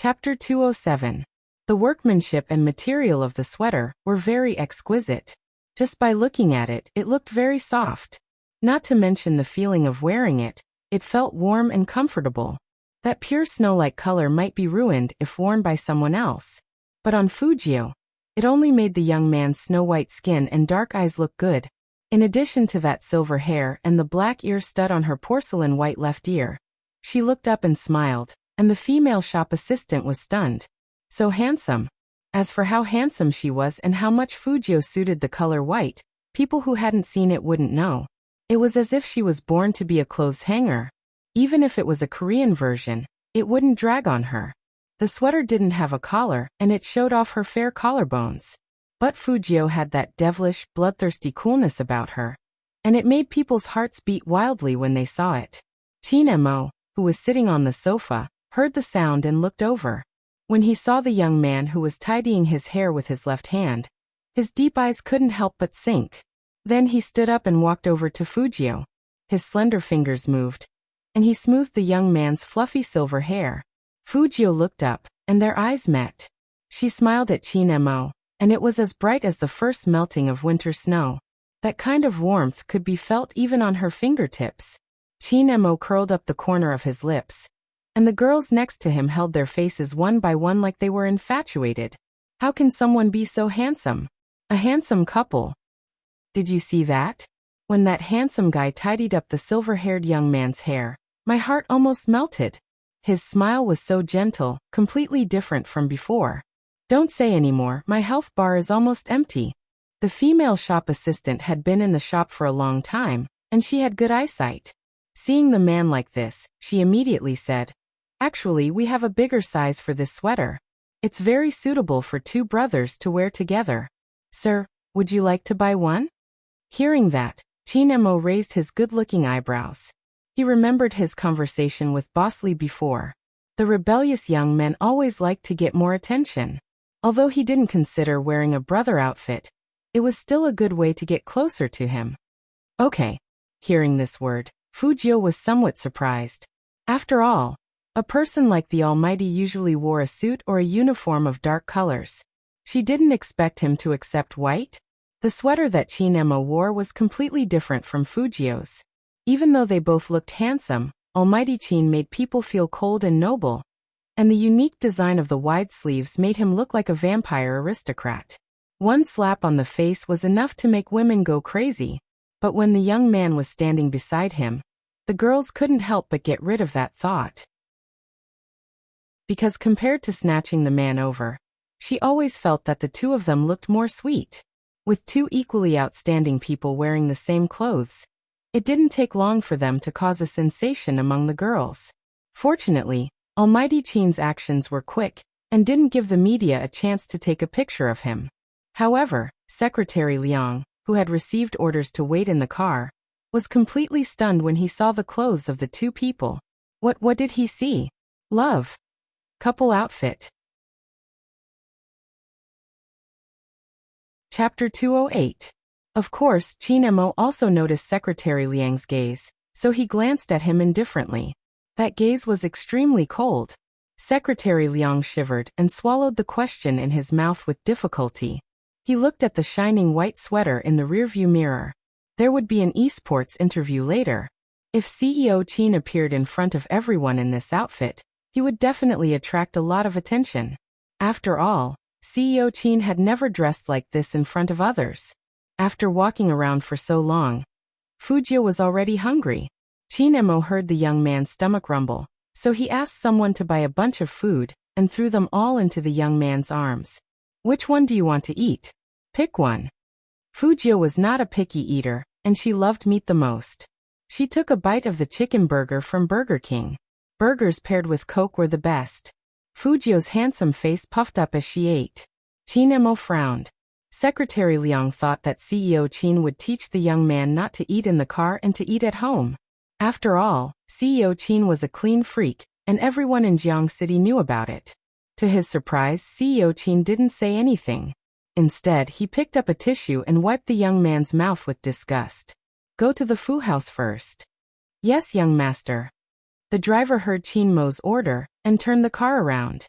Chapter 207. The workmanship and material of the sweater were very exquisite. Just by looking at it, it looked very soft. Not to mention the feeling of wearing it, it felt warm and comfortable. That pure snow-like color might be ruined if worn by someone else. But on Fujio, it only made the young man's snow-white skin and dark eyes look good. In addition to that silver hair and the black ear stud on her porcelain white left ear, she looked up and smiled, and the female shop assistant was stunned. So handsome. As for how handsome she was and how much Fujio suited the color white, people who hadn't seen it wouldn't know. It was as if she was born to be a clothes hanger. Even if it was a Korean version, it wouldn't drag on her. The sweater didn't have a collar, and it showed off her fair collarbones. But Fujio had that devilish, bloodthirsty coolness about her, and it made people's hearts beat wildly when they saw it. Chin-mo, who was sitting on the sofa, heard the sound and looked over. When he saw the young man who was tidying his hair with his left hand, his deep eyes couldn't help but sink. Then he stood up and walked over to Fujio. His slender fingers moved, and he smoothed the young man's fluffy silver hair. Fujio looked up, and their eyes met. She smiled at Chin-mo, and it was as bright as the first melting of winter snow. That kind of warmth could be felt even on her fingertips. Chin-mo curled up the corner of his lips, and the girls next to him held their faces one by one like they were infatuated. How can someone be so handsome? A handsome couple. Did you see that? When that handsome guy tidied up the silver-haired young man's hair, my heart almost melted. His smile was so gentle, completely different from before. Don't say any more, my health bar is almost empty. The female shop assistant had been in the shop for a long time, and she had good eyesight. Seeing the man like this, she immediately said, "Actually, we have a bigger size for this sweater. It's very suitable for two brothers to wear together. Sir, would you like to buy one?" Hearing that, Chin-mo raised his good-looking eyebrows. He remembered his conversation with Boss Lee before. The rebellious young men always liked to get more attention. Although he didn't consider wearing a brother outfit, it was still a good way to get closer to him. Okay. Hearing this word, Fujio was somewhat surprised. After all, a person like the Almighty usually wore a suit or a uniform of dark colors. She didn't expect him to accept white. The sweater that Chin-mo wore was completely different from Fujio's. Even though they both looked handsome, Almighty Chin made people feel cold and noble, and the unique design of the wide sleeves made him look like a vampire aristocrat. One slap on the face was enough to make women go crazy, but when the young man was standing beside him, the girls couldn't help but get rid of that thought. Because compared to snatching the man over, she always felt that the two of them looked more sweet. With two equally outstanding people wearing the same clothes, it didn't take long for them to cause a sensation among the girls. Fortunately, Almighty Chin's actions were quick and didn't give the media a chance to take a picture of him. However, Secretary Liang, who had received orders to wait in the car, was completely stunned when he saw the clothes of the two people. What did he see? Love. Couple outfit. Chapter 208. Of course, Chin-mo also noticed Secretary Liang's gaze, so he glanced at him indifferently. That gaze was extremely cold. Secretary Liang shivered and swallowed the question in his mouth with difficulty. He looked at the shining white sweater in the rearview mirror. There would be an esports interview later. If CEO Chin appeared in front of everyone in this outfit, he would definitely attract a lot of attention. After all, CEO Chin had never dressed like this in front of others. After walking around for so long, Fujio was already hungry. Chin-mo heard the young man's stomach rumble, so he asked someone to buy a bunch of food and threw them all into the young man's arms. "Which one do you want to eat? Pick one." Fujio was not a picky eater, and she loved meat the most. She took a bite of the chicken burger from Burger King. Burgers paired with Coke were the best. Fujio's handsome face puffed up as she ate. Chin-mo frowned. Secretary Liang thought that CEO Chin would teach the young man not to eat in the car and to eat at home. After all, CEO Chin was a clean freak, and everyone in Jiang City knew about it. To his surprise, CEO Chin didn't say anything. Instead, he picked up a tissue and wiped the young man's mouth with disgust. "Go to the Fu house first." "Yes, young master." The driver heard Chin-mo's order and turned the car around.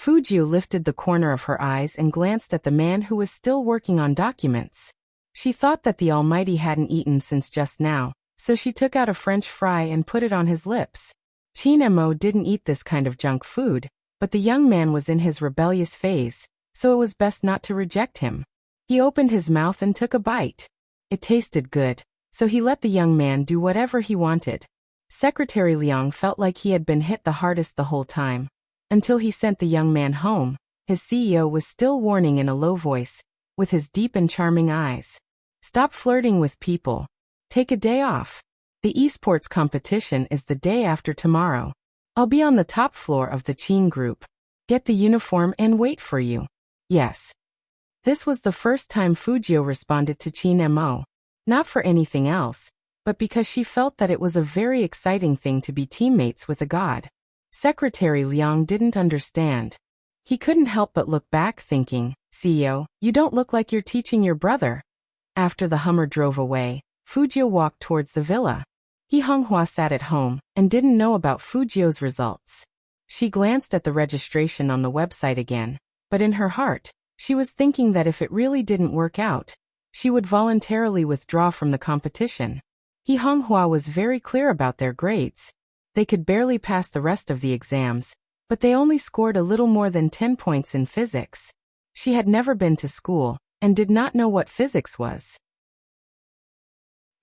Fu Jiu lifted the corner of her eyes and glanced at the man who was still working on documents. She thought that the Almighty hadn't eaten since just now, so she took out a French fry and put it on his lips. Qin Mo didn't eat this kind of junk food, but the young man was in his rebellious phase, so it was best not to reject him. He opened his mouth and took a bite. It tasted good, so he let the young man do whatever he wanted. Secretary Liang felt like he had been hit the hardest the whole time. Until he sent the young man home, his CEO was still warning in a low voice, with his deep and charming eyes. Stop flirting with people. Take a day off. The esports competition is the day after tomorrow. I'll be on the top floor of the Qin group. Get the uniform and wait for you. Yes. This was the first time Fu Jiu responded to Qin Mo. Not for anything else, but because she felt that it was a very exciting thing to be teammates with a god. Secretary Liang didn't understand. He couldn't help but look back thinking, CEO, you don't look like you're teaching your brother. After the Hummer drove away, Fu Jiu walked towards the villa. He Honghua sat at home and didn't know about Fu Jiu's results. She glanced at the registration on the website again, but in her heart, she was thinking that if it really didn't work out, she would voluntarily withdraw from the competition. He Honghua was very clear about their grades. They could barely pass the rest of the exams, but they only scored a little more than 10 points in physics. She had never been to school and did not know what physics was.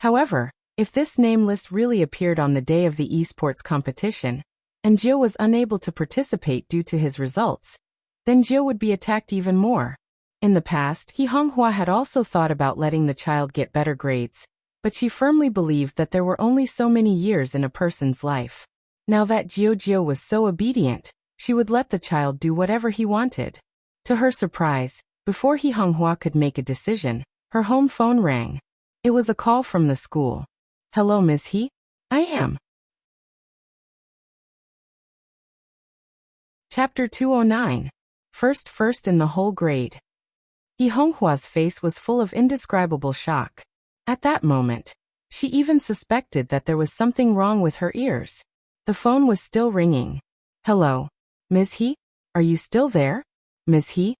However, if this name list really appeared on the day of the esports competition, and Jiu was unable to participate due to his results, then Jiu would be attacked even more. In the past, He Honghua had also thought about letting the child get better grades, but she firmly believed that there were only so many years in a person's life. Now that Jiu was so obedient, she would let the child do whatever he wanted. To her surprise, before He Honghua could make a decision, her home phone rang. It was a call from the school. Hello, Ms. He? I am. Chapter 209. First in the whole grade. He Honghua's face was full of indescribable shock. At that moment, she even suspected that there was something wrong with her ears. The phone was still ringing. Hello, Ms. He? Are you still there? Ms. He?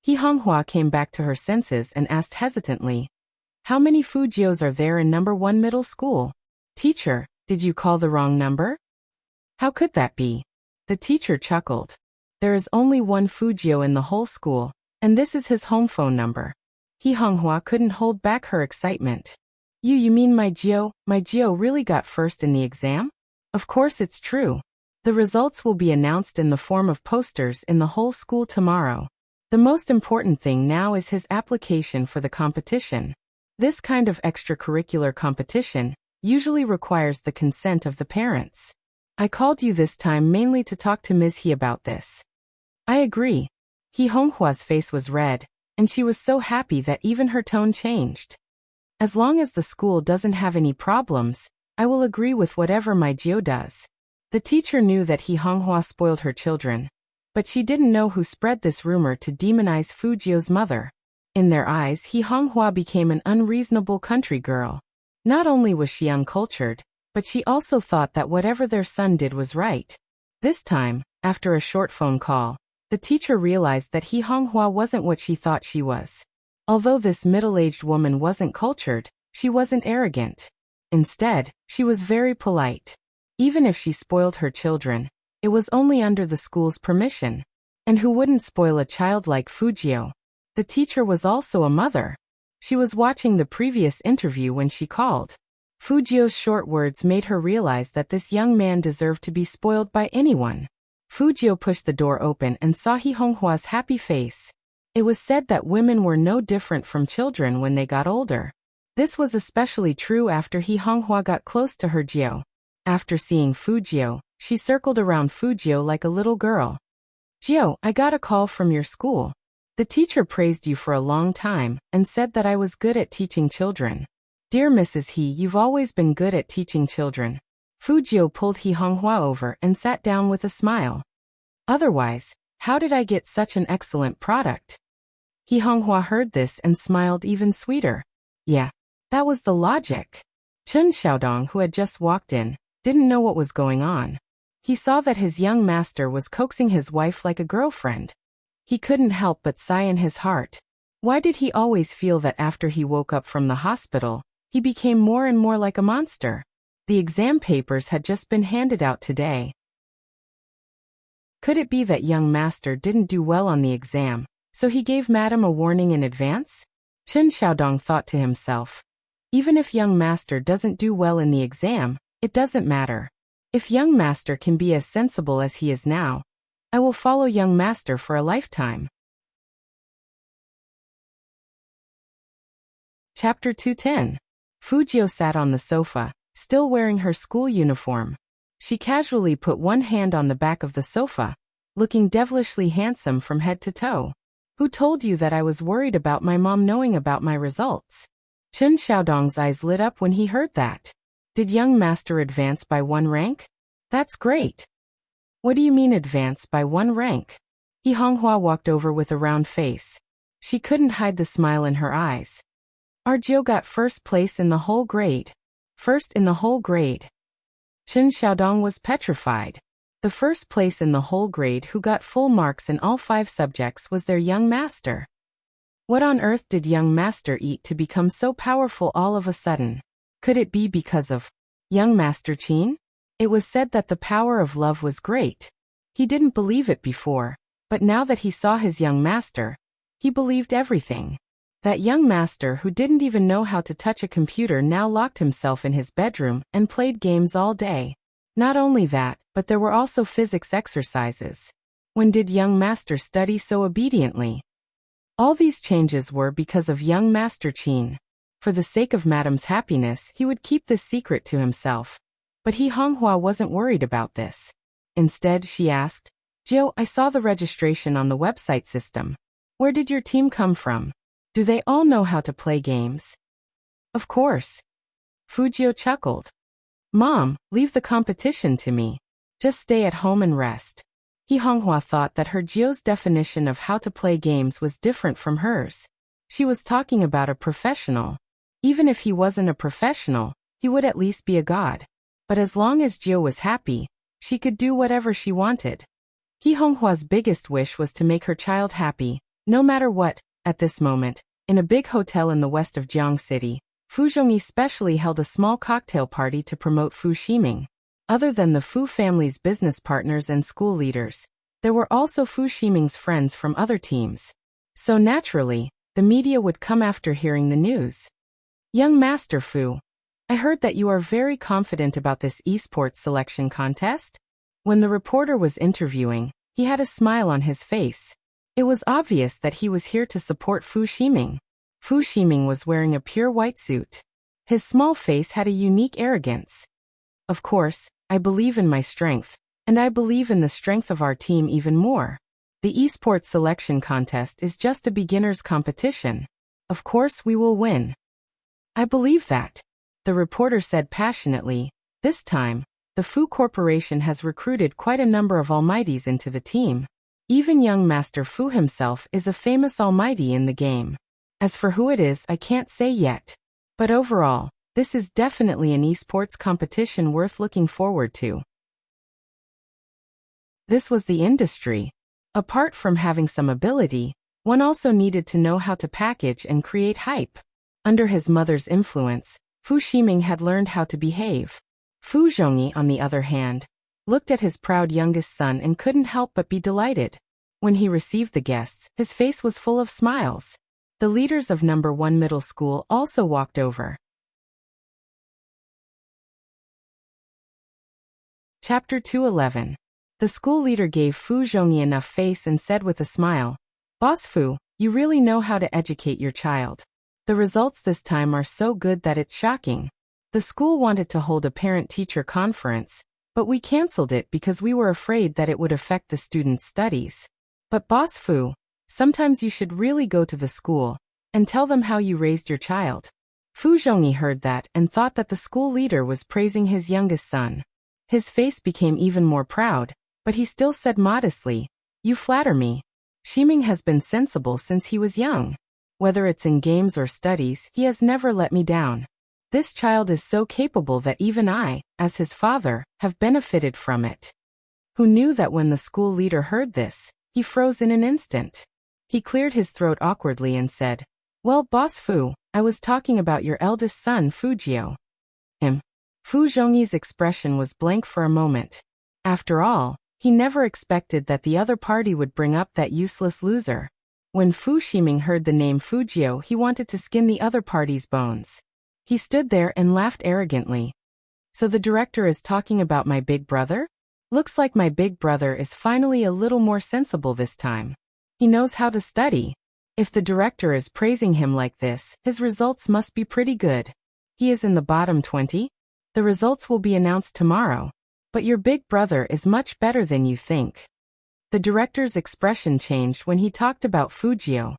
He Honghua came back to her senses and asked hesitantly, how many Fu Jius are there in number 1 middle school? Teacher, did you call the wrong number? How could that be? The teacher chuckled. There is only one Fu Jiu in the whole school, and this is his home phone number. He Honghua couldn't hold back her excitement. You mean my Jiu really got first in the exam? Of course it's true. The results will be announced in the form of posters in the whole school tomorrow. The most important thing now is his application for the competition. This kind of extracurricular competition usually requires the consent of the parents. I called you this time mainly to talk to Ms. He about this. I agree. He Honghua's face was red, and she was so happy that even her tone changed. As long as the school doesn't have any problems, I will agree with whatever my Jiu does. The teacher knew that He Honghua spoiled her children, but she didn't know who spread this rumor to demonize Fu Jiu's mother. In their eyes, He Honghua became an unreasonable country girl. Not only was she uncultured, but she also thought that whatever their son did was right. This time, after a short phone call, the teacher realized that He Honghua wasn't what she thought she was. Although this middle-aged woman wasn't cultured, she wasn't arrogant. Instead, she was very polite. Even if she spoiled her children, it was only under the school's permission. And who wouldn't spoil a child like Fu Jiu? The teacher was also a mother. She was watching the previous interview when she called. Fu Jiu's short words made her realize that this young man deserved to be spoiled by anyone. Fu Jiu pushed the door open and saw He Honghua's happy face. It was said that women were no different from children when they got older. This was especially true after He Honghua got close to her Jiu. After seeing Fu Jiu, she circled around Fu Jiu like a little girl. Jiu, I got a call from your school. The teacher praised you for a long time and said that I was good at teaching children. Dear Mrs. He, you've always been good at teaching children. Fu Jiu pulled He Honghua over and sat down with a smile. Otherwise, how did I get such an excellent product? He Honghua heard this and smiled even sweeter. Yeah, that was the logic. Chen Xiaodong, who had just walked in, didn't know what was going on. He saw that his young master was coaxing his wife like a girlfriend. He couldn't help but sigh in his heart. Why did he always feel that after he woke up from the hospital, he became more and more like a monster? The exam papers had just been handed out today. Could it be that young master didn't do well on the exam, so he gave madam a warning in advance? Chen Xiaodong thought to himself. Even if young master doesn't do well in the exam, it doesn't matter. If young master can be as sensible as he is now, I will follow young master for a lifetime. Chapter 210. Fujio sat on the sofa, still wearing her school uniform. She casually put one hand on the back of the sofa, looking devilishly handsome from head to toe. Who told you that I was worried about my mom knowing about my results? Chen Xiaodong's eyes lit up when he heard that. Did young master advance by 1 rank? That's great. What do you mean advance by 1 rank? He Honghua walked over with a round face. She couldn't hide the smile in her eyes. Our Jiu got first place in the whole grade. First in the whole grade. Chen Xiaodong was petrified. The first place in the whole grade who got full marks in all 5 subjects was their young master. What on earth did young master eat to become so powerful all of a sudden? Could it be because of young master Qin? It was said that the power of love was great. He didn't believe it before, but now that he saw his young master, he believed everything. That young master who didn't even know how to touch a computer now locked himself in his bedroom and played games all day. Not only that, but there were also physics exercises. When did young master study so obediently? All these changes were because of young master Qin. For the sake of madam's happiness, he would keep this secret to himself. But He Honghua wasn't worried about this. Instead, she asked, Jiu, I saw the registration on the website system. Where did your team come from? Do they all know how to play games? Of course. Fujio chuckled. Mom, leave the competition to me. Just stay at home and rest. He Honghua thought that her Jiu's definition of how to play games was different from hers. She was talking about a professional. Even if he wasn't a professional, he would at least be a god. But as long as Jiu was happy, she could do whatever she wanted. He Honghua's biggest wish was to make her child happy, no matter what. At this moment, in a big hotel in the west of Jiang City, Fu Zhongyi specially held a small cocktail party to promote Fu Ximing. Other than the Fu family's business partners and school leaders, there were also Fu Ximing's friends from other teams. So naturally, the media would come after hearing the news. Young Master Fu, I heard that you are very confident about this esports selection contest? When the reporter was interviewing, he had a smile on his face. It was obvious that he was here to support Fu Ximing. Fu Ximing was wearing a pure white suit. His small face had a unique arrogance. Of course, I believe in my strength, and I believe in the strength of our team even more. The esports selection contest is just a beginner's competition. Of course we will win. I believe that, the reporter said passionately. This time, the Fu Corporation has recruited quite a number of almighties into the team. Even young Master Fu himself is a famous almighty in the game. As for who it is, I can't say yet. But overall, this is definitely an esports competition worth looking forward to. This was the industry. Apart from having some ability, one also needed to know how to package and create hype. Under his mother's influence, Fu Ximing had learned how to behave. Fu Zhongyi, on the other hand, looked at his proud youngest son and couldn't help but be delighted. When he received the guests, his face was full of smiles. The leaders of No. 1 middle school also walked over. Chapter 211. The school leader gave Fu Zhongyi enough face and said with a smile, Boss Fu, you really know how to educate your child. The results this time are so good that it's shocking. The school wanted to hold a parent-teacher conference, but we cancelled it because we were afraid that it would affect the students' studies. But Boss Fu, sometimes you should really go to the school and tell them how you raised your child. Fu Zhongyi heard that and thought that the school leader was praising his youngest son. His face became even more proud, but he still said modestly, You flatter me. Ximing has been sensible since he was young. Whether it's in games or studies, he has never let me down. This child is so capable that even I, as his father, have benefited from it. who knew that when the school leader heard this, he froze in an instant. He cleared his throat awkwardly and said, "Well, Boss Fu, I was talking about your eldest son, Fujio." Fu Zhongyi's expression was blank for a moment. After all, he never expected that the other party would bring up that useless loser. When Fu Ximing heard the name Fujio, he wanted to skin the other party's bones. He stood there and laughed arrogantly. "So the director is talking about my big brother? Looks like my big brother is finally a little more sensible this time. He knows how to study. If the director is praising him like this, his results must be pretty good. He is in the bottom 20? The results will be announced tomorrow. But your big brother is much better than you think." The director's expression changed when he talked about Fujio.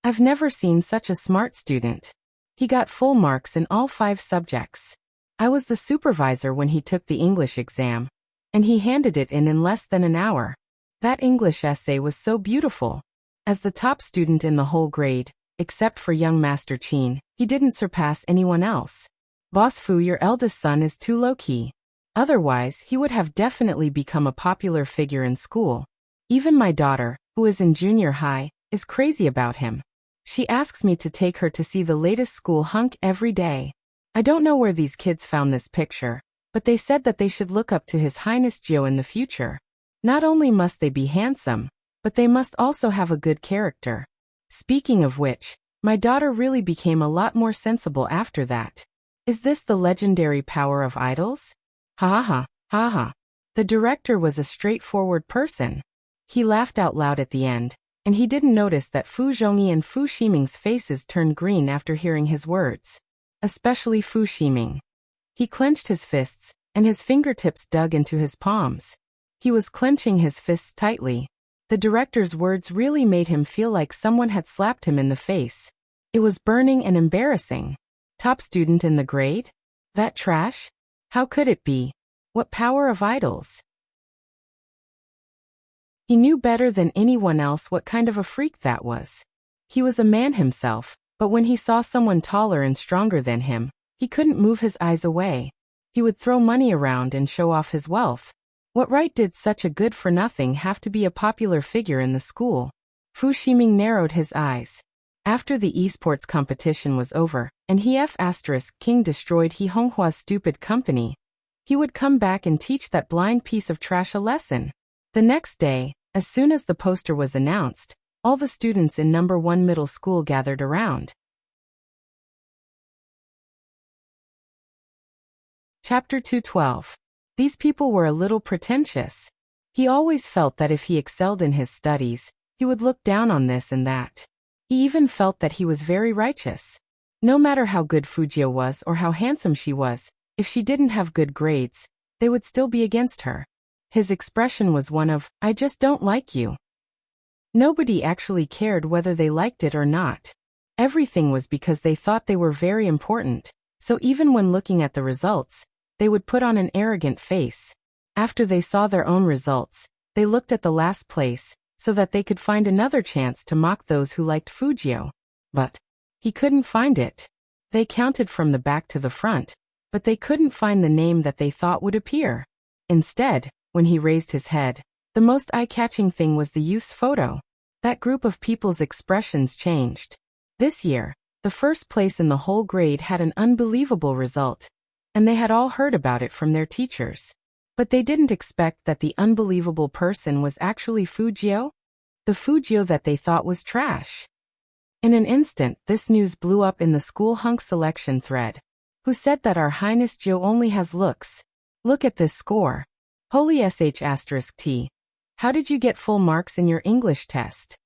"I've never seen such a smart student. He got full marks in all 5 subjects. I was the supervisor when he took the English exam, and he handed it in less than an hour. That English essay was so beautiful. As the top student in the whole grade, except for young Master Qin, he didn't surpass anyone else. Boss Fu, your eldest son is too low-key. Otherwise, he would have definitely become a popular figure in school. Even my daughter, who is in junior high, is crazy about him. She asks me to take her to see the latest school hunk every day. I don't know where these kids found this picture, but they said that they should look up to His Highness Jiu in the future. Not only must they be handsome, but they must also have a good character. Speaking of which, my daughter really became a lot more sensible after that. Is this the legendary power of idols? Ha ha ha, ha ha. The director was a straightforward person. He laughed out loud at the end, and he didn't notice that Fu Zhongyi and Fu Ximing's faces turned green after hearing his words. Especially Fu Ximing. He clenched his fists, and his fingertips dug into his palms. He was clenching his fists tightly. The director's words really made him feel like someone had slapped him in the face. It was burning and embarrassing. Top student in the grade? That trash? How could it be? What power of idols? He knew better than anyone else what kind of a freak that was. He was a man himself, but when he saw someone taller and stronger than him, he couldn't move his eyes away. He would throw money around and show off his wealth. What right did such a good-for-nothing have to be a popular figure in the school? Fu Ximing narrowed his eyes. After the esports competition was over, and King destroyed He Honghua's stupid company, he would come back and teach that blind piece of trash a lesson. The next day, as soon as the poster was announced, all the students in number 1 middle school gathered around. Chapter 212. These people were a little pretentious. He always felt that if he excelled in his studies, he would look down on this and that. He even felt that he was very righteous. No matter how good Fujio was or how handsome she was, if she didn't have good grades, they would still be against her. His expression was one of, "I just don't like you." Nobody actually cared whether they liked it or not. Everything was because they thought they were very important, so even when looking at the results, they would put on an arrogant face. After they saw their own results, they looked at the last place, so that they could find another chance to mock those who liked Fujio. But he couldn't find it. They counted from the back to the front, but they couldn't find the name that they thought would appear. Instead, when he raised his head, the most eye-catching thing was the youth's photo. That group of people's expressions changed. This year, the first place in the whole grade had an unbelievable result, and they had all heard about it from their teachers. But they didn't expect that the unbelievable person was actually Fujio, the Fujio that they thought was trash. In an instant, this news blew up in the school hunk selection thread. Who said that our Highness Jiu only has looks? Look at this score. Holy **T. How did you get full marks in your English test?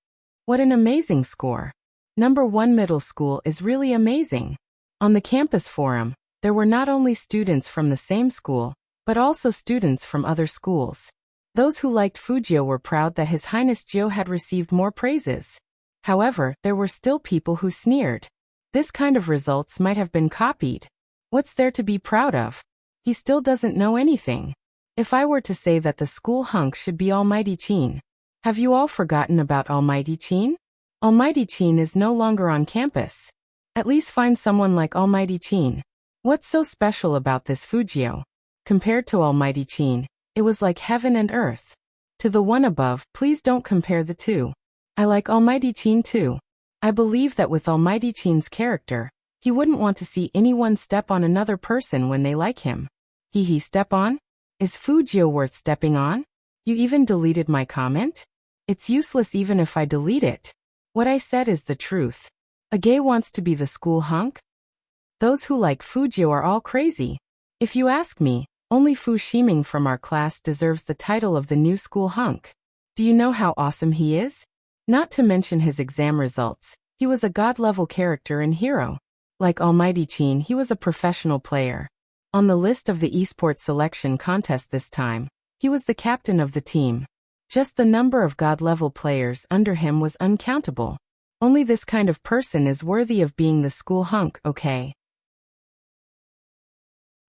What an amazing score. Number 1 middle school is really amazing. On the campus forum, there were not only students from the same school, but also students from other schools. Those who liked Fujio were proud that His Highness Jiu had received more praises. However, there were still people who sneered. This kind of results might have been copied. What's there to be proud of? He still doesn't know anything. If I were to say that the school hunk should be Almighty Qin, have you all forgotten about Almighty Qin? Almighty Qin is no longer on campus. At least find someone like Almighty Qin. What's so special about this Fujio? Compared to Almighty Qin, It was like heaven and earth. To the one above, please don't compare the two. I like Almighty Qin too. I believe that with Almighty Qin's character, he wouldn't want to see anyone step on another person when they like him. He step on? Is Fujio worth stepping on? You even deleted my comment? It's useless even if I delete it. What I said is the truth. A gay wants to be the school hunk? Those who like Fujio are all crazy. If you ask me, only Fu Ximing from our class deserves the title of the new school hunk. Do you know how awesome he is? Not to mention his exam results, he was a god-level character and hero. Like Almighty Qin, he was a professional player. On the list of the esports selection contest this time, he was the captain of the team. Just the number of god-level players under him was uncountable. Only this kind of person is worthy of being the school hunk, okay?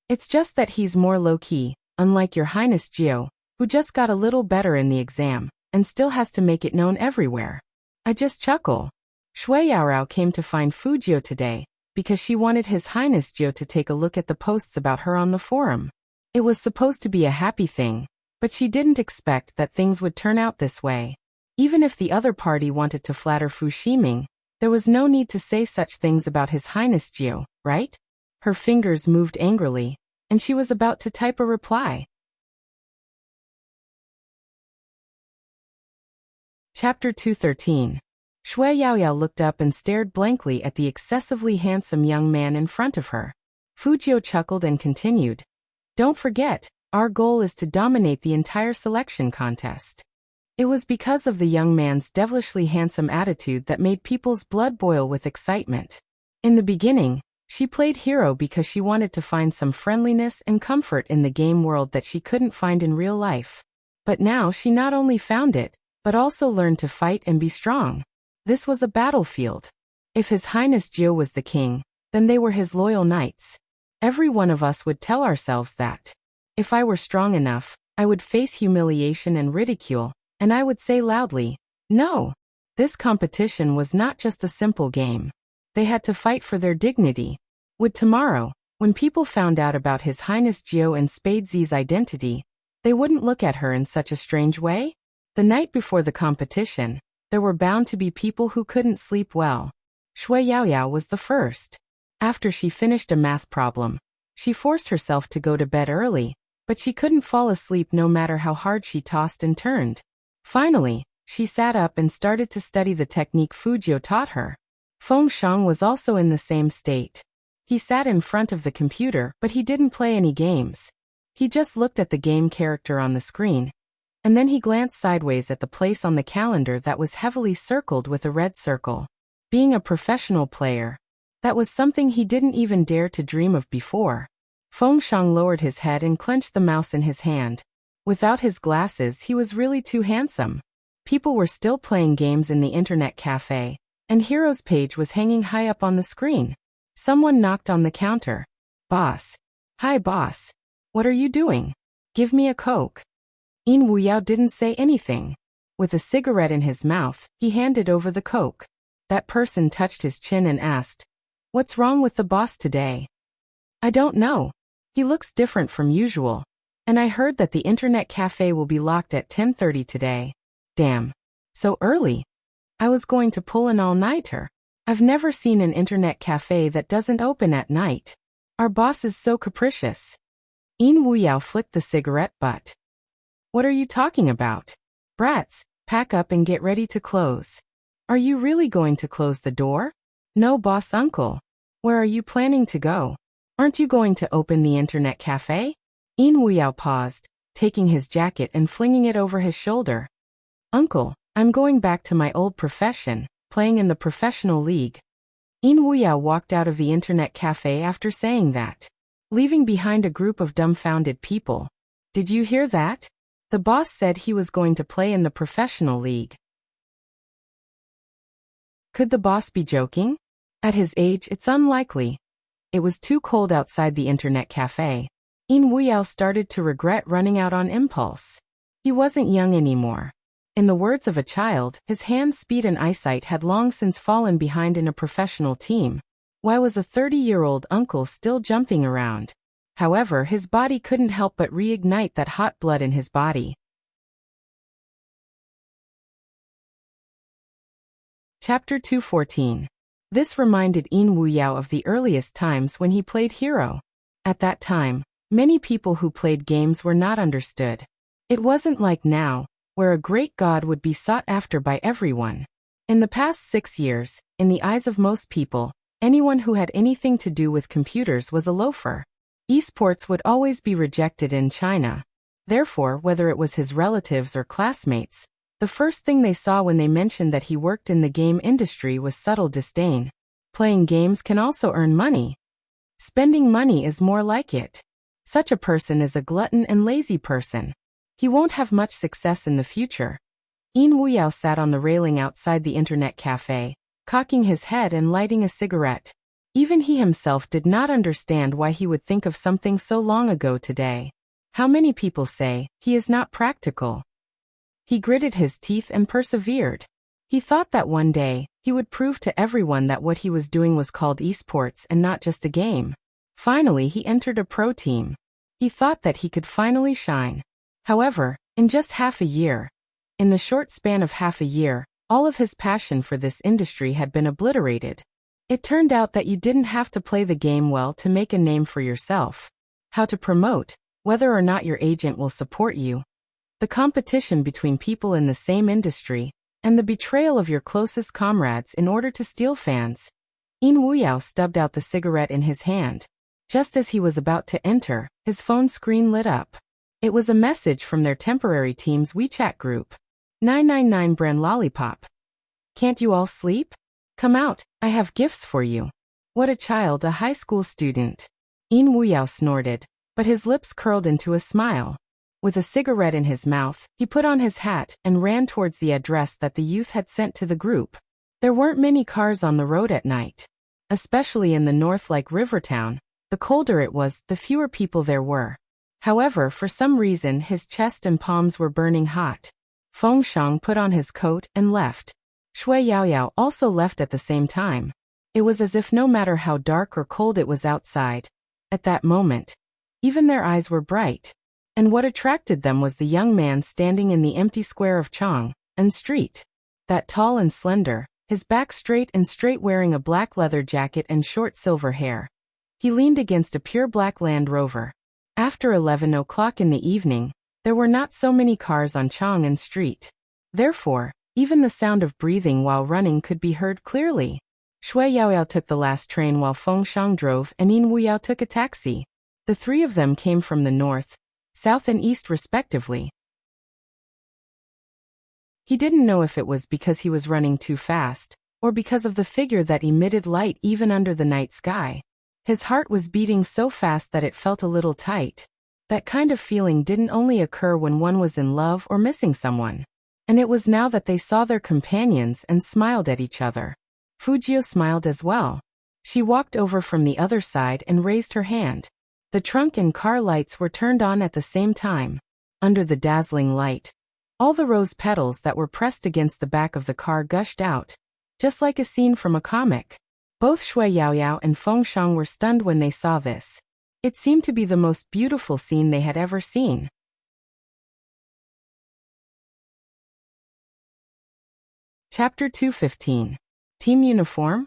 It's just that he's more low-key, unlike your Highness Gio, who just got a little better in the exam, and still has to make it known everywhere. I just chuckle. Shui Yaorao came to find Fujio today, because she wanted His Highness Gio to take a look at the posts about her on the forum. It was supposed to be a happy thing, but she didn't expect that things would turn out this way. Even if the other party wanted to flatter Fu Ximing, there was no need to say such things about His Highness Gio, right? Her fingers moved angrily, and she was about to type a reply. Chapter 213. Shui Yaoyao looked up and stared blankly at the excessively handsome young man in front of her. Fujio chuckled and continued. Don't forget, our goal is to dominate the entire selection contest. It was because of the young man's devilishly handsome attitude that made people's blood boil with excitement. In the beginning, she played hero because she wanted to find some friendliness and comfort in the game world that she couldn't find in real life. But now she not only found it, but also learned to fight and be strong. This was a battlefield. If His Highness Gio was the king, then they were his loyal knights. Every one of us would tell ourselves that. If I were strong enough, I would face humiliation and ridicule, and I would say loudly, no. This competition was not just a simple game. They had to fight for their dignity. Would tomorrow, when people found out about His Highness Gio and Spadesy's identity, they wouldn't look at her in such a strange way? The night before the competition, there were bound to be people who couldn't sleep well. Shui Yaoyao was the first. After she finished a math problem, she forced herself to go to bed early, but she couldn't fall asleep no matter how hard she tossed and turned. Finally, she sat up and started to study the technique Fujio taught her. Feng Shang was also in the same state. He sat in front of the computer, but he didn't play any games. He just looked at the game character on the screen, and then he glanced sideways at the place on the calendar that was heavily circled with a red circle. Being a professional player, that was something he didn't even dare to dream of before. Feng Shang lowered his head and clenched the mouse in his hand. Without his glasses, he was really too handsome. People were still playing games in the internet cafe, and Hero's page was hanging high up on the screen. Someone knocked on the counter. Boss. Hi boss. What are you doing? Give me a Coke. Yin Wuyao didn't say anything. With a cigarette in his mouth, he handed over the Coke. That person touched his chin and asked, "What's wrong with the boss today?" "I don't know. He looks different from usual. And I heard that the internet cafe will be locked at 10:30 today." "Damn. So early. I was going to pull an all-nighter. I've never seen an internet cafe that doesn't open at night. Our boss is so capricious." Yin Wuyao flicked the cigarette butt. "What are you talking about? Brats, pack up and get ready to close." "Are you really going to close the door?" "No, boss uncle." "Where are you planning to go? Aren't you going to open the internet cafe?" Yin Wuyao paused, taking his jacket and flinging it over his shoulder. "Uncle, I'm going back to my old profession, playing in the professional league." Yin Wuyao walked out of the internet cafe after saying that, leaving behind a group of dumbfounded people. "Did you hear that? The boss said he was going to play in the professional league." Could the boss be joking? At his age, it's unlikely. It was too cold outside the internet cafe. Yin Wuyao started to regret running out on impulse. He wasn't young anymore. In the words of a child, his hand speed and eyesight had long since fallen behind in a professional team. Why was a 30-year-old uncle still jumping around? However, his body couldn't help but reignite that hot blood in his body. Chapter 214. This reminded Yin Wuyao of the earliest times when he played hero. At that time, many people who played games were not understood. It wasn't like now, where a great god would be sought after by everyone. In the past 6 years, in the eyes of most people, anyone who had anything to do with computers was a loafer. Esports would always be rejected in China. Therefore, whether it was his relatives or classmates, the first thing they saw when they mentioned that he worked in the game industry was subtle disdain. Playing games can also earn money. Spending money is more like it. Such a person is a glutton and lazy person. He won't have much success in the future. Yin Wuyao sat on the railing outside the internet cafe, cocking his head and lighting a cigarette. Even he himself did not understand why he would think of something so long ago today. How many people say, he is not practical. He gritted his teeth and persevered. He thought that one day, he would prove to everyone that what he was doing was called esports and not just a game. Finally, he entered a pro team. He thought that he could finally shine. However, in just half a year, in the short span of half a year, all of his passion for this industry had been obliterated. It turned out that you didn't have to play the game well to make a name for yourself. How to promote, whether or not your agent will support you. The competition between people in the same industry, and the betrayal of your closest comrades in order to steal fans. Yin Wuyao stubbed out the cigarette in his hand. Just as he was about to enter, his phone screen lit up. It was a message from their temporary team's WeChat group. 999 brand lollipop. Can't you all sleep? Come out, I have gifts for you. What a child, a high school student. Yin Wuyao snorted, but his lips curled into a smile. With a cigarette in his mouth, he put on his hat and ran towards the address that the youth had sent to the group. There weren't many cars on the road at night. Especially in the north like Rivertown, the colder it was, the fewer people there were. However, for some reason his chest and palms were burning hot. Feng Shang put on his coat and left. Shui Yaoyao also left at the same time. It was as if no matter how dark or cold it was outside, at that moment, even their eyes were bright. And what attracted them was the young man standing in the empty square of Chang'an Street. That tall and slender, his back straight wearing a black leather jacket and short silver hair. He leaned against a pure black Land Rover. After 11 o'clock in the evening, there were not so many cars on Chang'an Street. Therefore, even the sound of breathing while running could be heard clearly. Shui Yaoyao took the last train while Feng Shang drove and Yin Wuyao took a taxi. The three of them came from the north, south and east respectively. He didn't know if it was because he was running too fast, or because of the figure that emitted light even under the night sky. His heart was beating so fast that it felt a little tight. That kind of feeling didn't only occur when one was in love or missing someone. And it was now that they saw their companions and smiled at each other. Fujio smiled as well. She walked over from the other side and raised her hand. The trunk and car lights were turned on at the same time. Under the dazzling light, all the rose petals that were pressed against the back of the car gushed out, just like a scene from a comic. Both Shui Yaoyao and Feng Shang were stunned when they saw this. It seemed to be the most beautiful scene they had ever seen. Chapter 215. Team Uniform?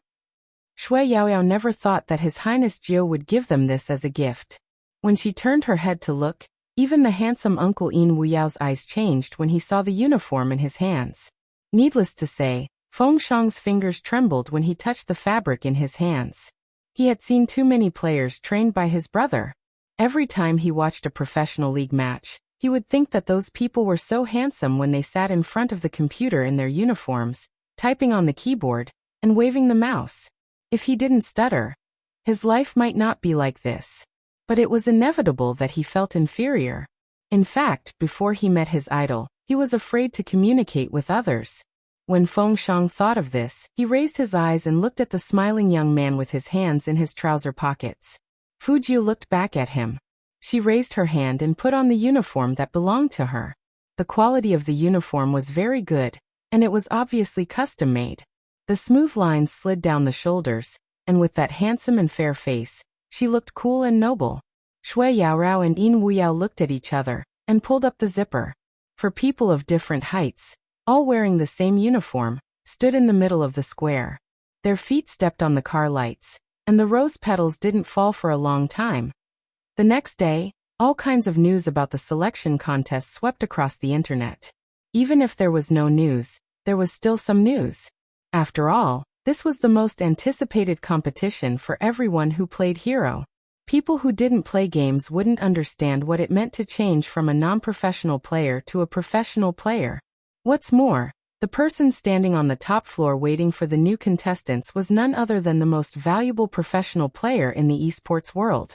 Shui Yaoyao never thought that His Highness Jiao would give them this as a gift. When she turned her head to look, even the handsome Uncle Yin Wuyao's eyes changed when he saw the uniform in his hands. Needless to say, Feng Shang's fingers trembled when he touched the fabric in his hands. He had seen too many players trained by his brother. Every time he watched a professional league match, he would think that those people were so handsome when they sat in front of the computer in their uniforms, typing on the keyboard, and waving the mouse. If he didn't stutter, his life might not be like this. But it was inevitable that he felt inferior. In fact, before he met his idol, he was afraid to communicate with others. When Feng Shang thought of this, he raised his eyes and looked at the smiling young man with his hands in his trouser pockets. Fujio looked back at him. She raised her hand and put on the uniform that belonged to her. The quality of the uniform was very good, and it was obviously custom-made. The smooth lines slid down the shoulders, and with that handsome and fair face, she looked cool and noble. Shui Yaorao and Yin Wuyao looked at each other and pulled up the zipper. For people of different heights, all wearing the same uniform, stood in the middle of the square. Their feet stepped on the car lights, and the rose petals didn't fall for a long time. The next day, all kinds of news about the selection contest swept across the internet. Even if there was no news, there was still some news. After all, this was the most anticipated competition for everyone who played Hero. People who didn't play games wouldn't understand what it meant to change from a non-professional player to a professional player. What's more, the person standing on the top floor waiting for the new contestants was none other than the most valuable professional player in the esports world.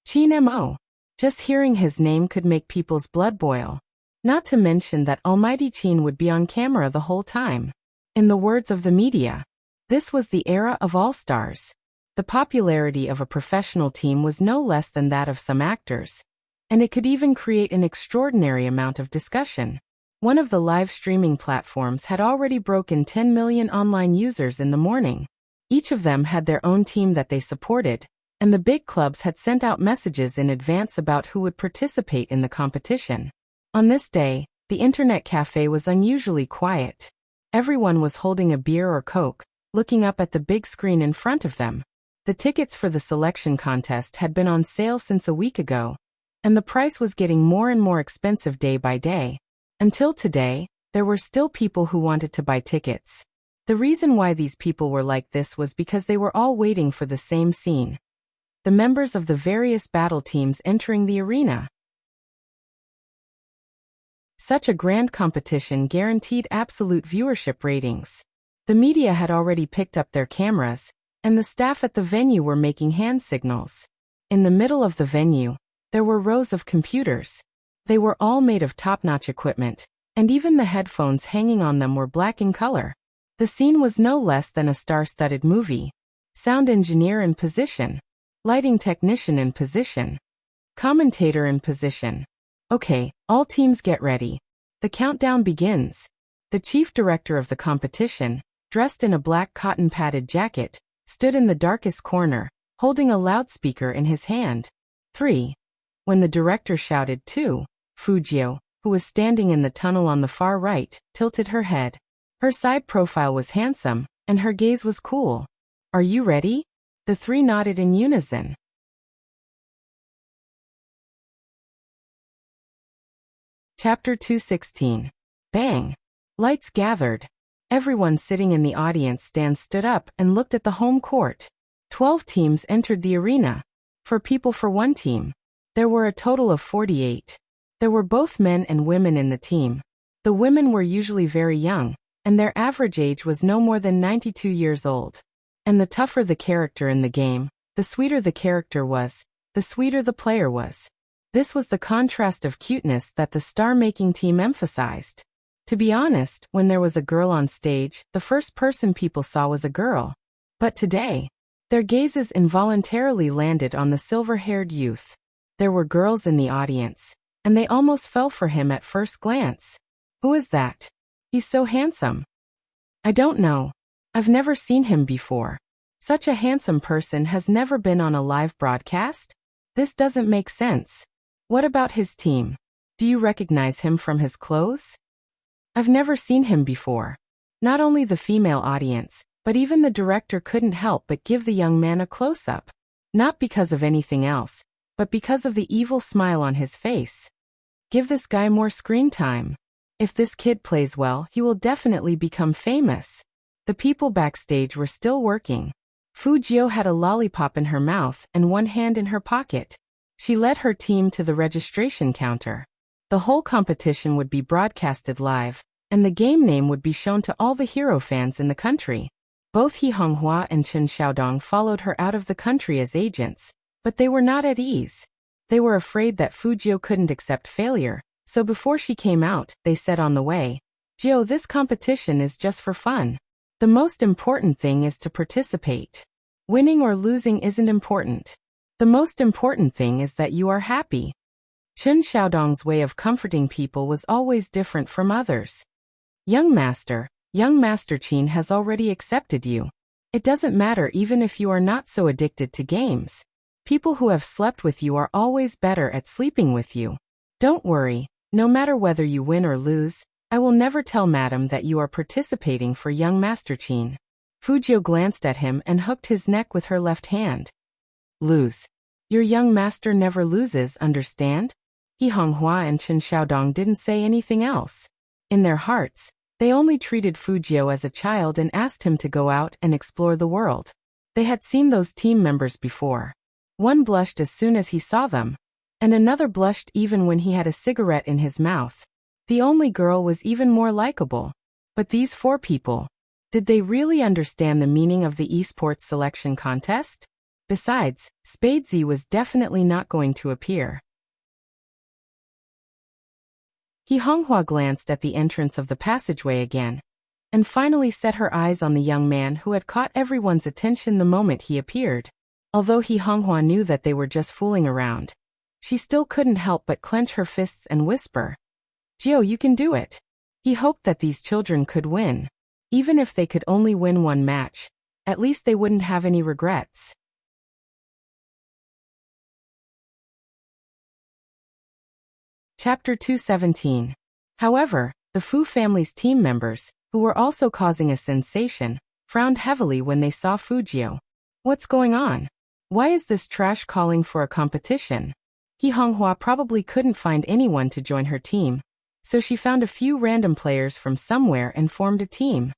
Qin Mo. Just hearing his name could make people's blood boil. Not to mention that Almighty Qin would be on camera the whole time. In the words of the media, this was the era of all-stars. The popularity of a professional team was no less than that of some actors, and it could even create an extraordinary amount of discussion. One of the live streaming platforms had already broken 10 million online users in the morning. Each of them had their own team that they supported, and the big clubs had sent out messages in advance about who would participate in the competition. On this day, the internet cafe was unusually quiet. Everyone was holding a beer or Coke, looking up at the big screen in front of them. The tickets for the selection contest had been on sale since a week ago, and the price was getting more and more expensive day by day. Until today, there were still people who wanted to buy tickets. The reason why these people were like this was because they were all waiting for the same scene. The members of the various battle teams entering the arena. Such a grand competition guaranteed absolute viewership ratings. The media had already picked up their cameras, and the staff at the venue were making hand signals. In the middle of the venue, there were rows of computers. They were all made of top-notch equipment, and even the headphones hanging on them were black in color. The scene was no less than a star-studded movie. Sound engineer in position. Lighting technician in position. Commentator in position. Okay, all teams get ready. The countdown begins. The chief director of the competition, dressed in a black cotton-padded jacket, stood in the darkest corner, holding a loudspeaker in his hand. 3. When the director shouted 2, Fujio, who was standing in the tunnel on the far right, tilted her head. Her side profile was handsome, and her gaze was cool. Are you ready? The three nodded in unison. Chapter 216. Bang! Lights gathered. Everyone sitting in the audience stand stood up and looked at the home court. 12 teams entered the arena. 4 people for one team. There were a total of 48. There were both men and women in the team. The women were usually very young, and their average age was no more than 92 years old. And the tougher the character in the game, the sweeter the character was, the sweeter the player was. This was the contrast of cuteness that the star-making team emphasized. To be honest, when there was a girl on stage, the first person people saw was a girl. But today, their gazes involuntarily landed on the silver-haired youth. There were girls in the audience, and they almost fell for him at first glance. Who is that? He's so handsome. I don't know. I've never seen him before. Such a handsome person has never been on a live broadcast? This doesn't make sense. What about his team? Do you recognize him from his clothes? I've never seen him before. Not only the female audience, but even the director couldn't help but give the young man a close-up. Not because of anything else, but because of the evil smile on his face. Give this guy more screen time. If this kid plays well, he will definitely become famous. The people backstage were still working. Fujio had a lollipop in her mouth and one hand in her pocket. She led her team to the registration counter. The whole competition would be broadcasted live, and the game name would be shown to all the hero fans in the country. Both He Honghua and Chen Xiaodong followed her out of the country as agents, but they were not at ease. They were afraid that Fujio couldn't accept failure, so before she came out, they said on the way, "Jio, this competition is just for fun. The most important thing is to participate. Winning or losing isn't important. The most important thing is that you are happy." Chen Xiaodong's way of comforting people was always different from others. Young Master Qin has already accepted you. It doesn't matter even if you are not so addicted to games. People who have slept with you are always better at sleeping with you. Don't worry, no matter whether you win or lose, I will never tell Madam that you are participating for young Master Qin. Fujio glanced at him and hooked his neck with her left hand. Lose. Your young master never loses, understand? He Honghua and Chen Xiaodong didn't say anything else. In their hearts, they only treated Fujio as a child and asked him to go out and explore the world. They had seen those team members before. One blushed as soon as he saw them, and another blushed even when he had a cigarette in his mouth. The only girl was even more likable. But these 4 people, did they really understand the meaning of the esports selection contest? Besides, Spadesy was definitely not going to appear. He Honghua glanced at the entrance of the passageway again, and finally set her eyes on the young man who had caught everyone's attention the moment he appeared. Although He Honghua knew that they were just fooling around, she still couldn't help but clench her fists and whisper, "Jiao, you can do it." He hoped that these children could win. Even if they could only win one match, at least they wouldn't have any regrets. Chapter 217. However, the Fu family's team members, who were also causing a sensation, frowned heavily when they saw Fujio. What's going on? Why is this trash calling for a competition? He Honghua probably couldn't find anyone to join her team, so she found a few random players from somewhere and formed a team.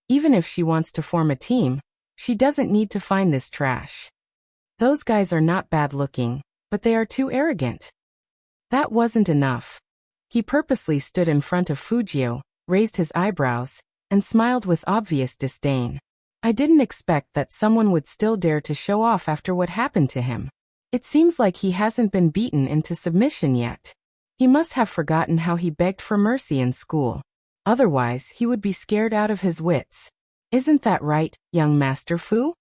Even if she wants to form a team, she doesn't need to find this trash. Those guys are not bad looking, but they are too arrogant. That wasn't enough. He purposely stood in front of Fujio, raised his eyebrows, and smiled with obvious disdain. I didn't expect that someone would still dare to show off after what happened to him. It seems like he hasn't been beaten into submission yet. He must have forgotten how he begged for mercy in school. Otherwise, he would be scared out of his wits. Isn't that right, young Master Fu?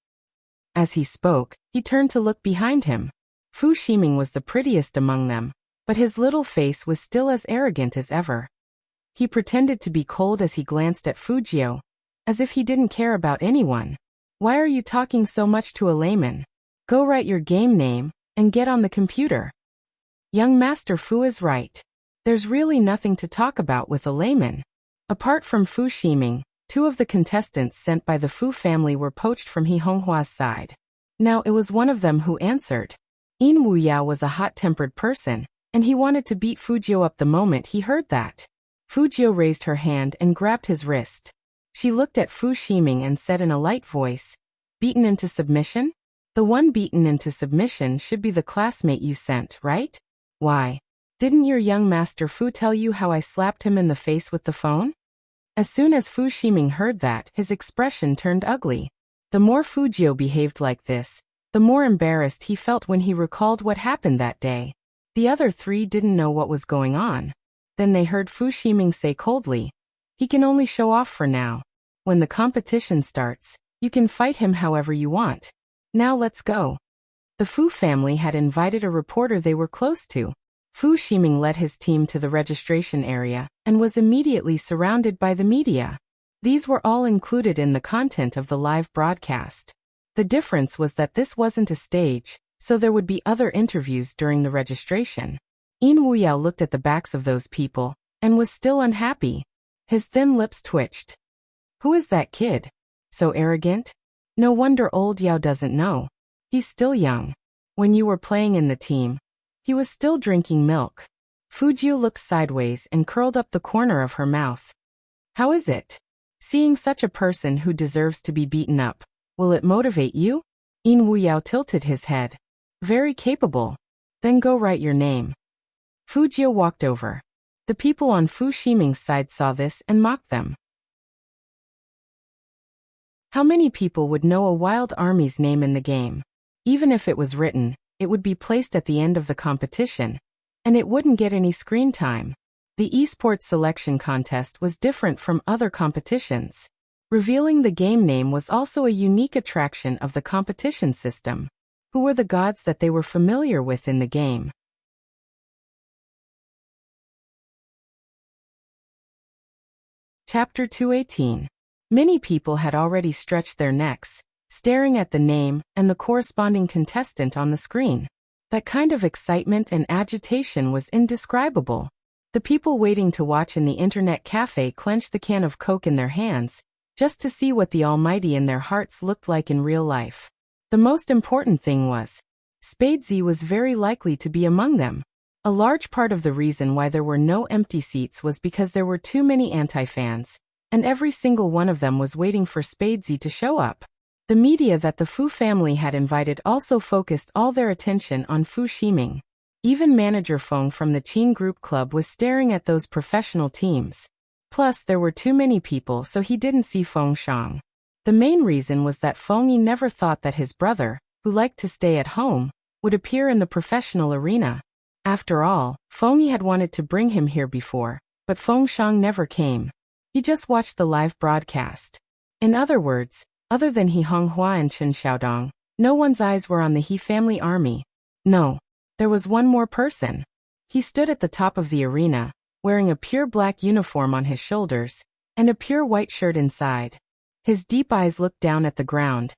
As he spoke, he turned to look behind him. Fu Ximing was the prettiest among them, but his little face was still as arrogant as ever. He pretended to be cold as he glanced at Fujio, as if he didn't care about anyone. Why are you talking so much to a layman? Go write your game name, and get on the computer. Young Master Fu is right. There's really nothing to talk about with a layman. Apart from Fu Ximing, 2 of the contestants sent by the Fu family were poached from He Honghua's side. Now it was one of them who answered. In Wuya was a hot-tempered person, and he wanted to beat Fujio up the moment he heard that. Fujio raised her hand and grabbed his wrist. She looked at Fu Ximing and said in a light voice, "Beaten into submission? The one beaten into submission should be the classmate you sent, right? Why? Didn't your young Master Fu tell you how I slapped him in the face with the phone?" As soon as Fu Ximing heard that, his expression turned ugly. The more Fujio behaved like this, the more embarrassed he felt when he recalled what happened that day. The other 3 didn't know what was going on. Then they heard Fu Ximing say coldly, "He can only show off for now. When the competition starts, you can fight him however you want. Now let's go." The Fu family had invited a reporter they were close to. Fu Ximing led his team to the registration area and was immediately surrounded by the media. These were all included in the content of the live broadcast. The difference was that this wasn't a stage, so there would be other interviews during the registration. In Wuyao looked at the backs of those people, and was still unhappy. His thin lips twitched. Who is that kid? So arrogant? No wonder old Yao doesn't know. He's still young. When you were playing in the team, he was still drinking milk. Fujio looked sideways and curled up the corner of her mouth. How is it? Seeing such a person who deserves to be beaten up, will it motivate you? In Wuyao tilted his head. Very capable. Then go write your name. Fujio walked over. The people on Fu Ximing's side saw this and mocked them. How many people would know a wild army's name in the game? Even if it was written, it would be placed at the end of the competition, and it wouldn't get any screen time. The esports selection contest was different from other competitions. Revealing the game name was also a unique attraction of the competition system. Who were the gods that they were familiar with in the game? Chapter 218. Many people had already stretched their necks, staring at the name and the corresponding contestant on the screen. That kind of excitement and agitation was indescribable. The people waiting to watch in the internet cafe clenched the can of Coke in their hands, just to see what the Almighty in their hearts looked like in real life. The most important thing was, Spadesy was very likely to be among them. A large part of the reason why there were no empty seats was because there were too many anti-fans, and every single one of them was waiting for Spadesy to show up. The media that the Fu family had invited also focused all their attention on Fu Ximing. Even manager Feng from the Qin Group Club was staring at those professional teams. Plus, there were too many people, so he didn't see Feng Shang. The main reason was that Feng Yi never thought that his brother, who liked to stay at home, would appear in the professional arena. After all, Feng Yi had wanted to bring him here before, but Feng Shang never came. He just watched the live broadcast. In other words, other than He Honghua and Chen Xiaodong, no one's eyes were on the He family army. No. There was one more person. He stood at the top of the arena, wearing a pure black uniform on his shoulders, and a pure white shirt inside. His deep eyes looked down at the ground,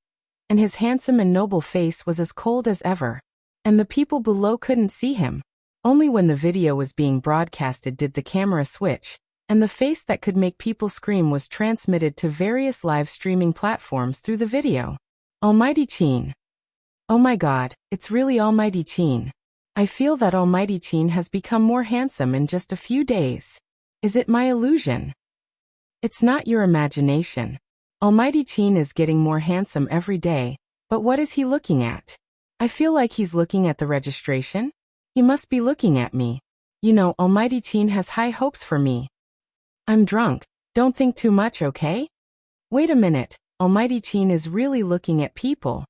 and his handsome and noble face was as cold as ever. And the people below couldn't see him. Only when the video was being broadcasted did the camera switch, and the face that could make people scream was transmitted to various live streaming platforms through the video. Almighty Qin. Oh my God, it's really Almighty Qin. I feel that Almighty Qin has become more handsome in just a few days. Is it my illusion? It's not your imagination. Almighty Qin is getting more handsome every day, but what is he looking at? I feel like he's looking at the registration. He must be looking at me. You know, Almighty Qin has high hopes for me. I'm drunk. Don't think too much, okay? Wait a minute, Almighty Qin is really looking at people.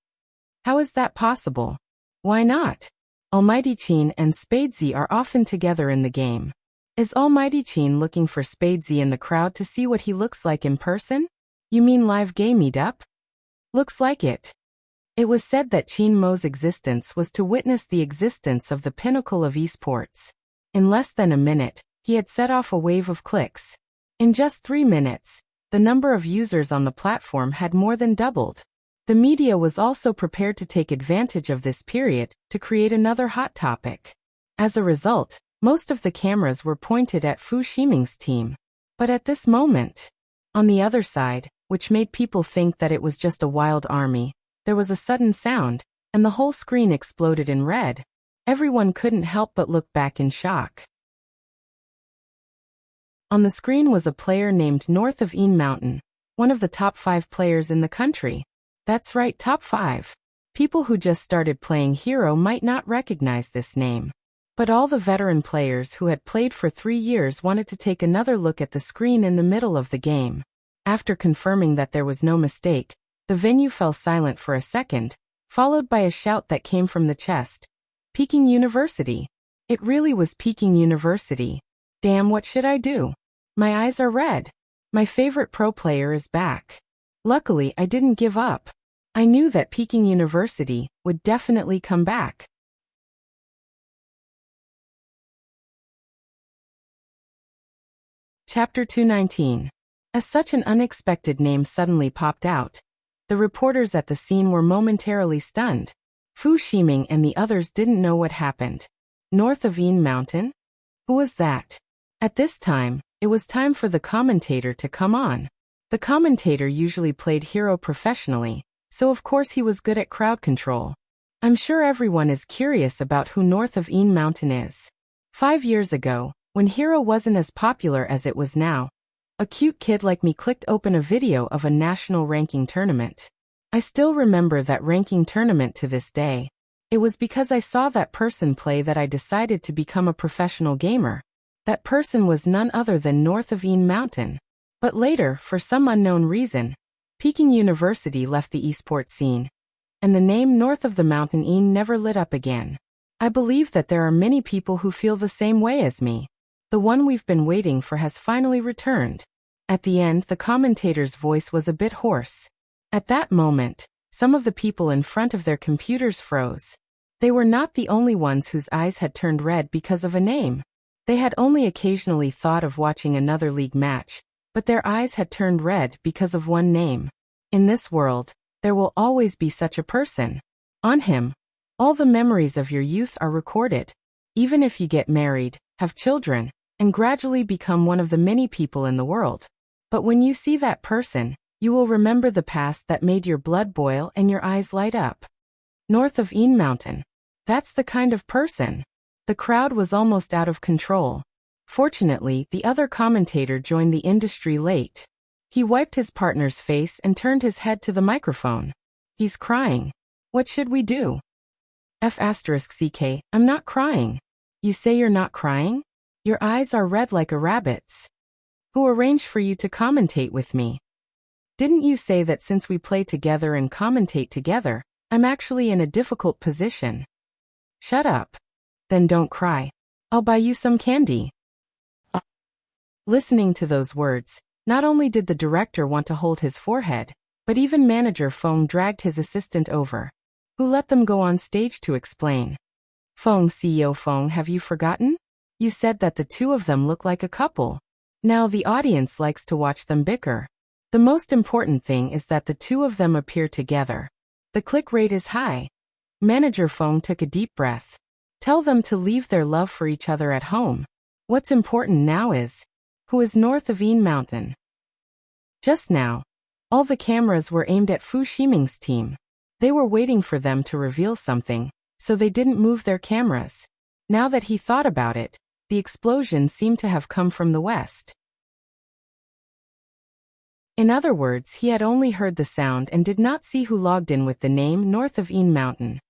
How is that possible? Why not? Almighty Qin and Spadesy are often together in the game. Is Almighty Qin looking for Spadesy in the crowd to see what he looks like in person? You mean live game meetup? Looks like it. It was said that Qin Mo's existence was to witness the existence of the pinnacle of esports. In less than a minute, he had set off a wave of clicks. In just 3 minutes, the number of users on the platform had more than doubled. The media was also prepared to take advantage of this period to create another hot topic. As a result, most of the cameras were pointed at Fu Ximing's team. But at this moment, on the other side, which made people think that it was just a wild army, there was a sudden sound, and the whole screen exploded in red. Everyone couldn't help but look back in shock. On the screen was a player named North of Een Mountain, one of the top 5 players in the country. That's right, top 5. People who just started playing Hero might not recognize this name. But all the veteran players who had played for 3 years wanted to take another look at the screen in the middle of the game. After confirming that there was no mistake, the venue fell silent for a second, followed by a shout that came from the chest. Peking University. It really was Peking University. Damn, what should I do? My eyes are red. My favorite pro player is back. Luckily, I didn't give up. I knew that Peking University would definitely come back. Chapter 219. As such an unexpected name suddenly popped out, the reporters at the scene were momentarily stunned. Fu Ximing and the others didn't know what happened. North of Een Mountain? Who was that? At this time, it was time for the commentator to come on. The commentator usually played Hero professionally, so of course he was good at crowd control. I'm sure everyone is curious about who North of Een Mountain is. 5 years ago, when Hero wasn't as popular as it was now, a cute kid like me clicked open a video of a national ranking tournament. I still remember that ranking tournament to this day. It was because I saw that person play that I decided to become a professional gamer. That person was none other than North of Een Mountain. But later, for some unknown reason, Peking University left the esports scene, and the name North of the Mountain Een never lit up again. I believe that there are many people who feel the same way as me. The one we've been waiting for has finally returned. At the end, the commentator's voice was a bit hoarse. At that moment, some of the people in front of their computers froze. They were not the only ones whose eyes had turned red because of a name. They had only occasionally thought of watching another league match, but their eyes had turned red because of one name. In this world, There will always be such a person. On him, all the memories of your youth are recorded. Even if you get married, have children, and gradually become one of the many people in the world. But when you see that person, you will remember the past that made your blood boil and your eyes light up. North of Een Mountain. That's the kind of person. The crowd was almost out of control. Fortunately, the other commentator joined the industry late. He wiped his partner's face and turned his head to the microphone. He's crying. What should we do? F***ck, I'm not crying. You say you're not crying? Your eyes are red like a rabbit's. Who arranged for you to commentate with me? Didn't you say that since we play together and commentate together, I'm actually in a difficult position? Shut up. Then don't cry. I'll buy you some candy. Listening to those words, not only did the director want to hold his forehead, but even manager Feng dragged his assistant over, who let them go on stage to explain. CEO Feng, have you forgotten? You said that the two of them look like a couple. Now the audience likes to watch them bicker. The most important thing is that the two of them appear together. The click rate is high. Manager Feng took a deep breath. Tell them to leave their love for each other at home. What's important now is, who is north of Een Mountain? Just now, all the cameras were aimed at Fu Ximing's team. They were waiting for them to reveal something, so they didn't move their cameras. Now that he thought about it, the explosion seemed to have come from the west. In other words, he had only heard the sound and did not see who logged in with the name north of Een Mountain.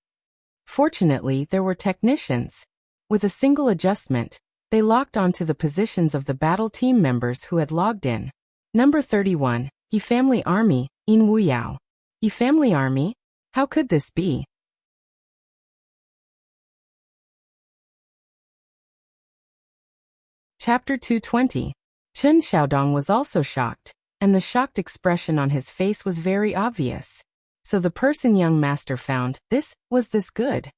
Fortunately, there were technicians. With a single adjustment, they locked onto the positions of the battle team members who had logged in. Number 31, He Family Army, Een Wuyao. He Family Army? How could this be? Chapter 220. Chen Xiaodong was also shocked, and the shocked expression on his face was very obvious. So the person young master found, was this good?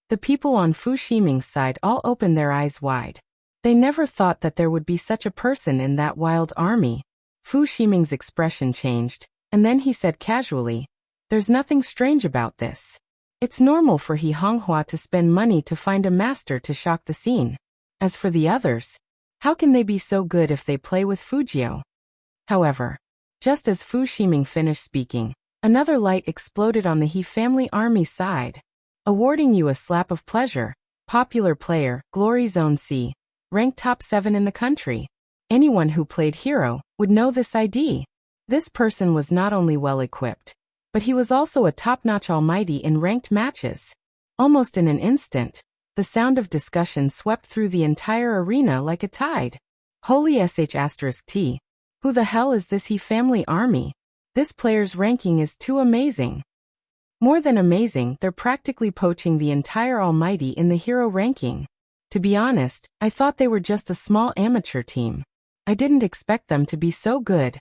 The people on Fu Ximing's side all opened their eyes wide. They never thought that there would be such a person in that wild army. Fu Ximing's expression changed, and then he said casually, there's nothing strange about this. It's normal for He Honghua to spend money to find a master to shock the scene. As for the others, how can they be so good if they play with Fujio? However, just as Fu Ximing finished speaking, another light exploded on the He Family Army side. Awarding you a slap of pleasure, popular player, Glory Zone C, ranked top 7 in the country. Anyone who played Hero would know this ID. This person was not only well equipped, but he was also a top-notch almighty in ranked matches. Almost in an instant, the sound of discussion swept through the entire arena like a tide. Holy sh**t. Who the hell is this He Family Army? This player's ranking is too amazing. More than amazing, they're practically poaching the entire almighty in the hero ranking. To be honest, I thought they were just a small amateur team. I didn't expect them to be so good.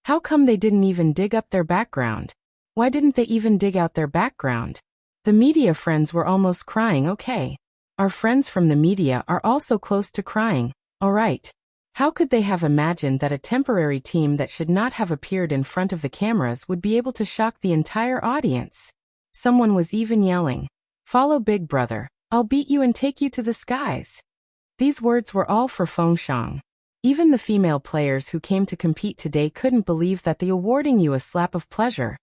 How come they didn't even dig up their background? Why didn't they even dig out their background? The media friends were almost crying. Okay. Our friends from the media are also close to crying. Alright. How could they have imagined that a temporary team that should not have appeared in front of the cameras would be able to shock the entire audience? Someone was even yelling, "Follow Big Brother, I'll beat you and take you to the skies." These words were all for Feng Shang. Even the female players who came to compete today couldn't believe that the awarding you a slap of pleasure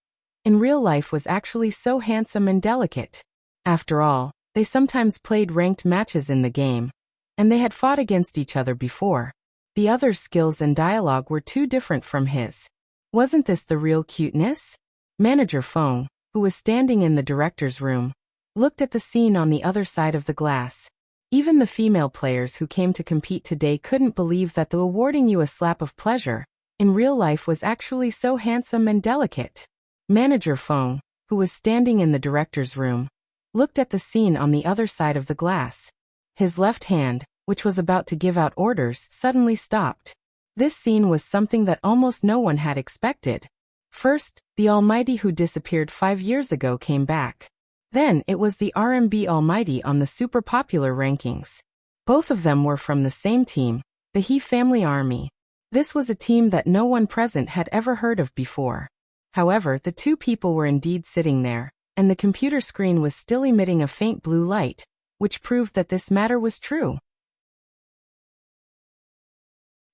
in real life was actually so handsome and delicate. After all, they sometimes played ranked matches in the game, and they had fought against each other before. The other's skills and dialogue were too different from his. Wasn't this the real cuteness? Manager Feng, who was standing in the director's room, looked at the scene on the other side of the glass. Even the female players who came to compete today couldn't believe that the awarding you a slap of pleasure in real life was actually so handsome and delicate. Manager Feng, who was standing in the director's room, looked at the scene on the other side of the glass. His left hand, which was about to give out orders, suddenly stopped. This scene was something that almost no one had expected. First, the Almighty who disappeared 5 years ago came back. Then it was the RMB Almighty on the super popular rankings. Both of them were from the same team, the He Family Army. This was a team that no one present had ever heard of before. However, the two people were indeed sitting there, and the computer screen was still emitting a faint blue light, which proved that this matter was true.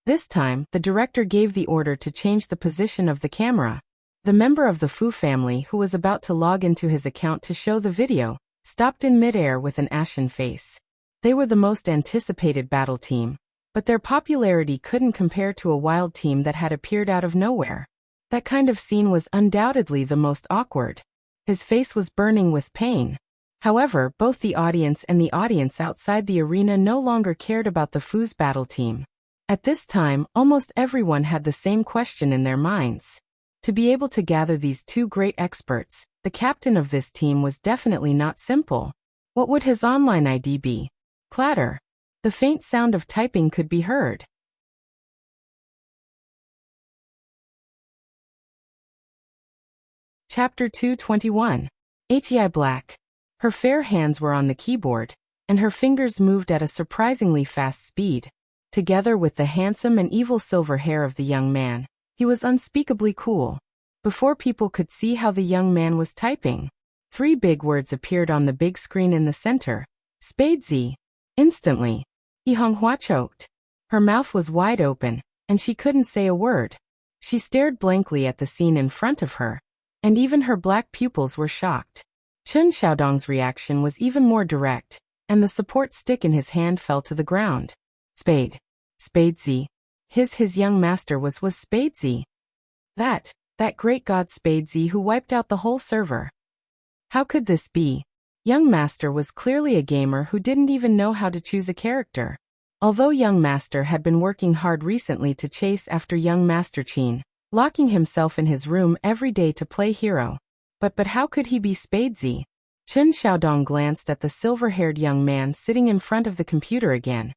This time, the director gave the order to change the position of the camera. The member of the Fu family who was about to log into his account to show the video, stopped in midair with an ashen face. They were the most anticipated battle team, but their popularity couldn't compare to a wild team that had appeared out of nowhere. That kind of scene was undoubtedly the most awkward. His face was burning with pain. However, both the audience and the audience outside the arena no longer cared about the Fu's battle team. At this time, almost everyone had the same question in their minds. To be able to gather these two great experts, the captain of this team was definitely not simple. What would his online ID be? Clatter. The faint sound of typing could be heard. Chapter 221. Hei Black. Her fair hands were on the keyboard, and her fingers moved at a surprisingly fast speed. Together with the handsome and evil silver hair of the young man, he was unspeakably cool. Before people could see how the young man was typing, 3 big words appeared on the big screen in the center. Spadesy. Instantly, Yihonghua choked. Her mouth was wide open, and she couldn't say a word. She stared blankly at the scene in front of her, and even her black pupils were shocked. Chen Xiaodong's reaction was even more direct, and the support stick in his hand fell to the ground. Spadesy. His young master was Spadesy. That great god Spadesy who wiped out the whole server. How could this be? Young Master was clearly a gamer who didn't even know how to choose a character. Although Young Master had been working hard recently to chase after Young Master Qin, locking himself in his room every day to play hero. But how could he be Spadesy? Chen Xiaodong glanced at the silver-haired young man sitting in front of the computer again,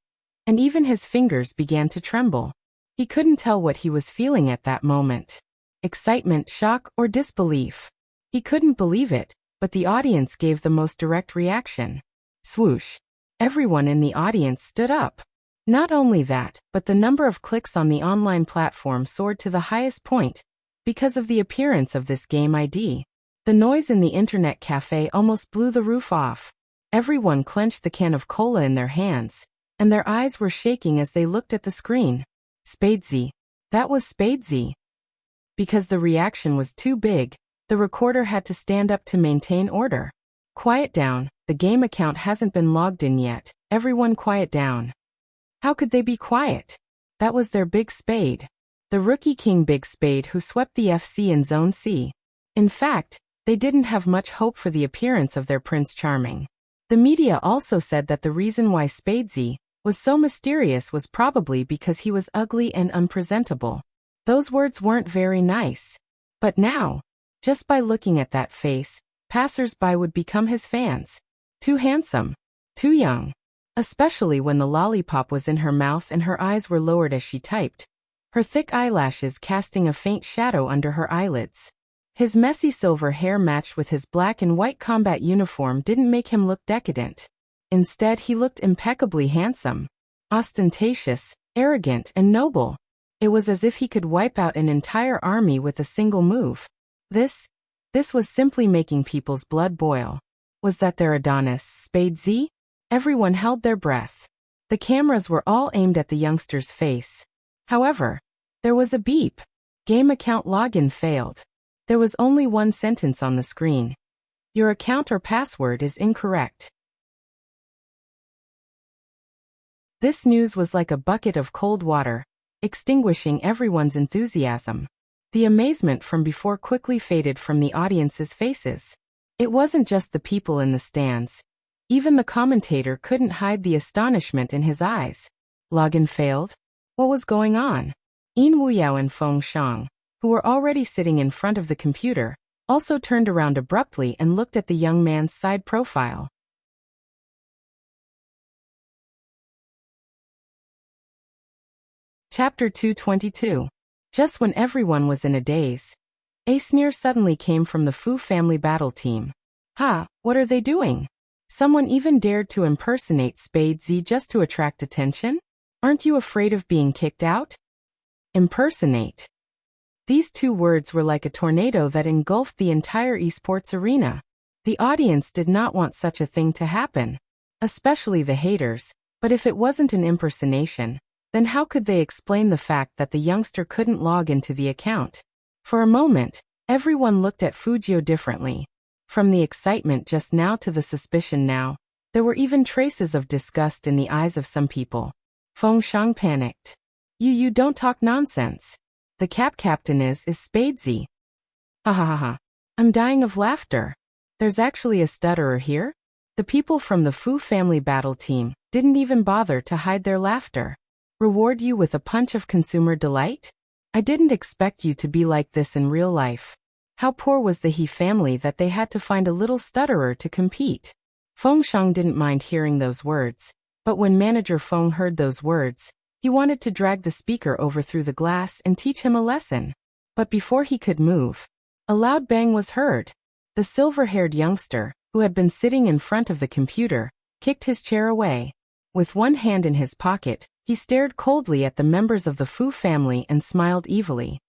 and even his fingers began to tremble. He couldn't tell what he was feeling at that moment. Excitement, shock, or disbelief. He couldn't believe it, but the audience gave the most direct reaction. Swoosh. Everyone in the audience stood up. Not only that, but the number of clicks on the online platform soared to the highest point, because of the appearance of this game ID. The noise in the internet cafe almost blew the roof off. Everyone clenched the can of cola in their hands, and their eyes were shaking as they looked at the screen. Spadesy. That was Spadesy. Because the reaction was too big, the recorder had to stand up to maintain order. Quiet down, the game account hasn't been logged in yet. Everyone quiet down. How could they be quiet? That was their Big Spade. The rookie king Big Spade who swept the FC in Zone C. In fact, they didn't have much hope for the appearance of their Prince Charming. The media also said that the reason why Spadesy was so mysterious was probably because he was ugly and unpresentable. Those words weren't very nice. But now, just by looking at that face, passers-by would become his fans. Too handsome. Too young. Especially when the lollipop was in her mouth and her eyes were lowered as she typed, her thick eyelashes casting a faint shadow under her eyelids. His messy silver hair matched with his black and white combat uniform didn't make him look decadent. Instead, he looked impeccably handsome, ostentatious, arrogant, and noble. It was as if he could wipe out an entire army with a single move. This was simply making people's blood boil. Was that their Adonis, Spadesy? Everyone held their breath. The cameras were all aimed at the youngster's face. However, there was a beep. Game account login failed. There was only one sentence on the screen. Your account or password is incorrect. This news was like a bucket of cold water, extinguishing everyone's enthusiasm. The amazement from before quickly faded from the audience's faces. It wasn't just the people in the stands. Even the commentator couldn't hide the astonishment in his eyes. Login failed? What was going on? Yin Wuyao and Feng Shang, who were already sitting in front of the computer, also turned around abruptly and looked at the young man's side profile. Chapter 222. Just when everyone was in a daze, a sneer suddenly came from the Fu family battle team. Ha, what are they doing? Someone even dared to impersonate Spadesy just to attract attention? Aren't you afraid of being kicked out? Impersonate. These two words were like a tornado that engulfed the entire esports arena. The audience did not want such a thing to happen, especially the haters, but if it wasn't an impersonation, then how could they explain the fact that the youngster couldn't log into the account? For a moment, everyone looked at Fujio differently. From the excitement just now to the suspicion now, there were even traces of disgust in the eyes of some people. Feng Shang panicked. You don't talk nonsense. The captain is Spadesy. Ha ha ha ha. I'm dying of laughter. There's actually a stutterer here? The people from the Fu family battle team didn't even bother to hide their laughter. Reward you with a punch of consumer delight? I didn't expect you to be like this in real life. How poor was the He family that they had to find a little stutterer to compete? Feng Shang didn't mind hearing those words, but when Manager Feng heard those words, he wanted to drag the speaker over through the glass and teach him a lesson. But before he could move, a loud bang was heard. The silver-haired youngster, who had been sitting in front of the computer, kicked his chair away. With one hand in his pocket, he stared coldly at the members of the Fu family and smiled evilly.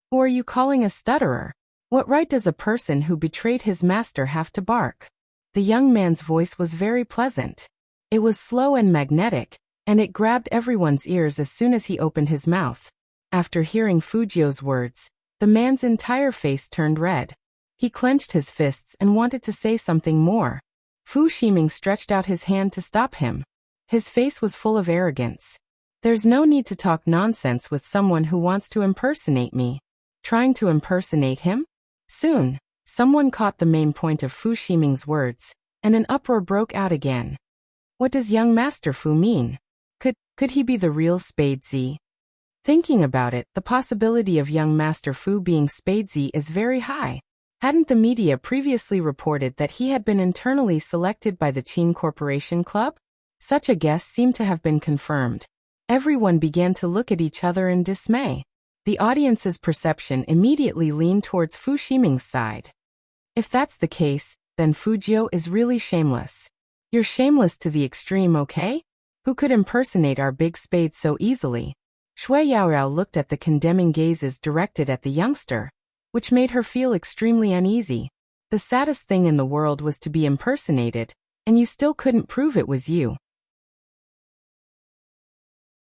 Who are you calling a stutterer? What right does a person who betrayed his master have to bark? The young man's voice was very pleasant. It was slow and magnetic, and it grabbed everyone's ears as soon as he opened his mouth. After hearing Fujio's words, the man's entire face turned red. He clenched his fists and wanted to say something more. Fu Ximing stretched out his hand to stop him. His face was full of arrogance. There's no need to talk nonsense with someone who wants to impersonate me. Trying to impersonate him? Soon, someone caught the main point of Fu Ximing's words, and an uproar broke out again. What does young Master Fu mean? Could he be the real Spadesy? Thinking about it, the possibility of young Master Fu being Spadesy is very high. Hadn't the media previously reported that he had been internally selected by the Qin Corporation Club? Such a guess seemed to have been confirmed. Everyone began to look at each other in dismay. The audience's perception immediately leaned towards Fu Ximing's side. If that's the case, then Fujio is really shameless. You're shameless to the extreme, okay? Who could impersonate our big spade so easily? Shui Yaoyao looked at the condemning gazes directed at the youngster, which made her feel extremely uneasy. The saddest thing in the world was to be impersonated, and you still couldn't prove it was you.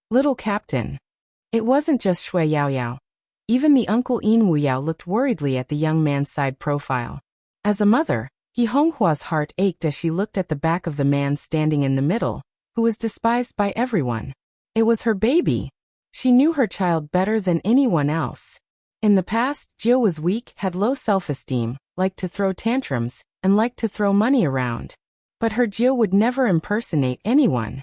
Little Captain. It wasn't just Shui Yaoyao. Even the Uncle Yin Wuyao looked worriedly at the young man's side profile. As a mother, He Honghua's heart ached as she looked at the back of the man standing in the middle, who was despised by everyone. It was her baby. She knew her child better than anyone else. In the past, Jill was weak, had low self-esteem, liked to throw tantrums, and liked to throw money around. But her Jill would never impersonate anyone.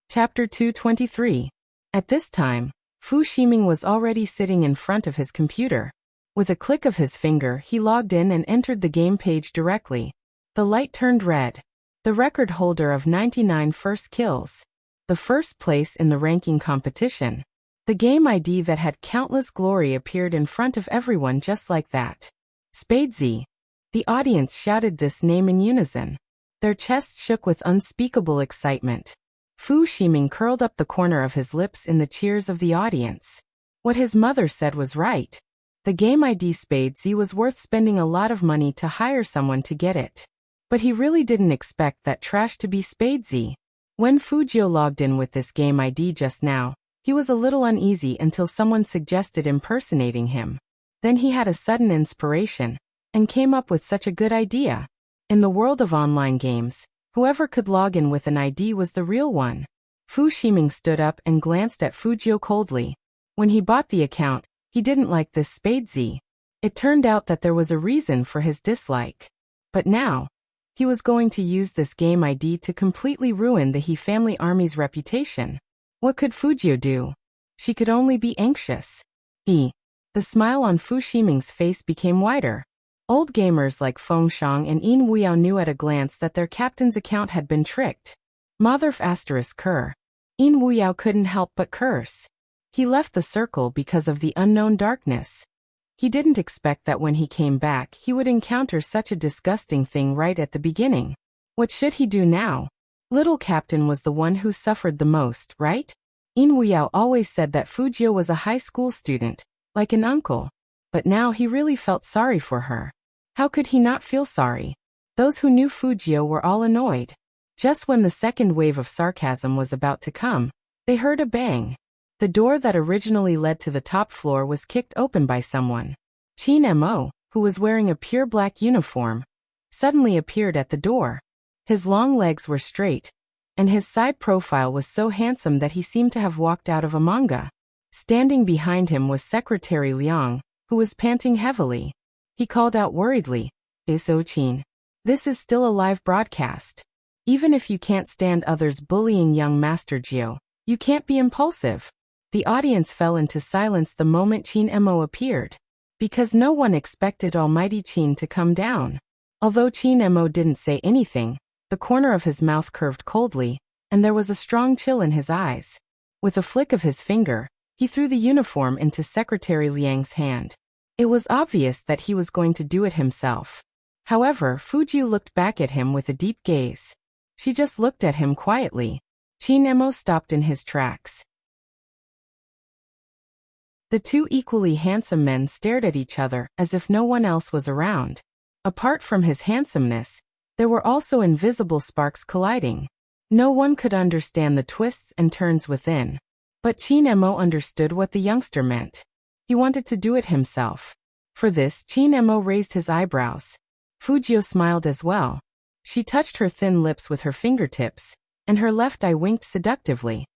Chapter 223. At this time, Fu Ximing was already sitting in front of his computer. With a click of his finger, he logged in and entered the game page directly. The light turned red. The record holder of 99 first kills. The first place in the ranking competition. The game ID that had countless glory appeared in front of everyone just like that. Spadesy. The audience shouted this name in unison. Their chests shook with unspeakable excitement. Fu Ximing curled up the corner of his lips in the cheers of the audience. What his mother said was right. The game ID Spadesy was worth spending a lot of money to hire someone to get it. But he really didn't expect that trash to be Spadesy. When Fujio logged in with this game ID just now, he was a little uneasy until someone suggested impersonating him. Then he had a sudden inspiration, and came up with such a good idea. In the world of online games, whoever could log in with an ID was the real one. Fu Ximing stood up and glanced at Fujio coldly. When he bought the account, he didn't like this Spadesy. It turned out that there was a reason for his dislike. But now, he was going to use this game ID to completely ruin the He family army's reputation. What could Fujio do? She could only be anxious. The smile on Fu Ximing's face became wider. Old gamers like Feng Shang and Yin Wuyao knew at a glance that their captain's account had been tricked. Motherf asterisk cur. Yin Wuyao couldn't help but curse. He left the circle because of the unknown darkness. He didn't expect that when he came back he would encounter such a disgusting thing right at the beginning. What should he do now? Little Captain was the one who suffered the most, right? In Wuyao always said that Fujio was a high school student, like an uncle. But now he really felt sorry for her. How could he not feel sorry? Those who knew Fujio were all annoyed. Just when the second wave of sarcasm was about to come, they heard a bang. The door that originally led to the top floor was kicked open by someone. Qin Mo, who was wearing a pure black uniform, suddenly appeared at the door. His long legs were straight, and his side profile was so handsome that he seemed to have walked out of a manga. Standing behind him was Secretary Liang, who was panting heavily. He called out worriedly, "Iso Qin, this is still a live broadcast. Even if you can't stand others bullying young Master Jio, you can't be impulsive." The audience fell into silence the moment Qin Mo appeared, because no one expected Almighty Qin to come down. Although Qin Mo didn't say anything, the corner of his mouth curved coldly, and there was a strong chill in his eyes. With a flick of his finger, he threw the uniform into Secretary Liang's hand. It was obvious that he was going to do it himself. However, Fujiu looked back at him with a deep gaze. She just looked at him quietly. Qin Mo stopped in his tracks. The two equally handsome men stared at each other as if no one else was around. Apart from his handsomeness, there were also invisible sparks colliding. No one could understand the twists and turns within. But Qin Mo understood what the youngster meant. He wanted to do it himself. For this, Qin Mo raised his eyebrows. Fujio smiled as well. She touched her thin lips with her fingertips, and her left eye winked seductively.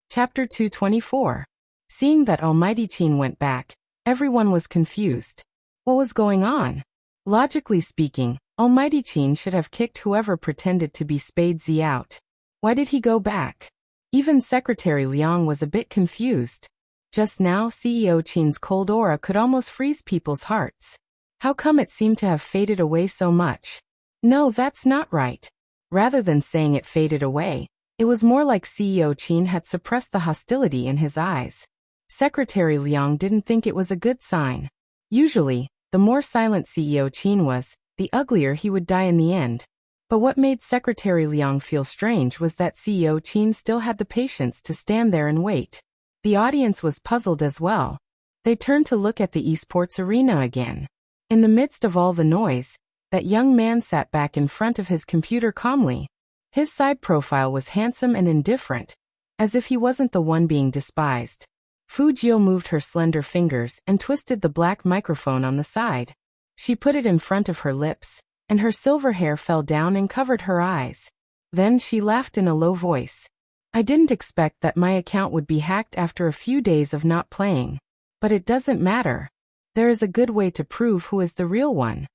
Chapter 224. Seeing that Almighty Qin went back, everyone was confused. What was going on? Logically speaking, Almighty Qin should have kicked whoever pretended to be Spade Z out. Why did he go back? Even Secretary Liang was a bit confused. Just now, CEO Qin's cold aura could almost freeze people's hearts. How come it seemed to have faded away so much? No, that's not right. Rather than saying it faded away, it was more like CEO Qin had suppressed the hostility in his eyes. Secretary Liang didn't think it was a good sign. Usually, the more silent CEO Qin was, the uglier he would die in the end. But what made Secretary Liang feel strange was that CEO Qin still had the patience to stand there and wait. The audience was puzzled as well. They turned to look at the esports arena again. In the midst of all the noise, that young man sat back in front of his computer calmly. His side profile was handsome and indifferent, as if he wasn't the one being despised. Fujio moved her slender fingers and twisted the black microphone on the side. She put it in front of her lips, and her silver hair fell down and covered her eyes. Then she laughed in a low voice. I didn't expect that my account would be hacked after a few days of not playing. But it doesn't matter. There is a good way to prove who is the real one.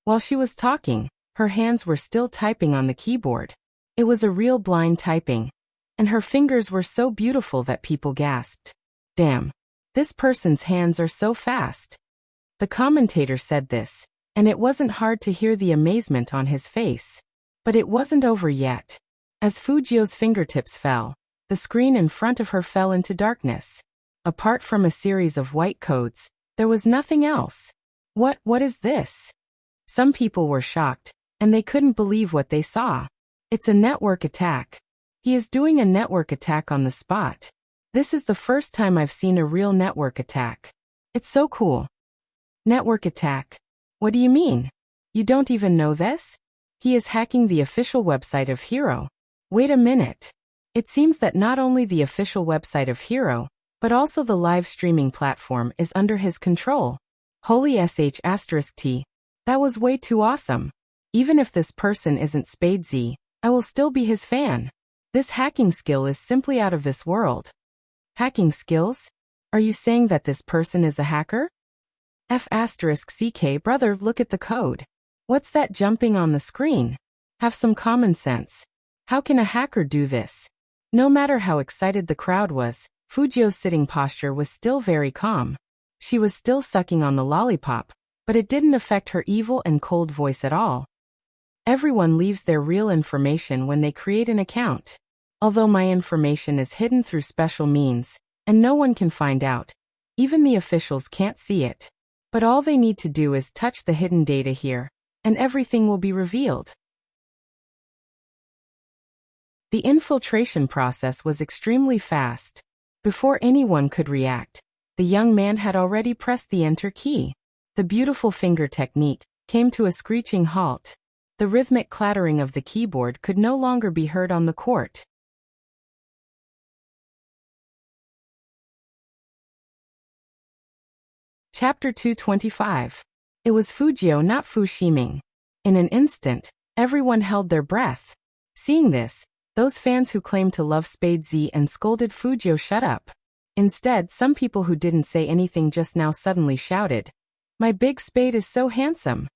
While she was talking, her hands were still typing on the keyboard. It was a real blind typing, and her fingers were so beautiful that people gasped. Damn, this person's hands are so fast. The commentator said this, and it wasn't hard to hear the amazement on his face. But it wasn't over yet. As Fujio's fingertips fell, the screen in front of her fell into darkness. Apart from a series of white codes, there was nothing else. What is this? Some people were shocked, and they couldn't believe what they saw. It's a network attack. He is doing a network attack on the spot. This is the first time I've seen a real network attack. It's so cool. Network attack. What do you mean? You don't even know this? He is hacking the official website of Hero. Wait a minute. It seems that not only the official website of Hero, but also the live streaming platform is under his control. Holy sh*t. That was way too awesome. Even if this person isn't Spade Z, I will still be his fan. This hacking skill is simply out of this world. Hacking skills? Are you saying that this person is a hacker? F***ck brother, look at the code. What's that jumping on the screen? Have some common sense. How can a hacker do this? No matter how excited the crowd was, Fujio's sitting posture was still very calm. She was still sucking on the lollipop, but it didn't affect her evil and cold voice at all. Everyone leaves their real information when they create an account. Although my information is hidden through special means, and no one can find out, even the officials can't see it. But all they need to do is touch the hidden data here, and everything will be revealed. The infiltration process was extremely fast. Before anyone could react, the young man had already pressed the enter key. The beautiful finger technique came to a screeching halt. The rhythmic clattering of the keyboard could no longer be heard on the court. Chapter 225. It was Fujio, not Fu Ximing. In an instant, everyone held their breath. Seeing this, those fans who claimed to love Spade Z and scolded Fujio shut up. Instead, some people who didn't say anything just now suddenly shouted, "My big Spade is so handsome."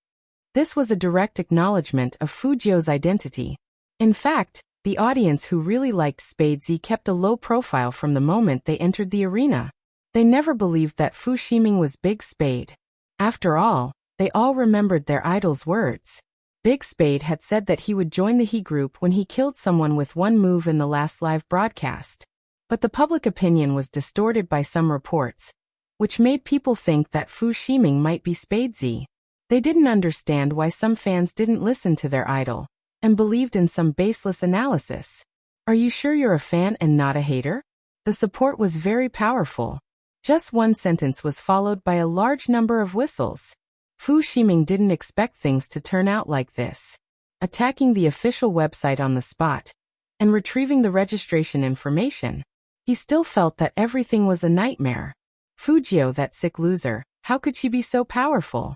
This was a direct acknowledgement of Fujio's identity. In fact, the audience who really liked Spade Z kept a low profile from the moment they entered the arena. They never believed that Fu Ximing was Big Spade. After all, they all remembered their idol's words. Big Spade had said that he would join the He group when he killed someone with one move in the last live broadcast. But the public opinion was distorted by some reports, which made people think that Fu Ximing might be Spade Z. They didn't understand why some fans didn't listen to their idol, and believed in some baseless analysis. Are you sure you're a fan and not a hater? The support was very powerful. Just one sentence was followed by a large number of whistles. Fu Ximing didn't expect things to turn out like this. Attacking the official website on the spot, and retrieving the registration information, he still felt that everything was a nightmare. Fujio, that sick loser, how could she be so powerful?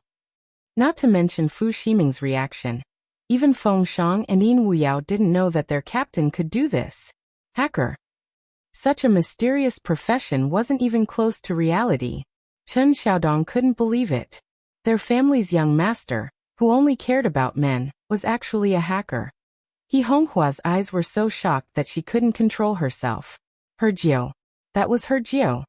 Not to mention Fu Ximing's reaction. Even Feng Shang and Yin Wuyao didn't know that their captain could do this. Hacker. Such a mysterious profession wasn't even close to reality. Chen Xiaodong couldn't believe it. Their family's young master, who only cared about men, was actually a hacker. He Honghua's eyes were so shocked that she couldn't control herself. Her Jiao. That was her Jiao.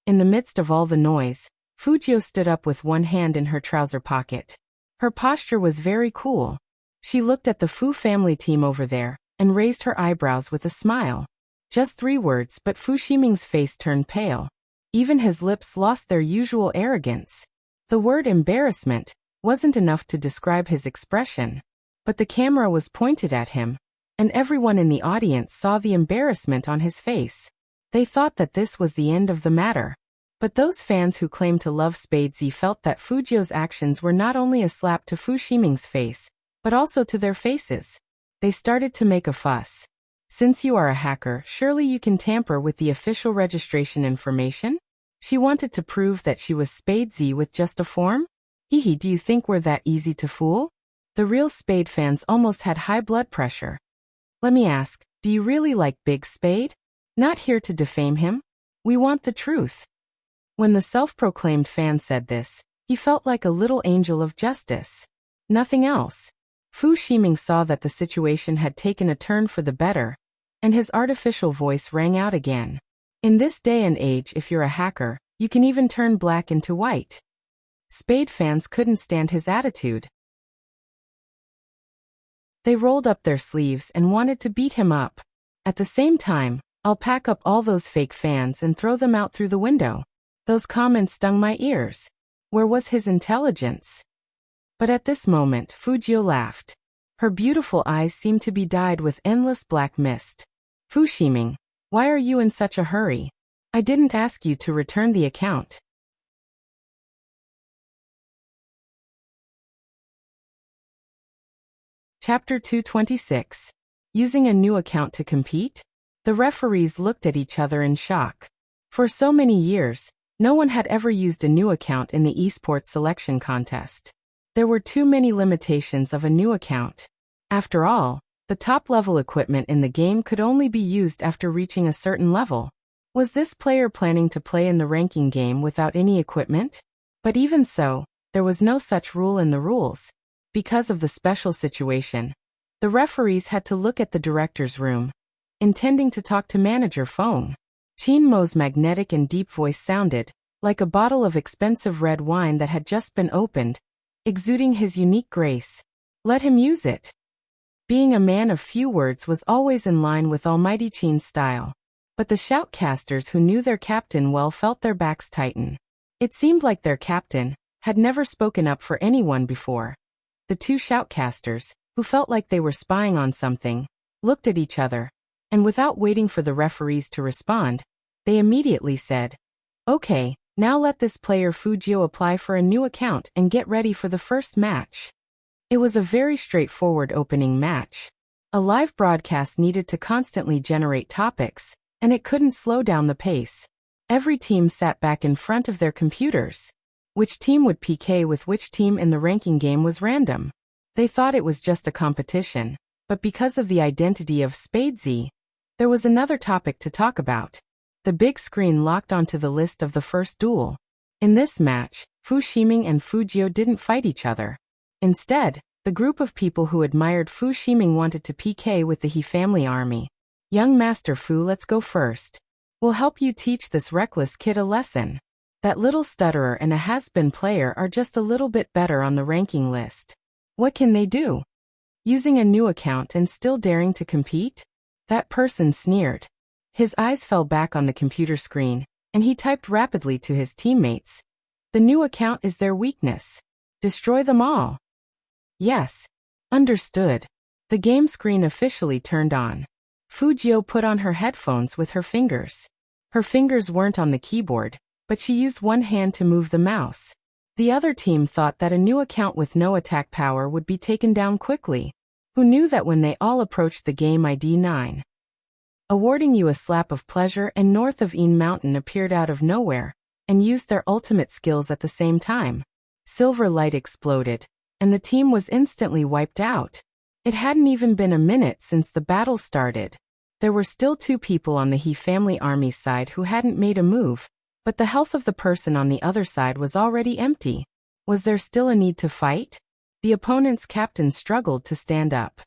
In the midst of all the noise, Fujio stood up with one hand in her trouser pocket. Her posture was very cool. She looked at the Fu family team over there, and raised her eyebrows with a smile. Just 3 words, but Fu Ximing's face turned pale. Even his lips lost their usual arrogance. The word embarrassment wasn't enough to describe his expression. But the camera was pointed at him, and everyone in the audience saw the embarrassment on his face. They thought that this was the end of the matter. But those fans who claimed to love Spade Z felt that Fujio's actions were not only a slap to Fu Ximing's face, but also to their faces. They started to make a fuss. Since you are a hacker, surely you can tamper with the official registration information? She wanted to prove that she was Spade Z with just a form? Hehe, do you think we're that easy to fool? The real Spade fans almost had high blood pressure. Let me ask, do you really like Big Spade? Not here to defame him. We want the truth. When the self-proclaimed fan said this, he felt like a little angel of justice. Nothing else. Fu Ximing saw that the situation had taken a turn for the better, and his artificial voice rang out again. In this day and age, if you're a hacker, you can even turn black into white. Spade fans couldn't stand his attitude. They rolled up their sleeves and wanted to beat him up. At the same time, I'll pack up all those fake fans and throw them out through the window. Those comments stung my ears. Where was his intelligence? But at this moment, Fujio laughed. Her beautiful eyes seemed to be dyed with endless black mist. Fu Ximing, why are you in such a hurry? I didn't ask you to return the account. Chapter 226. Using a new account to compete? The referees looked at each other in shock. For so many years, no one had ever used a new account in the esports selection contest. There were too many limitations of a new account. After all, the top-level equipment in the game could only be used after reaching a certain level. Was this player planning to play in the ranking game without any equipment? But even so, there was no such rule in the rules. Because of the special situation, the referees had to look at the director's room, intending to talk to Manager Feng. Qin Mo's magnetic and deep voice sounded like a bottle of expensive red wine that had just been opened, exuding his unique grace. Let him use it. Being a man of few words was always in line with Almighty Qin's style. But the shoutcasters who knew their captain well felt their backs tighten. It seemed like their captain, had never spoken up for anyone before. The two shoutcasters, who felt like they were spying on something, looked at each other, and without waiting for the referees to respond, they immediately said, "Okay, now let this player Fujio apply for a new account and get ready for the first match." It was a very straightforward opening match. A live broadcast needed to constantly generate topics, and it couldn't slow down the pace. Every team sat back in front of their computers. Which team would PK with which team in the ranking game was random. They thought it was just a competition, but because of the identity of Spadesy, there was another topic to talk about. The big screen locked onto the list of the first duel. In this match, Fu Ximing and Fujio didn't fight each other. Instead, the group of people who admired Fu Ximing wanted to PK with the He family army. "Young Master Fu, let's go first. We'll help you teach this reckless kid a lesson. That little stutterer and a has-been player are just a little bit better on the ranking list. What can they do? Using a new account and still daring to compete?" That person sneered. His eyes fell back on the computer screen, and he typed rapidly to his teammates. "The new account is their weakness. Destroy them all." "Yes. Understood." The game screen officially turned on. Fujio put on her headphones with her fingers. Her fingers weren't on the keyboard, but she used one hand to move the mouse. The other team thought that a new account with no attack power would be taken down quickly. Who knew that when they all approached the game ID 9? Awarding you a slap of pleasure, and North of Een Mountain appeared out of nowhere, and used their ultimate skills at the same time. Silver light exploded, and the team was instantly wiped out. It hadn't even been a minute since the battle started. There were still two people on the He family army's side who hadn't made a move, but the health of the person on the other side was already empty. Was there still a need to fight? The opponent's captain struggled to stand up.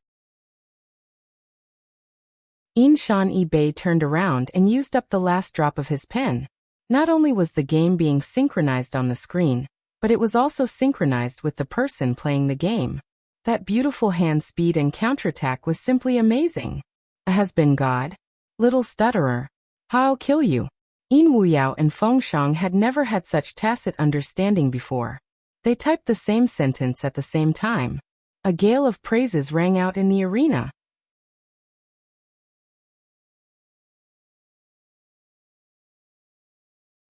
Inshan Bei turned around and used up the last drop of his pen. Not only was the game being synchronized on the screen, but it was also synchronized with the person playing the game. That beautiful hand speed and counterattack was simply amazing. A has-been god? Little stutterer. I'll kill you. Yin Wuyao and Feng Shang had never had such tacit understanding before. They typed the same sentence at the same time. A gale of praises rang out in the arena.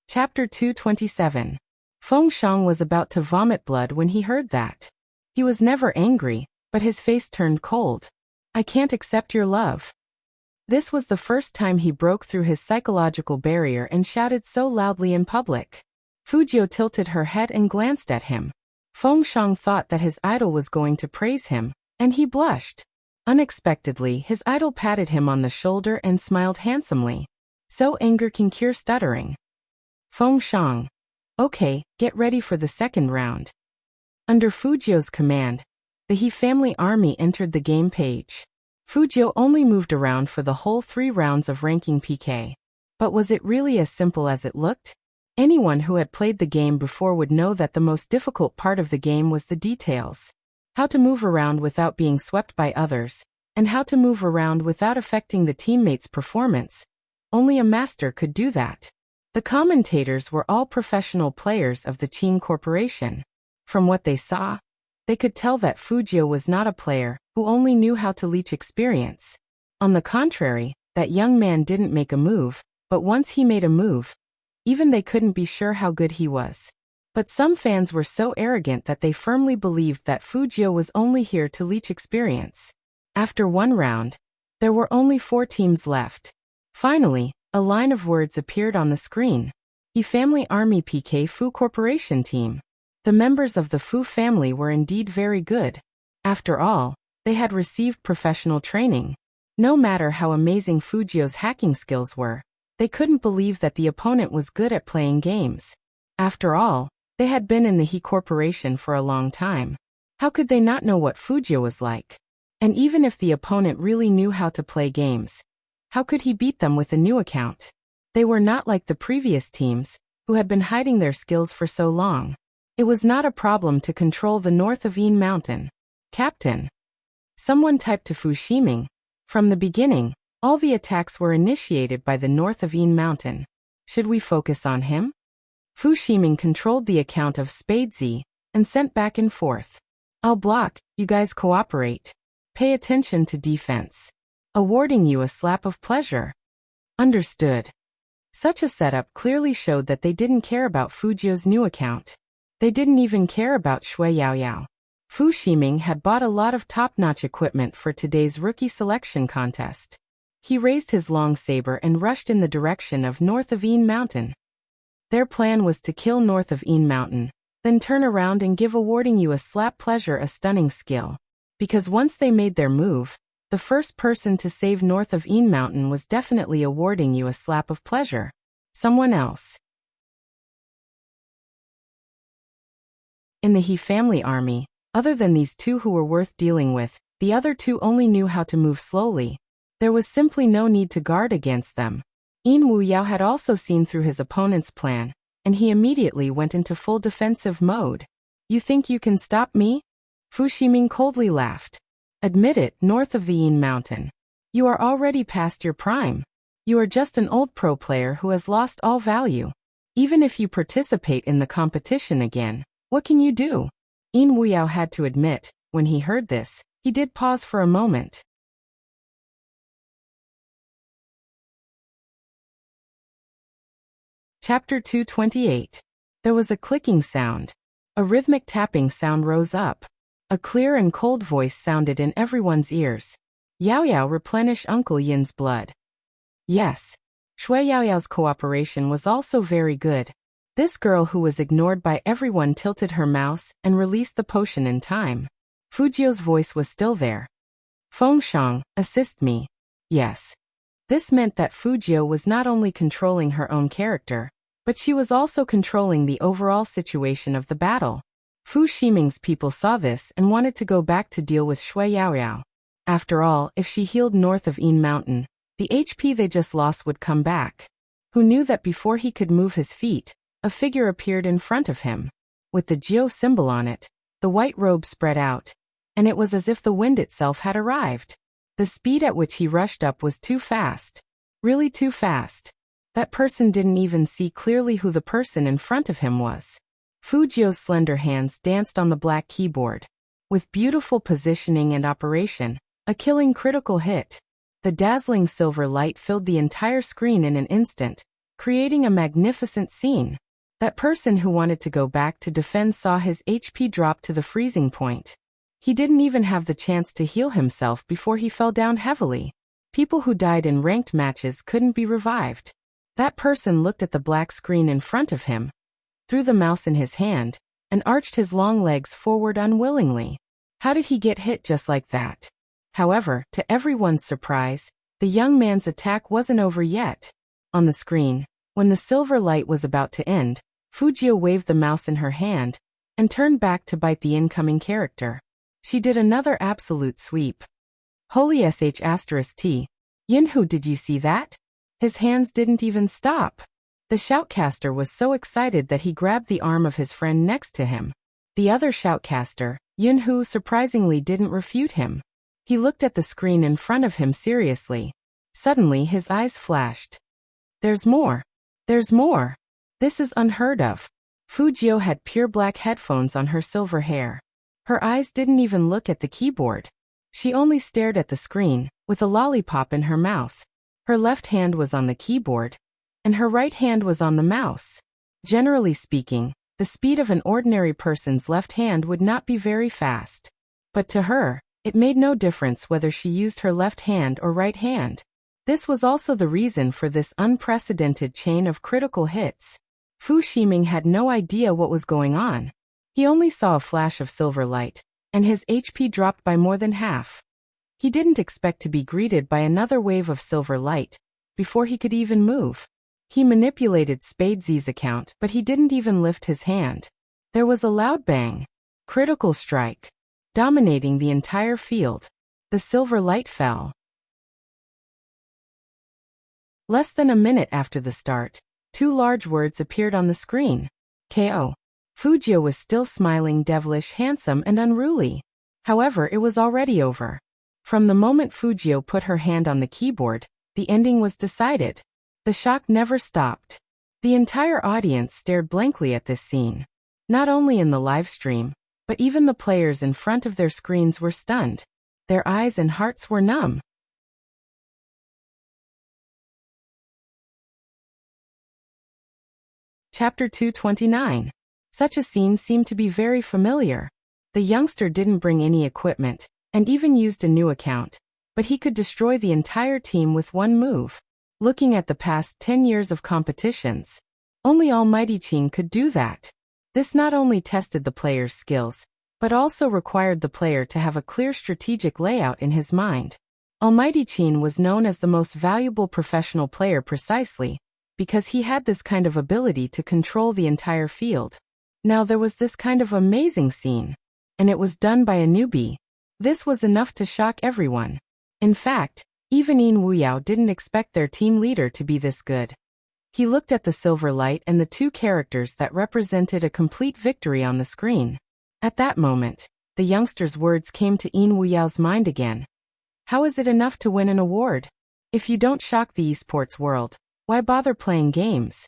Chapter 227. Feng Shang was about to vomit blood when he heard that. He was never angry, but his face turned cold. "I can't accept your love." This was the first time he broke through his psychological barrier and shouted so loudly in public. Fujio tilted her head and glanced at him. Feng Shang thought that his idol was going to praise him, and he blushed. Unexpectedly, his idol patted him on the shoulder and smiled handsomely. "So anger can cure stuttering." Feng Shang. "Okay, get ready for the second round." Under Fujio's command, the He family army entered the game page. Fujio only moved around for the whole 3 rounds of ranking PK. But was it really as simple as it looked? Anyone who had played the game before would know that the most difficult part of the game was the details. How to move around without being swept by others, and how to move around without affecting the teammates' performance. Only a master could do that. The commentators were all professional players of the Qin Corporation. From what they saw, they could tell that Fujio was not a player who only knew how to leech experience. On the contrary, that young man didn't make a move, but once he made a move, even they couldn't be sure how good he was. But some fans were so arrogant that they firmly believed that Fujio was only here to leech experience. After 1 round, there were only 4 teams left. Finally, a line of words appeared on the screen. He family army PK Fu Corporation team. The members of the Fu family were indeed very good. After all, they had received professional training. No matter how amazing Fujio's hacking skills were, they couldn't believe that the opponent was good at playing games. After all, they had been in the He Corporation for a long time. How could they not know what Fujio was like? And even if the opponent really knew how to play games, how could he beat them with a new account? They were not like the previous teams, who had been hiding their skills for so long. It was not a problem to control the North of Een Mountain. "Captain." Someone typed to Fu Ximing. From the beginning, all the attacks were initiated by the North of Een Mountain. Should we focus on him? Fu Ximing controlled the account of Spadesy and sent back and forth. I'll block, you guys cooperate. Pay attention to defense. Awarding you a slap of pleasure. Understood. Such a setup clearly showed that they didn't care about Fu Jiu's new account. They didn't even care about Shui Yaoyao. Fu Ximing had bought a lot of top-notch equipment for today's rookie selection contest. He raised his long saber and rushed in the direction of north of Yin Mountain. Their plan was to kill north of Yin Mountain, then turn around and give awarding you a slap pleasure a stunning skill. Because once they made their move, the first person to save north of Yin Mountain was definitely awarding you a slap of pleasure. Someone else. In the He family army, other than these two who were worth dealing with, the other two only knew how to move slowly. There was simply no need to guard against them. Yin Wuyao had also seen through his opponent's plan, and he immediately went into full defensive mode. You think you can stop me? Fu Ximing coldly laughed. Admit it, north of the Yin Mountain. You are already past your prime. You are just an old pro player who has lost all value. Even if you participate in the competition again, what can you do? Yin Wuyao had to admit, when he heard this, he did pause for a moment. Chapter 228. There was a clicking sound. A rhythmic tapping sound rose up. A clear and cold voice sounded in everyone's ears. Yao Yao, replenish Uncle Yin's blood. Yes. Shui Yaoyao's cooperation was also very good. This girl who was ignored by everyone tilted her mouse and released the potion in time. Fu Jiu's voice was still there. Fengshang, assist me. Yes. This meant that Fu Jiu was not only controlling her own character, but she was also controlling the overall situation of the battle. Fu Ximing's people saw this and wanted to go back to deal with Shui Yaoyao. After all, if she healed north of Yin Mountain, the HP they just lost would come back. Who knew that before he could move his feet, a figure appeared in front of him. With the Jiu symbol on it, the white robe spread out, and it was as if the wind itself had arrived. The speed at which he rushed up was too fast. Really too fast. That person didn't even see clearly who the person in front of him was. Fu Jiu's slender hands danced on the black keyboard. With beautiful positioning and operation, a killing critical hit. The dazzling silver light filled the entire screen in an instant, creating a magnificent scene. That person who wanted to go back to defend saw his HP drop to the freezing point. He didn't even have the chance to heal himself before he fell down heavily. People who died in ranked matches couldn't be revived. That person looked at the black screen in front of him, threw the mouse in his hand, and arched his long legs forward unwillingly. How did he get hit just like that? However, to everyone's surprise, the young man's attack wasn't over yet. On the screen, when the silver light was about to end, Fu Jiu waved the mouse in her hand and turned back to bite the incoming character. She did another absolute sweep. Holy sh*t. Yinhu, did you see that? His hands didn't even stop. The shoutcaster was so excited that he grabbed the arm of his friend next to him. The other shoutcaster, Yinhu, surprisingly didn't refute him. He looked at the screen in front of him seriously. Suddenly his eyes flashed. There's more. There's more. This is unheard of. Fu Jiu had pure black headphones on her silver hair. Her eyes didn't even look at the keyboard. She only stared at the screen, with a lollipop in her mouth. Her left hand was on the keyboard, and her right hand was on the mouse. Generally speaking, the speed of an ordinary person's left hand would not be very fast. But to her, it made no difference whether she used her left hand or right hand. This was also the reason for this unprecedented chain of critical hits. Fu Ximing had no idea what was going on. He only saw a flash of silver light, and his HP dropped by more than half. He didn't expect to be greeted by another wave of silver light before he could even move. He manipulated Spadesy's account, but he didn't even lift his hand. There was a loud bang. Critical strike. Dominating the entire field. The silver light fell. Less than a minute after the start, two large words appeared on the screen. KO. Fu Jiu was still smiling, devilish, handsome, and unruly. However, it was already over. From the moment Fu Jiu put her hand on the keyboard, the ending was decided. The shock never stopped. The entire audience stared blankly at this scene. Not only in the live stream, but even the players in front of their screens were stunned. Their eyes and hearts were numb. Chapter 229. Such a scene seemed to be very familiar. The youngster didn't bring any equipment, and even used a new account, but he could destroy the entire team with one move. Looking at the past 10 years of competitions, only Almighty Qin could do that. This not only tested the player's skills, but also required the player to have a clear strategic layout in his mind. Almighty Qin was known as the most valuable professional player precisely because he had this kind of ability to control the entire field. Now there was this kind of amazing scene, and it was done by a newbie. This was enough to shock everyone. In fact, even Yin Wuyao didn't expect their team leader to be this good. He looked at the silver light and the two characters that represented a complete victory on the screen. At that moment, the youngster's words came to Yin Wuyao's mind again. How is it enough to win an award? If you don't shock the esports world, why bother playing games?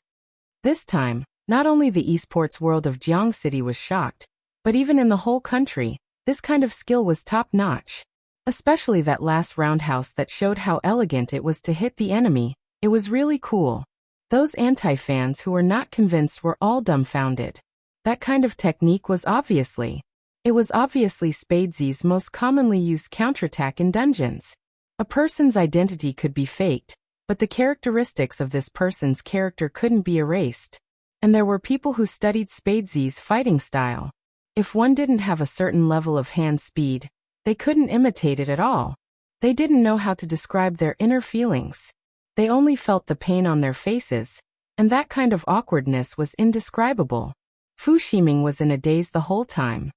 This time, not only the esports world of Jiang City was shocked, but even in the whole country, this kind of skill was top-notch. Especially that last roundhouse that showed how elegant it was to hit the enemy. It was really cool. Those anti-fans who were not convinced were all dumbfounded. That kind of technique was obviously Spadesi's most commonly used counterattack in dungeons. A person's identity could be faked, but the characteristics of this person's character couldn't be erased. And there were people who studied Spadesi's fighting style. If one didn't have a certain level of hand speed, they couldn't imitate it at all. They didn't know how to describe their inner feelings. They only felt the pain on their faces, and that kind of awkwardness was indescribable. Fu Ximing was in a daze the whole time.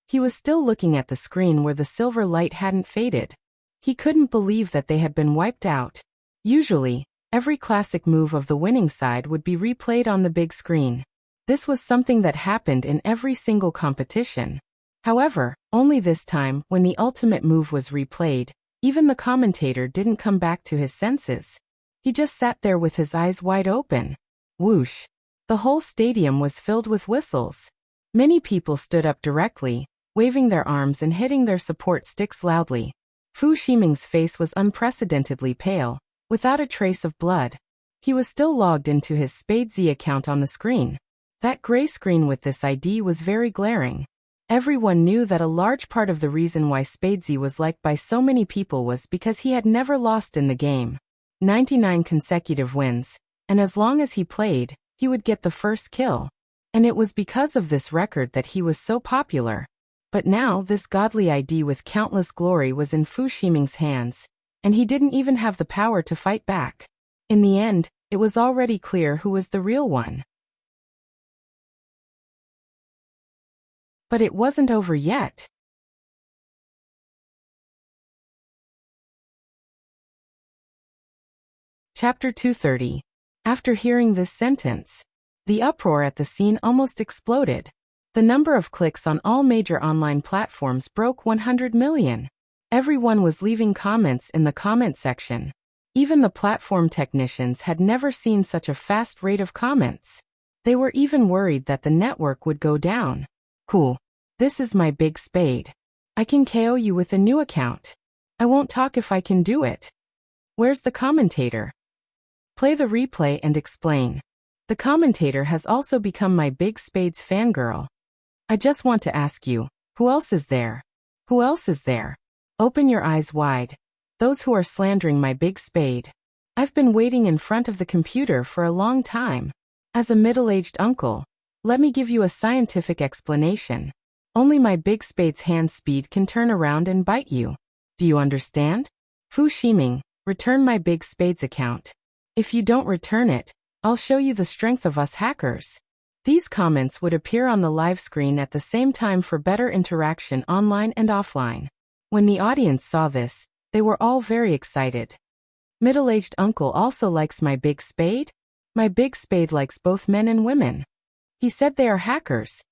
He was still looking at the screen where the silver light hadn't faded. He couldn't believe that they had been wiped out. Usually, every classic move of the winning side would be replayed on the big screen. This was something that happened in every single competition. However, only this time, when the ultimate move was replayed, even the commentator didn't come back to his senses. He just sat there with his eyes wide open. Whoosh! The whole stadium was filled with whistles. Many people stood up directly, waving their arms and hitting their support sticks loudly. Fu Ximing's face was unprecedentedly pale, without a trace of blood. He was still logged into his Spadesi account on the screen. That gray screen with this ID was very glaring. Everyone knew that a large part of the reason why Spadesi was liked by so many people was because he had never lost in the game. 99 consecutive wins, and as long as he played, he would get the first kill. And it was because of this record that he was so popular. But now this godly ID with countless glory was in Fu Ximing's hands, and he didn't even have the power to fight back. In the end, it was already clear who was the real one. But it wasn't over yet. Chapter 230. After hearing this sentence, the uproar at the scene almost exploded. The number of clicks on all major online platforms broke 100 million. Everyone was leaving comments in the comment section. Even the platform technicians had never seen such a fast rate of comments. They were even worried that the network would go down. Cool. This is my big spade. I can KO you with a new account. I won't talk if I can do it. Where's the commentator? Play the replay and explain. The commentator has also become my big spades fangirl. I just want to ask you, who else is there? Who else is there? Open your eyes wide. Those who are slandering my big spade. I've been waiting in front of the computer for a long time. As a middle-aged uncle, let me give you a scientific explanation. Only my big spade's hand speed can turn around and bite you. Do you understand? Fu Ximing, return my big spade's account. If you don't return it, I'll show you the strength of us hackers. These comments would appear on the live screen at the same time for better interaction online and offline. When the audience saw this, they were all very excited. Middle-aged uncle also likes my big spade? My big spade likes both men and women. He said they are hackers.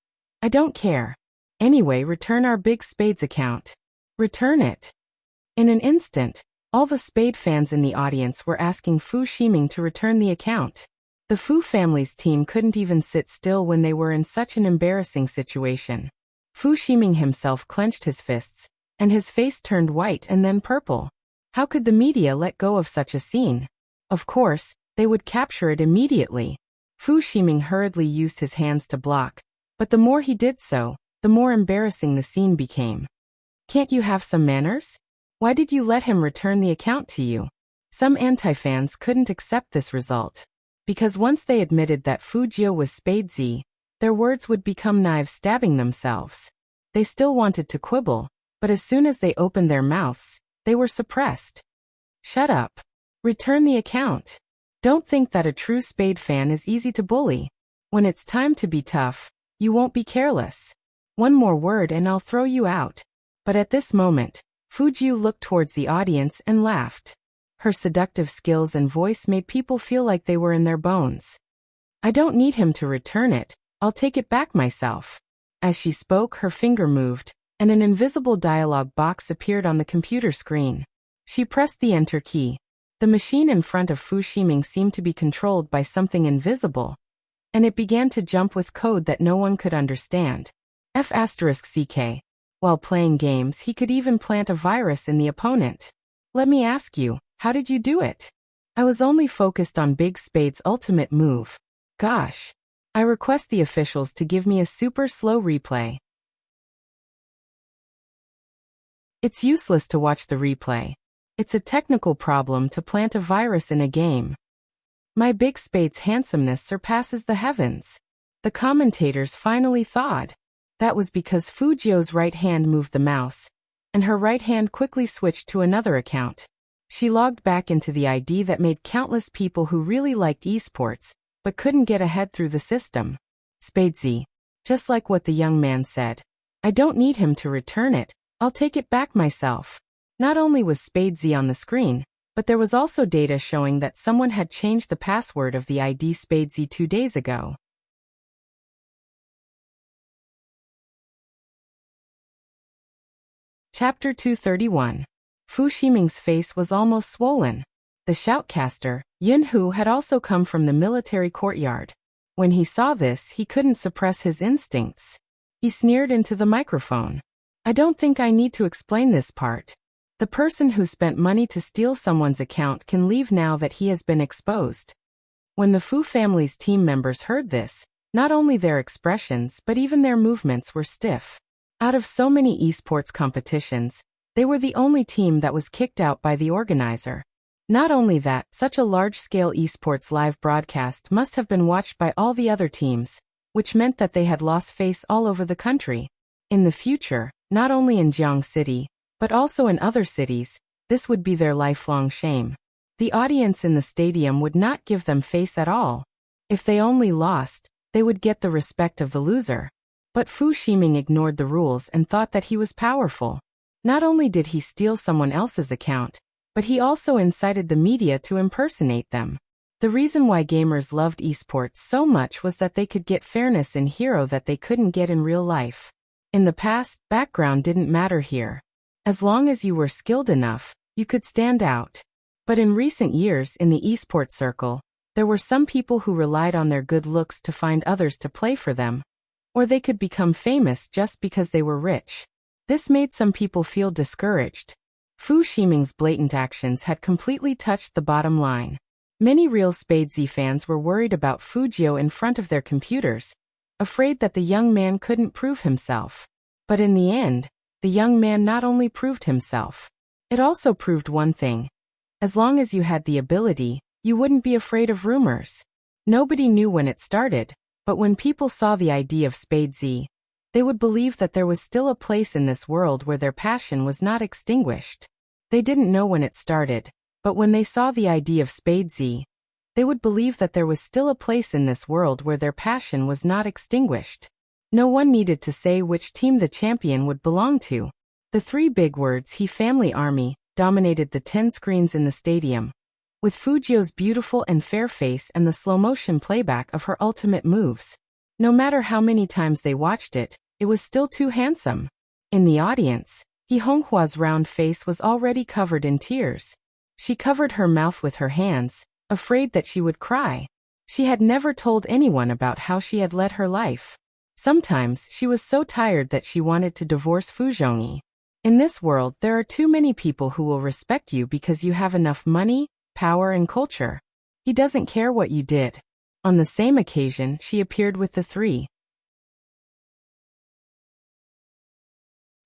I don't care. Anyway, return our big spade's account. Return it. In an instant, all the spade fans in the audience were asking Fu Ximing to return the account. The Fu family's team couldn't even sit still when they were in such an embarrassing situation. Fu Ximing himself clenched his fists, and his face turned white and then purple. How could the media let go of such a scene? Of course, they would capture it immediately. Fu Ximing hurriedly used his hands to block, but the more he did so, the more embarrassing the scene became. Can't you have some manners? Why did you let him return the account to you? Some anti-fans couldn't accept this result. Because once they admitted that Fu Jio was Spade Z, their words would become knives stabbing themselves. They still wanted to quibble, but as soon as they opened their mouths, they were suppressed. Shut up. Return the account. Don't think that a true Spade fan is easy to bully. When it's time to be tough, you won't be careless. One more word and I'll throw you out. But at this moment, Fu Jiu looked towards the audience and laughed. Her seductive skills and voice made people feel like they were in their bones. I don't need him to return it, I'll take it back myself. As she spoke, her finger moved, and an invisible dialogue box appeared on the computer screen. She pressed the enter key. The machine in front of Fu Ximing seemed to be controlled by something invisible, and it began to jump with code that no one could understand. F*CK. While playing games, he could even plant a virus in the opponent. Let me ask you, how did you do it? I was only focused on Big Spade's ultimate move. Gosh. I request the officials to give me a super slow replay. It's useless to watch the replay. It's a technical problem to plant a virus in a game. My Big Spade's handsomeness surpasses the heavens. The commentators finally thawed. That was because Fu Jio's right hand moved the mouse, and her right hand quickly switched to another account. She logged back into the ID that made countless people who really liked esports, but couldn't get ahead through the system. Spadesy. Just like what the young man said. I don't need him to return it, I'll take it back myself. Not only was Spadesy on the screen, but there was also data showing that someone had changed the password of the ID Spadesy 2 days ago. Chapter 231. Fu Ximing's face was almost swollen. The shoutcaster, Yin Hu, had also come from the military courtyard. When he saw this, he couldn't suppress his instincts. He sneered into the microphone. I don't think I need to explain this part. The person who spent money to steal someone's account can leave now that he has been exposed. When the Fu family's team members heard this, not only their expressions but even their movements were stiff. Out of so many esports competitions, they were the only team that was kicked out by the organizer. Not only that, such a large-scale esports live broadcast must have been watched by all the other teams, which meant that they had lost face all over the country. In the future, not only in Jiang City, but also in other cities, this would be their lifelong shame. The audience in the stadium would not give them face at all. If they only lost, they would get the respect of the loser. But Fu Ximing ignored the rules and thought that he was powerful. Not only did he steal someone else's account, but he also incited the media to impersonate them. The reason why gamers loved esports so much was that they could get fairness in Hero that they couldn't get in real life. In the past, background didn't matter here. As long as you were skilled enough, you could stand out. But in recent years in the esports circle, there were some people who relied on their good looks to find others to play for them. Or they could become famous just because they were rich. This made some people feel discouraged. Fu Ximing's blatant actions had completely touched the bottom line. Many real Spadesy fans were worried about Fu Jio in front of their computers, afraid that the young man couldn't prove himself. But in the end, the young man not only proved himself, it also proved one thing. As long as you had the ability, you wouldn't be afraid of rumors. Nobody knew when it started, but when people saw the ID of Spadesy, they would believe that there was still a place in this world where their passion was not extinguished. They didn't know when it started, but when they saw the ID of Spadesy, they would believe that there was still a place in this world where their passion was not extinguished. No one needed to say which team the champion would belong to. The three big words "He Family Army" dominated the 10 screens in the stadium, with Fu Jio's beautiful and fair face and the slow-motion playback of her ultimate moves. No matter how many times they watched it, it was still too handsome. In the audience, He Honghua's round face was already covered in tears. She covered her mouth with her hands, afraid that she would cry. She had never told anyone about how she had led her life. Sometimes she was so tired that she wanted to divorce Fuzhongyi. In this world, there are too many people who will respect you because you have enough money, power, and culture. He doesn't care what you did. On the same occasion, she appeared with the three.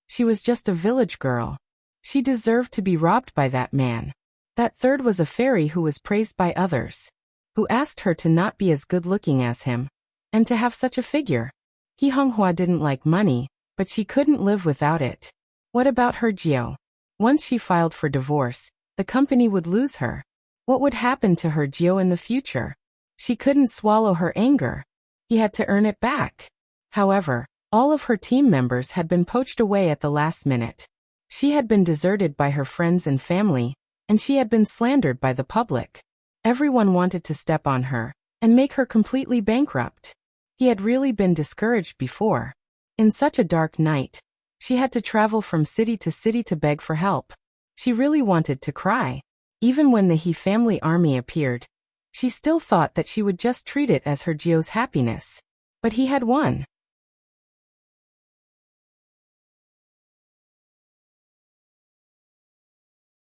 She was just a village girl. She deserved to be robbed by that man. That third was a fairy who was praised by others, who asked her to not be as good-looking as him, and to have such a figure. He Honghua didn't like money, but she couldn't live without it. What about her Jiao? Once she filed for divorce, the company would lose her. What would happen to her Jiao in the future? She couldn't swallow her anger. He had to earn it back. However, all of her team members had been poached away at the last minute. She had been deserted by her friends and family, and she had been slandered by the public. Everyone wanted to step on her and make her completely bankrupt. He had really been discouraged before. In such a dark night, she had to travel from city to beg for help. She really wanted to cry. Even when the He family army appeared, she still thought that she would just treat it as her Jiao's happiness. But he had won.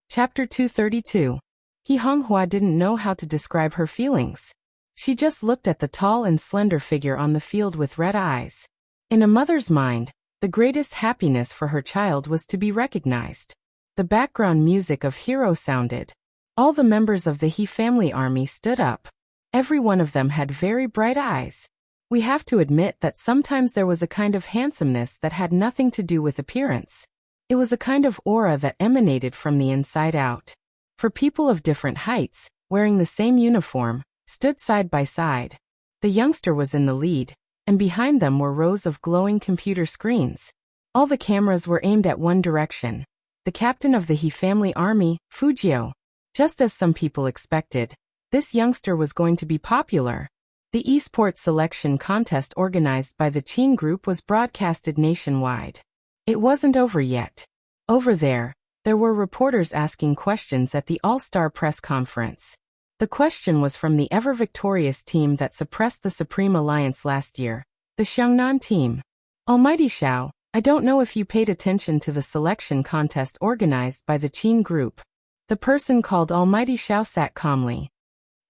Chapter 232. He Honghua didn't know how to describe her feelings. She just looked at the tall and slender figure on the field with red eyes. In a mother's mind, the greatest happiness for her child was to be recognized. The background music of Hero sounded. All the members of the He family army stood up. Every one of them had very bright eyes. We have to admit that sometimes there was a kind of handsomeness that had nothing to do with appearance. It was a kind of aura that emanated from the inside out. For people of different heights, wearing the same uniform, stood side by side. The youngster was in the lead, and behind them were rows of glowing computer screens. All the cameras were aimed at one direction. The captain of the He family army, Fujio. Just as some people expected, this youngster was going to be popular. The esports selection contest organized by the Qin Group was broadcasted nationwide. It wasn't over yet. Over there were reporters asking questions at the All-Star press conference. The question was from the ever-victorious team that suppressed the Supreme Alliance last year, the Xiangnan team. Almighty Xiao, I don't know if you paid attention to the selection contest organized by the Qin Group. The person called Almighty Xiao sat calmly.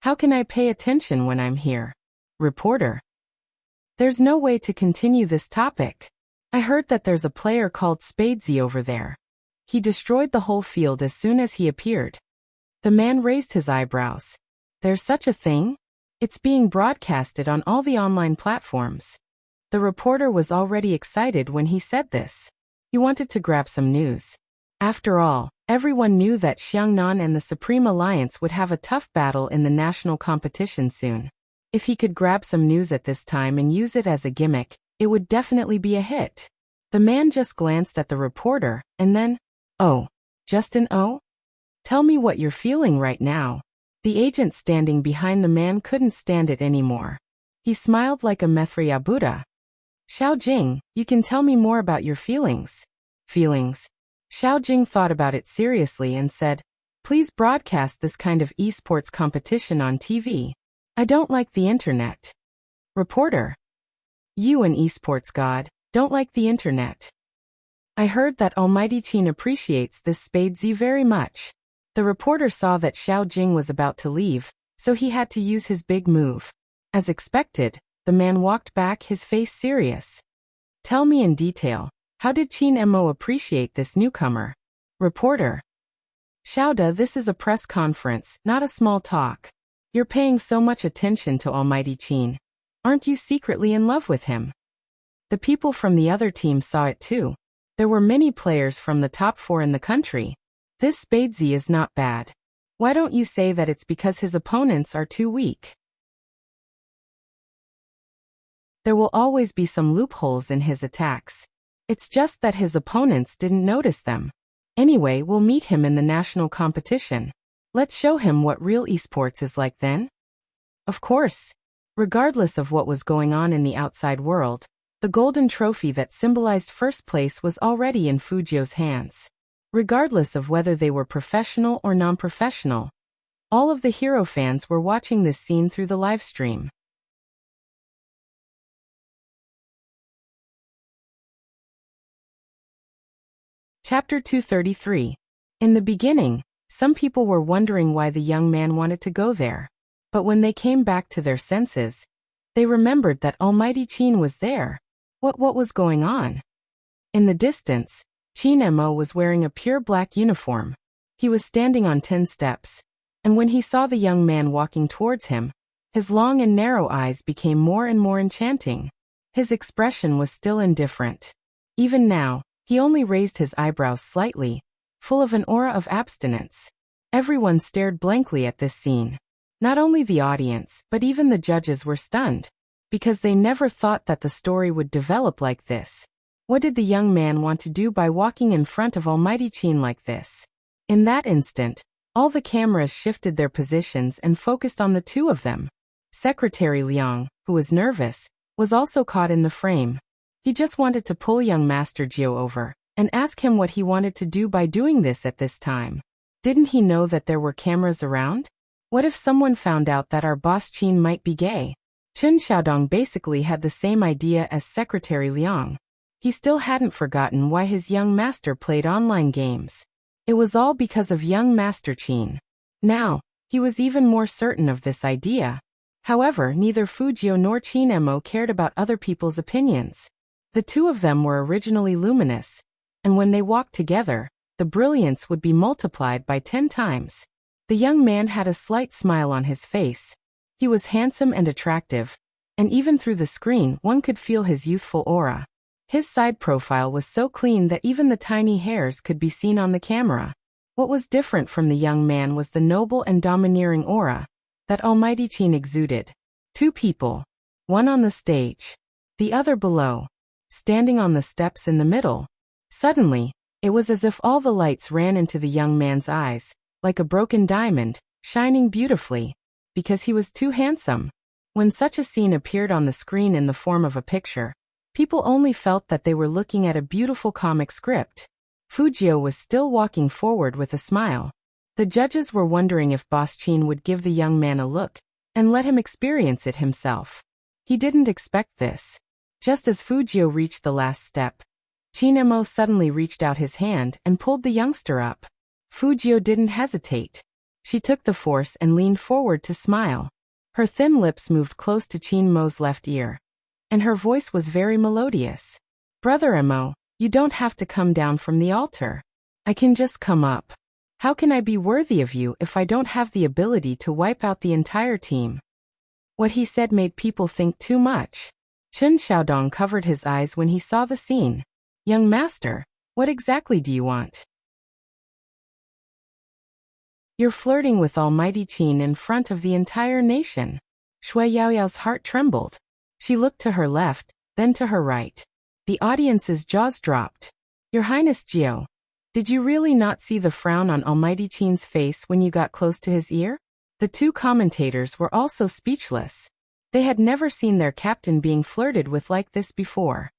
How can I pay attention when I'm here? Reporter. There's no way to continue this topic. I heard that there's a player called Spadesy over there. He destroyed the whole field as soon as he appeared. The man raised his eyebrows. There's such a thing? It's being broadcasted on all the online platforms. The reporter was already excited when he said this. He wanted to grab some news. After all, everyone knew that Xiangnan and the Supreme Alliance would have a tough battle in the national competition soon. If he could grab some news at this time and use it as a gimmick, it would definitely be a hit. The man just glanced at the reporter, and then, oh, just an oh? Tell me what you're feeling right now. The agent standing behind the man couldn't stand it anymore. He smiled like a Mithra Buddha. Xiao Jing, you can tell me more about your feelings. Feelings? Xiao Jing thought about it seriously and said, please broadcast this kind of esports competition on TV. I don't like the internet. Reporter. You, an esports god, don't like the internet. I heard that Almighty Qin appreciates this Spadesy very much. The reporter saw that Xiao Jing was about to leave, so he had to use his big move. As expected, the man walked back, his face serious. Tell me in detail, how did Qin Mo appreciate this newcomer? Reporter. Xiaoda, this is a press conference, not a small talk. You're paying so much attention to Almighty Qin. Aren't you secretly in love with him? The people from the other team saw it too. There were many players from the top 4 in the country. This Spadesy is not bad. Why don't you say that it's because his opponents are too weak? There will always be some loopholes in his attacks. It's just that his opponents didn't notice them. Anyway, we'll meet him in the national competition. Let's show him what real esports is like then. Of course. Regardless of what was going on in the outside world, the golden trophy that symbolized first place was already in Fujio's hands. Regardless of whether they were professional or non-professional, All of the hero fans were watching this scene through the live stream. Chapter 233. In the beginning, some people were wondering why the young man wanted to go there. But when they came back to their senses, they remembered that Almighty Qin was there. What was going on? In the distance, Qin Mo was wearing a pure black uniform. He was standing on 10 steps, and when he saw the young man walking towards him, his long and narrow eyes became more and more enchanting. His expression was still indifferent. Even now, he only raised his eyebrows slightly, full of an aura of abstinence. Everyone stared blankly at this scene. Not only the audience, but even the judges were stunned, because they never thought that the story would develop like this. What did the young man want to do by walking in front of Almighty Qin like this? In that instant, all the cameras shifted their positions and focused on the two of them. Secretary Liang, who was nervous, was also caught in the frame. He just wanted to pull young Master Jiu over and ask him what he wanted to do by doing this at this time. Didn't he know that there were cameras around? What if someone found out that our boss Qin might be gay? Chen Xiaodong basically had the same idea as Secretary Liang. He still hadn't forgotten why his young master played online games. It was all because of young Master Qin. Now, he was even more certain of this idea. However, neither Fujio nor Qin Mo cared about other people's opinions. The two of them were originally luminous, and when they walked together, the brilliance would be multiplied by 10 times. The young man had a slight smile on his face. He was handsome and attractive, and even through the screen one could feel his youthful aura. His side profile was so clean that even the tiny hairs could be seen on the camera. What was different from the young man was the noble and domineering aura that Almighty Qin exuded. Two people, one on the stage, the other below, standing on the steps in the middle. Suddenly, it was as if all the lights ran into the young man's eyes, like a broken diamond, shining beautifully, because he was too handsome. When such a scene appeared on the screen in the form of a picture, people only felt that they were looking at a beautiful comic script. Fujio was still walking forward with a smile. The judges were wondering if Boss Qin would give the young man a look and let him experience it himself. He didn't expect this. Just as Fujio reached the last step, Qin Mo suddenly reached out his hand and pulled the youngster up. Fujio didn't hesitate. She took the force and leaned forward to smile. Her thin lips moved close to Qin Mo's left ear, and her voice was very melodious. Brother Mo, you don't have to come down from the altar. I can just come up. How can I be worthy of you if I don't have the ability to wipe out the entire team? What he said made people think too much. Chen Xiaodong covered his eyes when he saw the scene. Young master, what exactly do you want? You're flirting with Almighty Qin in front of the entire nation. Shui Yaoyao's heart trembled. She looked to her left, then to her right. The audience's jaws dropped. Your Highness Jiu, did you really not see the frown on Almighty Qin's face when you got close to his ear? The two commentators were also speechless. They had never seen their captain being flirted with like this before.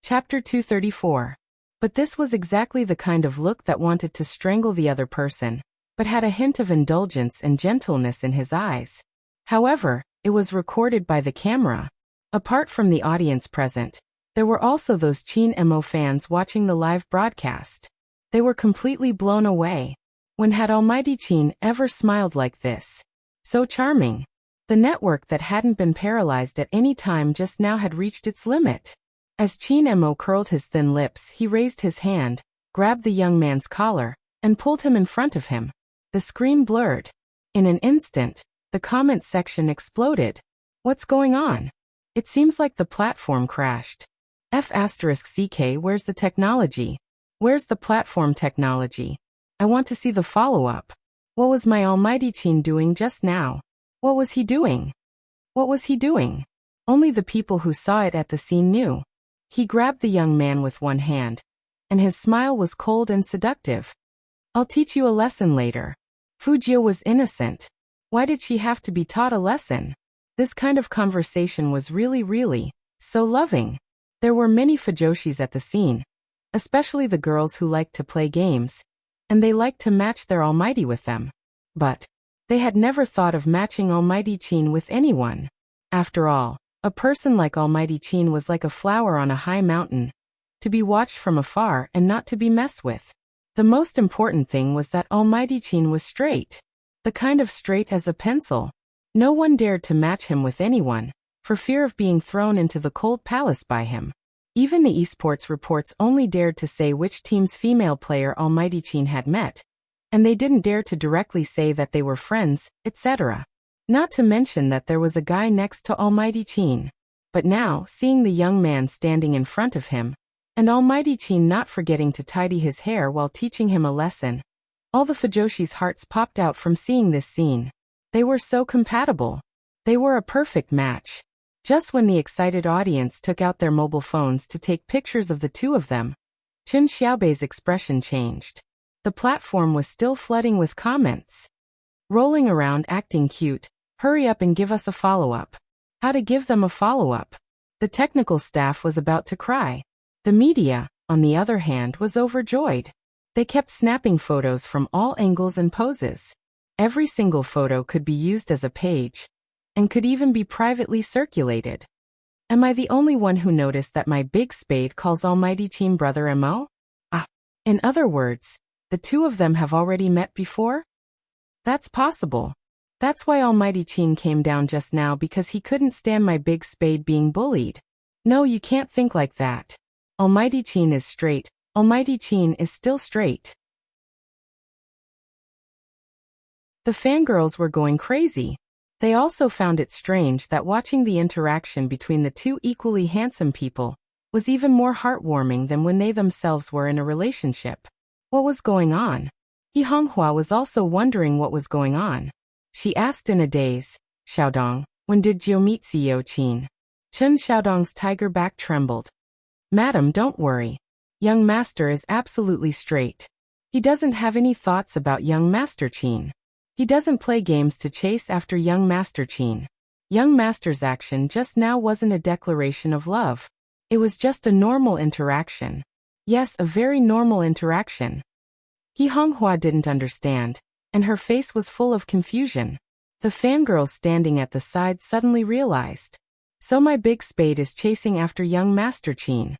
Chapter 234. But this was exactly the kind of look that wanted to strangle the other person, but had a hint of indulgence and gentleness in his eyes. However, it was recorded by the camera. Apart from the audience present, there were also those Qin Mo fans watching the live broadcast. They were completely blown away. When had Almighty Qin ever smiled like this? So charming. The network that hadn't been paralyzed at any time just now had reached its limit. As Qin Mo curled his thin lips, he raised his hand, grabbed the young man's collar, and pulled him in front of him. The screen blurred. In an instant, the comment section exploded. What's going on? It seems like the platform crashed. F*CK, where's the technology? Where's the platform technology? I want to see the follow-up. What was my Almighty Qin doing just now? What was he doing? What was he doing? Only the people who saw it at the scene knew. He grabbed the young man with one hand, and his smile was cold and seductive. I'll teach you a lesson later. Fujio was innocent. Why did she have to be taught a lesson? This kind of conversation was really, so loving. There were many fujoshis at the scene, especially the girls who liked to play games, and they liked to match their almighty with them. But they had never thought of matching Almighty Qin with anyone. After all, a person like Almighty Qin was like a flower on a high mountain, to be watched from afar and not to be messed with. The most important thing was that Almighty Qin was straight. The kind of straight as a pencil. No one dared to match him with anyone, for fear of being thrown into the cold palace by him. Even the esports reports only dared to say which team's female player Almighty Qin had met, and they didn't dare to directly say that they were friends, etc. Not to mention that there was a guy next to Almighty Qin. But now, seeing the young man standing in front of him, and Almighty Qin not forgetting to tidy his hair while teaching him a lesson, all the fujoshis' hearts popped out from seeing this scene. They were so compatible. They were a perfect match. Just when the excited audience took out their mobile phones to take pictures of the two of them, Chen Xiaobei's expression changed. The platform was still flooding with comments. Rolling around acting cute, hurry up and give us a follow-up. How to give them a follow-up? The technical staff was about to cry. The media, on the other hand, was overjoyed. They kept snapping photos from all angles and poses. Every single photo could be used as a page, and could even be privately circulated. Am I the only one who noticed that my big spade calls Almighty Qin brother Mo? Ah. In other words, the two of them have already met before? That's possible. That's why Almighty Qin came down just now, because he couldn't stand my big spade being bullied. No, you can't think like that. Almighty Qin is straight. Almighty Qin is still straight. The fangirls were going crazy. They also found it strange that watching the interaction between the two equally handsome people was even more heartwarming than when they themselves were in a relationship. What was going on? He Honghua was also wondering what was going on. She asked in a daze, Xiaodong, when did you meet Xiao Qin? Chen Xiaodong's tiger back trembled. Madam, don't worry. Young master is absolutely straight. He doesn't have any thoughts about young master Qin. He doesn't play games to chase after young master Qin. Young master's action just now wasn't a declaration of love. It was just a normal interaction. Yes, a very normal interaction. He Honghua didn't understand, and her face was full of confusion. The fangirls standing at the side suddenly realized. So my big spade is chasing after young master Qin.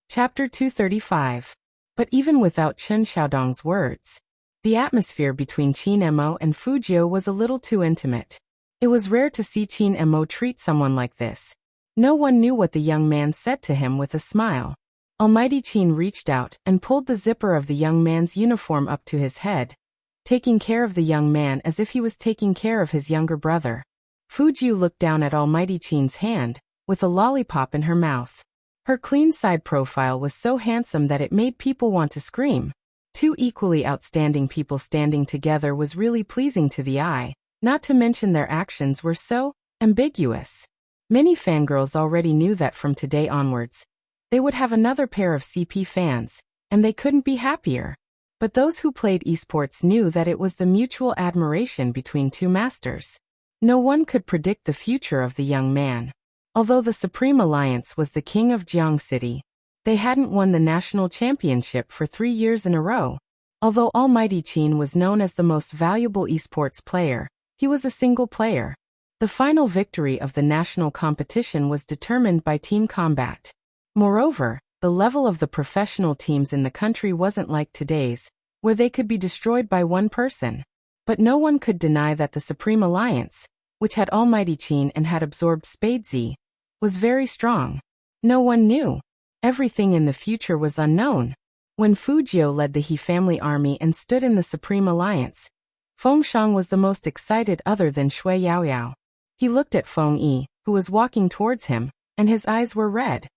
Chapter 235. But even without Chen Xiaodong's words, the atmosphere between Qin Mo and Fujio was a little too intimate. It was rare to see Qin Mo treat someone like this. No one knew what the young man said to him with a smile. Almighty Qin reached out and pulled the zipper of the young man's uniform up to his head, taking care of the young man as if he was taking care of his younger brother. Fujio looked down at Almighty Qin's hand, with a lollipop in her mouth. Her clean side profile was so handsome that it made people want to scream. Two equally outstanding people standing together was really pleasing to the eye, not to mention their actions were so ambiguous. Many fangirls already knew that from today onwards, they would have another pair of CP fans, and they couldn't be happier. But those who played esports knew that it was the mutual admiration between two masters. No one could predict the future of the young man. Although the Supreme Alliance was the king of Jiang City, they hadn't won the national championship for 3 years in a row. Although Almighty Qin was known as the most valuable esports player, he was a single player. The final victory of the national competition was determined by team combat. Moreover, the level of the professional teams in the country wasn't like today's, where they could be destroyed by one person. But no one could deny that the Supreme Alliance, which had Almighty Qin and had absorbed Spadesy, was very strong. No one knew. Everything in the future was unknown. When Fujio led the He family army and stood in the Supreme Alliance, Feng Shang was the most excited other than Shui Yaoyao. He looked at Feng Yi, who was walking towards him, and his eyes were red.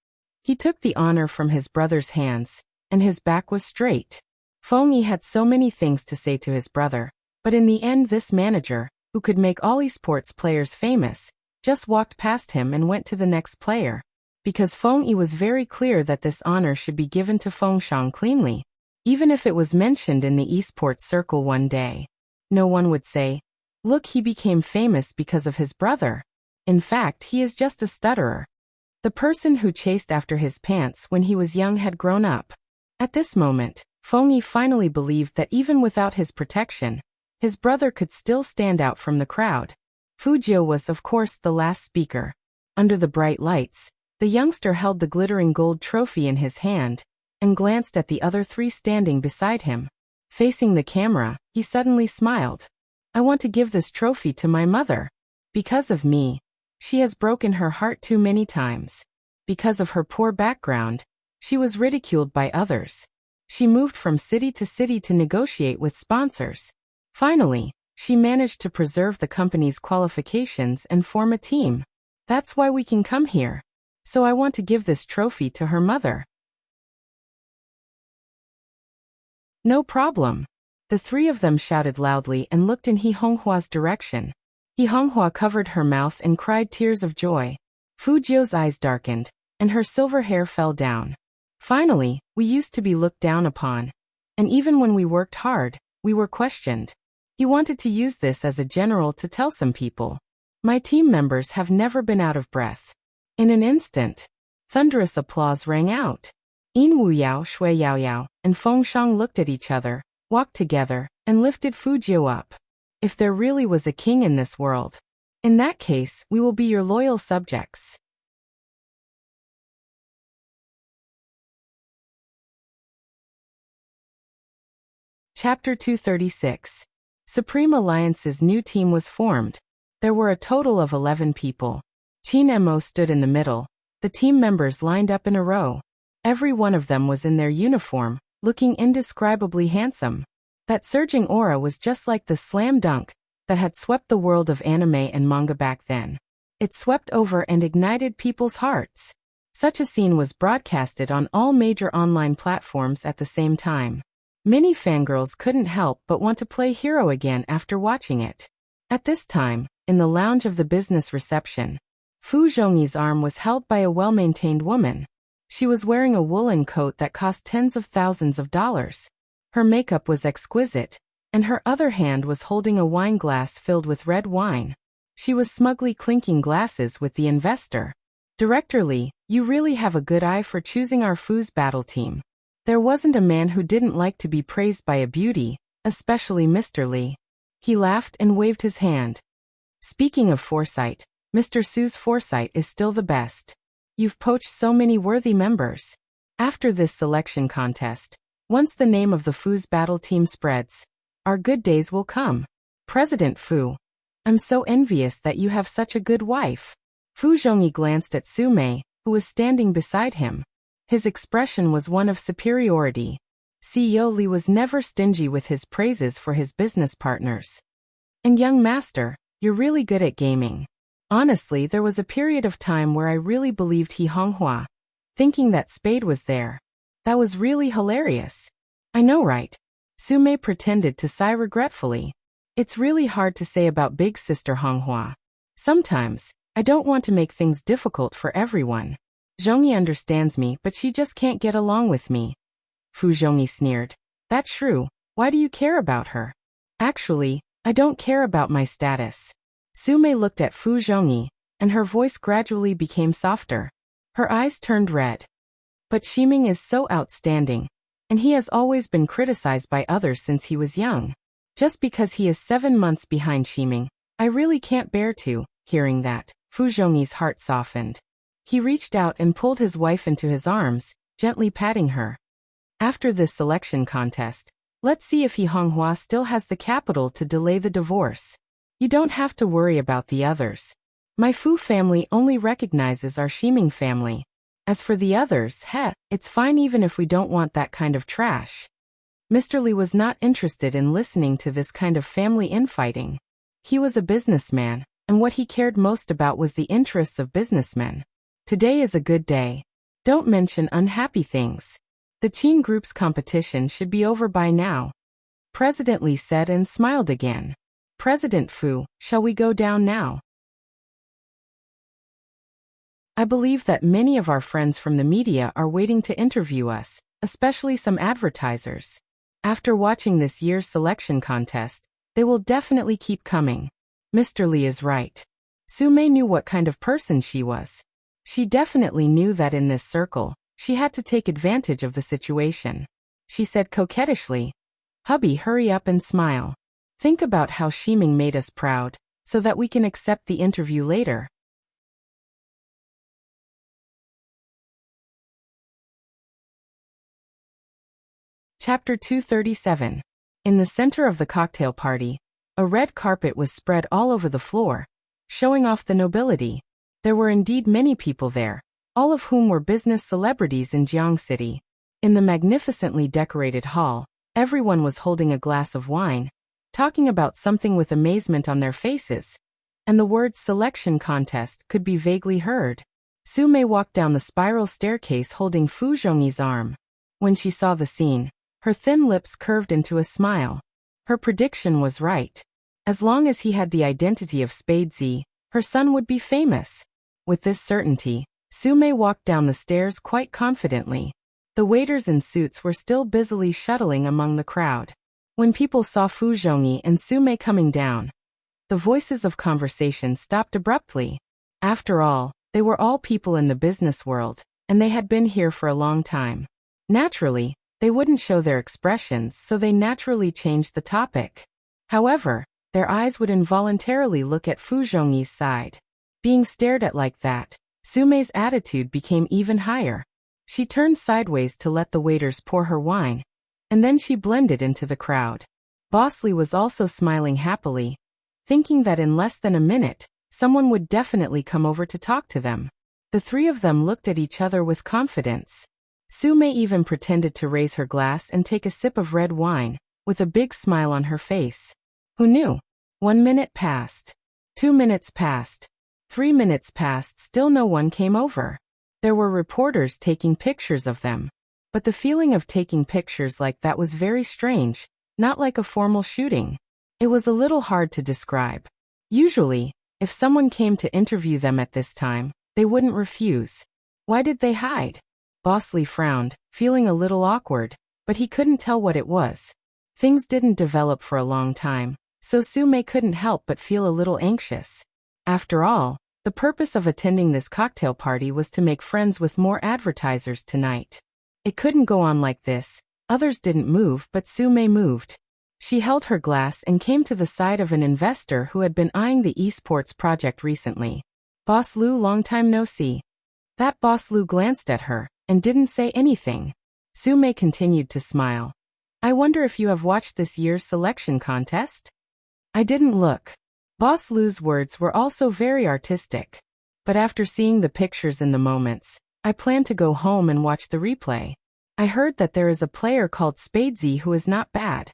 He took the honor from his brother's hands, and his back was straight. Feng Yi had so many things to say to his brother, but in the end this manager, who could make all esports players famous, just walked past him and went to the next player. Because Feng Yi was very clear that this honor should be given to Feng Shang cleanly. Even if it was mentioned in the esports circle one day, no one would say, Look, he became famous because of his brother. In fact, he is just a stutterer. The person who chased after his pants when he was young had grown up. At this moment, Fengyi finally believed that even without his protection, his brother could still stand out from the crowd. Fujiu was of course the last speaker. Under the bright lights, the youngster held the glittering gold trophy in his hand, and glanced at the other three standing beside him. Facing the camera, he suddenly smiled. I want to give this trophy to my mother. Because of me. She has broken her heart too many times. Because of her poor background, she was ridiculed by others. She moved from city to city to negotiate with sponsors. Finally, she managed to preserve the company's qualifications and form a team. That's why we can come here. So I want to give this trophy to her mother. No problem. The three of them shouted loudly and looked in He Honghua's direction. He Honghua covered her mouth and cried tears of joy. Fujiu's eyes darkened, and her silver hair fell down. Finally, we used to be looked down upon. And even when we worked hard, we were questioned. He wanted to use this as a general to tell some people. My team members have never been out of breath. In an instant, thunderous applause rang out. Yin Wuyao, Shui Yaoyao, and Feng Shang looked at each other, walked together, and lifted Fujiu up. If there really was a king in this world. In that case, we will be your loyal subjects. Chapter 236. Supreme Alliance's new team was formed. There were a total of 11 people. Qin Mo stood in the middle. The team members lined up in a row. Every one of them was in their uniform, looking indescribably handsome. That surging aura was just like the slam dunk that had swept the world of anime and manga back then. It swept over and ignited people's hearts. Such a scene was broadcasted on all major online platforms at the same time. Many fangirls couldn't help but want to play hero again after watching it. At this time, in the lounge of the business reception, Fu Zhongyi's arm was held by a well-maintained woman. She was wearing a woolen coat that cost tens of thousands of dollars. Her makeup was exquisite, and her other hand was holding a wine glass filled with red wine. She was smugly clinking glasses with the investor. Director Li, you really have a good eye for choosing our Fu's battle team. There wasn't a man who didn't like to be praised by a beauty, especially Mr. Li. He laughed and waved his hand. Speaking of foresight, Mr. Su's foresight is still the best. You've poached so many worthy members. After this selection contest, once the name of the Fu's battle team spreads, our good days will come. President Fu, I'm so envious that you have such a good wife. Fu Zhongyi glanced at Su Mei, who was standing beside him. His expression was one of superiority. CEO Li was never stingy with his praises for his business partners. And young master, you're really good at gaming. Honestly, there was a period of time where I really believed He Honghua, thinking that Spade was there. That was really hilarious. I know, right? Su Mei pretended to sigh regretfully. It's really hard to say about big sister Honghua. Sometimes, I don't want to make things difficult for everyone. Zhongyi understands me, but she just can't get along with me. Fu Zhongyi sneered. That's true. Why do you care about her? Actually, I don't care about my status. Su Mei looked at Fu Zhongyi, and her voice gradually became softer. Her eyes turned red. But Ximing is so outstanding, and he has always been criticized by others since he was young. Just because he is 7 months behind Ximing, I really can't bear to. Hearing that, Fu Zhongyi's heart softened. He reached out and pulled his wife into his arms, gently patting her. After this selection contest, let's see if He Honghua still has the capital to delay the divorce. You don't have to worry about the others. My Fu family only recognizes our Ximing family. As for the others, it's fine even if we don't want that kind of trash. Mr. Li was not interested in listening to this kind of family infighting. He was a businessman, and what he cared most about was the interests of businessmen. Today is a good day. Don't mention unhappy things. The Qin Group's competition should be over by now. President Li said and smiled again. President Fu, shall we go down now? I believe that many of our friends from the media are waiting to interview us, especially some advertisers. After watching this year's selection contest, they will definitely keep coming. Mr. Li is right. Sume knew what kind of person she was. She definitely knew that in this circle, she had to take advantage of the situation. She said coquettishly, "Hubby, hurry up and smile. Think about how Shiming made us proud, so that we can accept the interview later." Chapter 237. In the center of the cocktail party, a red carpet was spread all over the floor, showing off the nobility. There were indeed many people there, all of whom were business celebrities in Jiang City. In the magnificently decorated hall, everyone was holding a glass of wine, talking about something with amazement on their faces, and the word selection contest could be vaguely heard. Sume walked down the spiral staircase holding Fu Zhongyi's arm. When she saw the scene, her thin lips curved into a smile. Her prediction was right. As long as he had the identity of Spadesy, her son would be famous. With this certainty, Sume walked down the stairs quite confidently. The waiters in suits were still busily shuttling among the crowd. When people saw Fu Zhongyi and Sume coming down, the voices of conversation stopped abruptly. After all, they were all people in the business world, and they had been here for a long time. Naturally, they wouldn't show their expressions, so they naturally changed the topic. However, their eyes would involuntarily look at Fu Zhongyi's side. Being stared at like that, Sume's attitude became even higher. She turned sideways to let the waiters pour her wine, and then she blended into the crowd. Boss Li was also smiling happily, thinking that in less than a minute, someone would definitely come over to talk to them. The three of them looked at each other with confidence. Sume even pretended to raise her glass and take a sip of red wine, with a big smile on her face. Who knew? 1 minute passed. 2 minutes passed. 3 minutes passed, still no one came over. There were reporters taking pictures of them. But the feeling of taking pictures like that was very strange, not like a formal shooting. It was a little hard to describe. Usually, if someone came to interview them at this time, they wouldn't refuse. Why did they hide? Boss Li frowned, feeling a little awkward, but he couldn't tell what it was. Things didn't develop for a long time, so Sume couldn't help but feel a little anxious. After all, the purpose of attending this cocktail party was to make friends with more advertisers tonight. It couldn't go on like this. Others didn't move, but Sume moved. She held her glass and came to the side of an investor who had been eyeing the esports project recently. "Boss Lu, long time no see." That Boss Lu glanced at her and didn't say anything. Sume continued to smile. "I wonder if you have watched this year's selection contest?" "I didn't look." Boss Lu's words were also very artistic. "But after seeing the pictures in the moments, I plan to go home and watch the replay. I heard that there is a player called Spadesy who is not bad."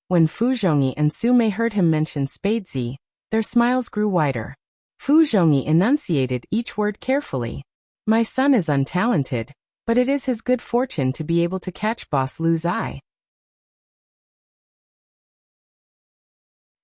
When Fu Zhongyi and Sume heard him mention Spadesy, their smiles grew wider. Fu Zhongyi enunciated each word carefully. "My son is untalented, but it is his good fortune to be able to catch Boss Lu's eye."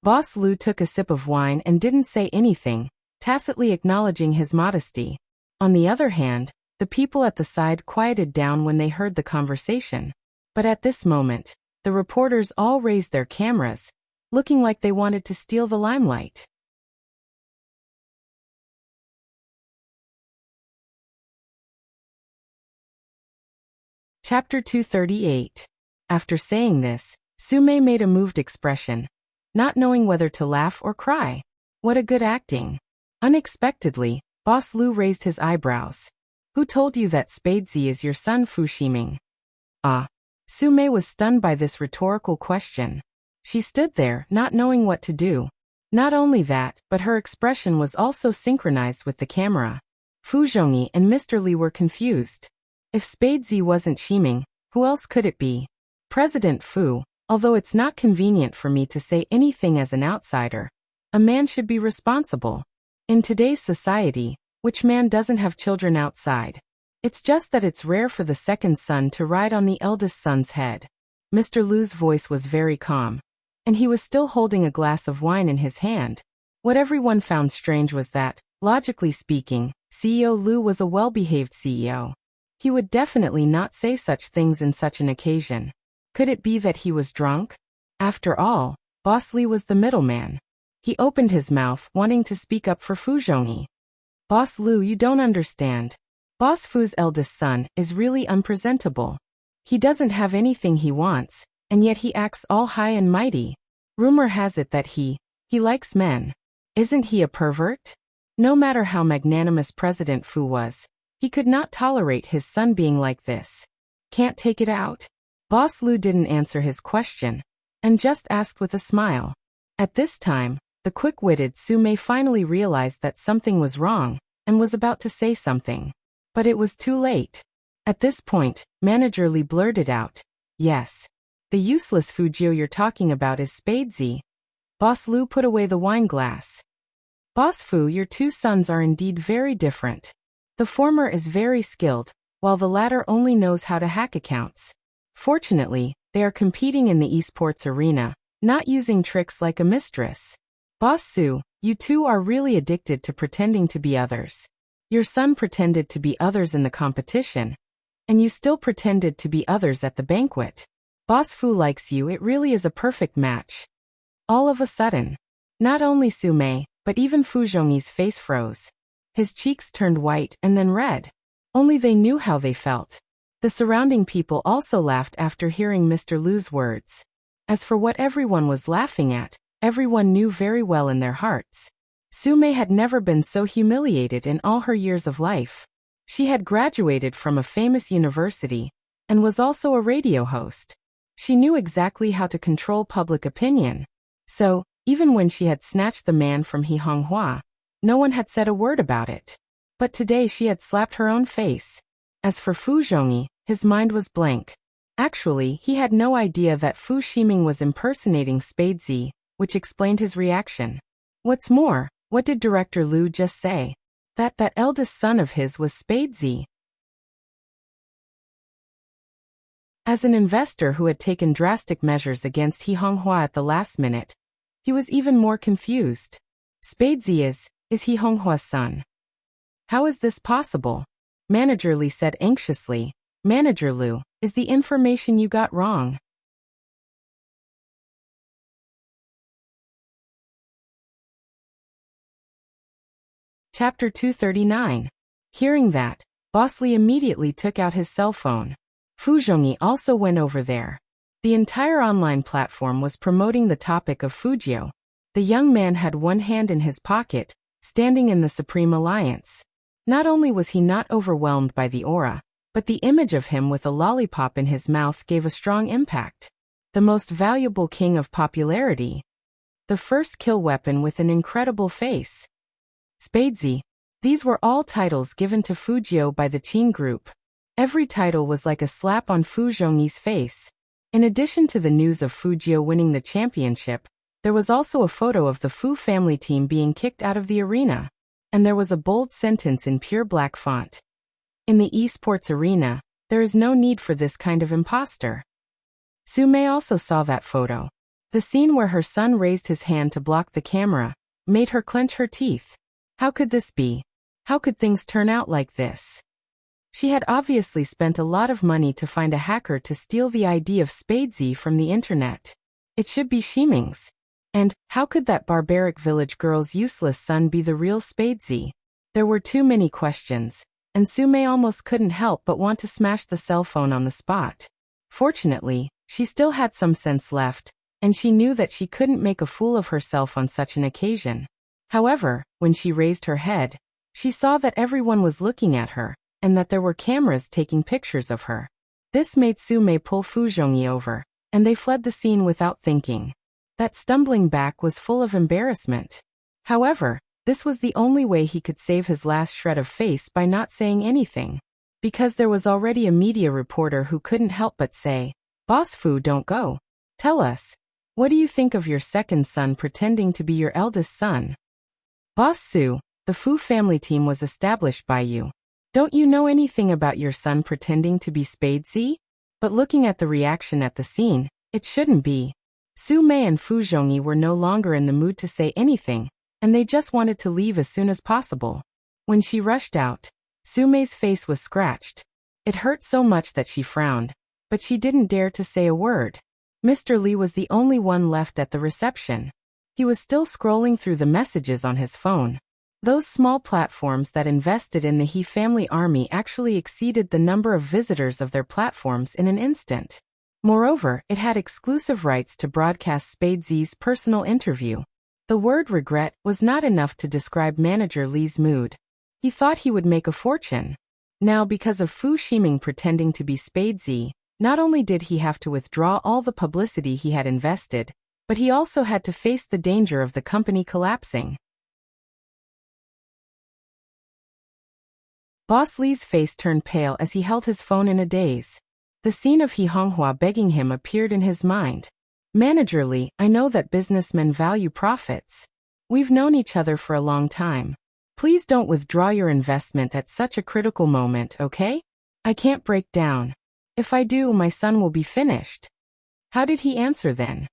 Boss Lu took a sip of wine and didn't say anything, tacitly acknowledging his modesty. On the other hand, the people at the side quieted down when they heard the conversation. But at this moment, the reporters all raised their cameras, looking like they wanted to steal the limelight. Chapter 238. After saying this, Sume made a moved expression, not knowing whether to laugh or cry. What a good acting. Unexpectedly, Boss Lu raised his eyebrows. "Who told you that Spadesy is your son, Fu Shiming?" "Ah." Sume was stunned by this rhetorical question. She stood there, not knowing what to do. Not only that, but her expression was also synchronized with the camera. Fu Zhongyi and Mr. Li were confused. If Spadesy wasn't Shiming, who else could it be? President Fu, although it's not convenient for me to say anything as an outsider, a man should be responsible. In today's society, which man doesn't have children outside? It's just that it's rare for the second son to ride on the eldest son's head. Mr. Lu's voice was very calm, and he was still holding a glass of wine in his hand. What everyone found strange was that, logically speaking, CEO Lu was a well-behaved CEO. He would definitely not say such things in such an occasion. Could it be that he was drunk? After all, Boss Li was the middleman. He opened his mouth, wanting to speak up for Fu Zhongyi. Boss Lu, you don't understand. Boss Fu's eldest son is really unpresentable. He doesn't have anything he wants, and yet he acts all high and mighty. Rumor has it that he likes men. Isn't he a pervert? No matter how magnanimous President Fu was, he could not tolerate his son being like this. Can't take it out? Boss Lu didn't answer his question, and just asked with a smile. At this time, the quick-witted Su Mei finally realized that something was wrong, and was about to say something. But it was too late. At this point, Manager Li blurted out, "Yes. The useless Fujio you're talking about is Spadesy." Boss Lu put away the wine glass. "Boss Fu, your two sons are indeed very different. The former is very skilled, while the latter only knows how to hack accounts. Fortunately, they are competing in the esports arena, not using tricks like a mistress. Boss Su, you two are really addicted to pretending to be others. Your son pretended to be others in the competition, and you still pretended to be others at the banquet. Boss Fu likes you, it really is a perfect match." All of a sudden, not only Su Mei, but even Fu Zhongyi's face froze. His cheeks turned white and then red. Only they knew how they felt. The surrounding people also laughed after hearing Mr. Lu's words. As for what everyone was laughing at, everyone knew very well in their hearts. Su Mei had never been so humiliated in all her years of life. She had graduated from a famous university, and was also a radio host. She knew exactly how to control public opinion. So, even when she had snatched the man from He Honghua, no one had said a word about it. But today she had slapped her own face. As for Fu Zhongyi, his mind was blank. Actually, he had no idea that Fu Ximing was impersonating Spadesy, which explained his reaction. What's more, what did Director Lu just say? That eldest son of his was Spadesy. As an investor who had taken drastic measures against He Honghua at the last minute, he was even more confused. Spadesy is He Honghua's son. How is this possible? Manager Li said anxiously. Manager Lu, is the information you got wrong? Chapter 239. Hearing that, Boss Li immediately took out his cell phone. Fu Zhongyi also went over there. The entire online platform was promoting the topic of Fujio. The young man had one hand in his pocket, standing in the Supreme Alliance. Not only was he not overwhelmed by the aura, but the image of him with a lollipop in his mouth gave a strong impact. The most valuable king of popularity. The first kill weapon with an incredible face. Spadesy. These were all titles given to Fujio by the Qin group. Every title was like a slap on Fu Zhongyi's face. In addition to the news of Fujio winning the championship, there was also a photo of the Fu family team being kicked out of the arena. And there was a bold sentence in pure black font. In the esports arena, there is no need for this kind of imposter. Su Mei also saw that photo. The scene where her son raised his hand to block the camera made her clench her teeth. How could this be? How could things turn out like this? She had obviously spent a lot of money to find a hacker to steal the ID of Spadesy from the internet. It should be Ximing's. And how could that barbaric village girl's useless son be the real Spadesy? There were too many questions, and Su Mei almost couldn't help but want to smash the cell phone on the spot. Fortunately, she still had some sense left, and she knew that she couldn't make a fool of herself on such an occasion. However, when she raised her head, she saw that everyone was looking at her, and that there were cameras taking pictures of her. This made Su Mei pull Fu Zhongyi over, and they fled the scene without thinking. That stumbling back was full of embarrassment. However, this was the only way he could save his last shred of face by not saying anything. Because there was already a media reporter who couldn't help but say, "Boss Fu, don't go. Tell us, what do you think of your second son pretending to be your eldest son?" "Boss Su, the Fu family team was established by you. Don't you know anything about your son pretending to be Spadesy?" But looking at the reaction at the scene, it shouldn't be. Su Mei and Fu Zhongyi were no longer in the mood to say anything, and they just wanted to leave as soon as possible. When she rushed out, Su Mei's face was scratched. It hurt so much that she frowned, but she didn't dare to say a word. Mr. Li was the only one left at the reception. He was still scrolling through the messages on his phone. Those small platforms that invested in the He family army actually exceeded the number of visitors of their platforms in an instant. Moreover, it had exclusive rights to broadcast Spadesy's personal interview. The word regret was not enough to describe manager Li's mood. He thought he would make a fortune. Now, because of Fu Ximing pretending to be Spadesy, not only did he have to withdraw all the publicity he had invested, but he also had to face the danger of the company collapsing. Boss Li's face turned pale as he held his phone in a daze. The scene of He Honghua begging him appeared in his mind. Manager Li, I know that businessmen value profits. We've known each other for a long time. Please don't withdraw your investment at such a critical moment, okay? I can't break down. If I do, my son will be finished. How did he answer then?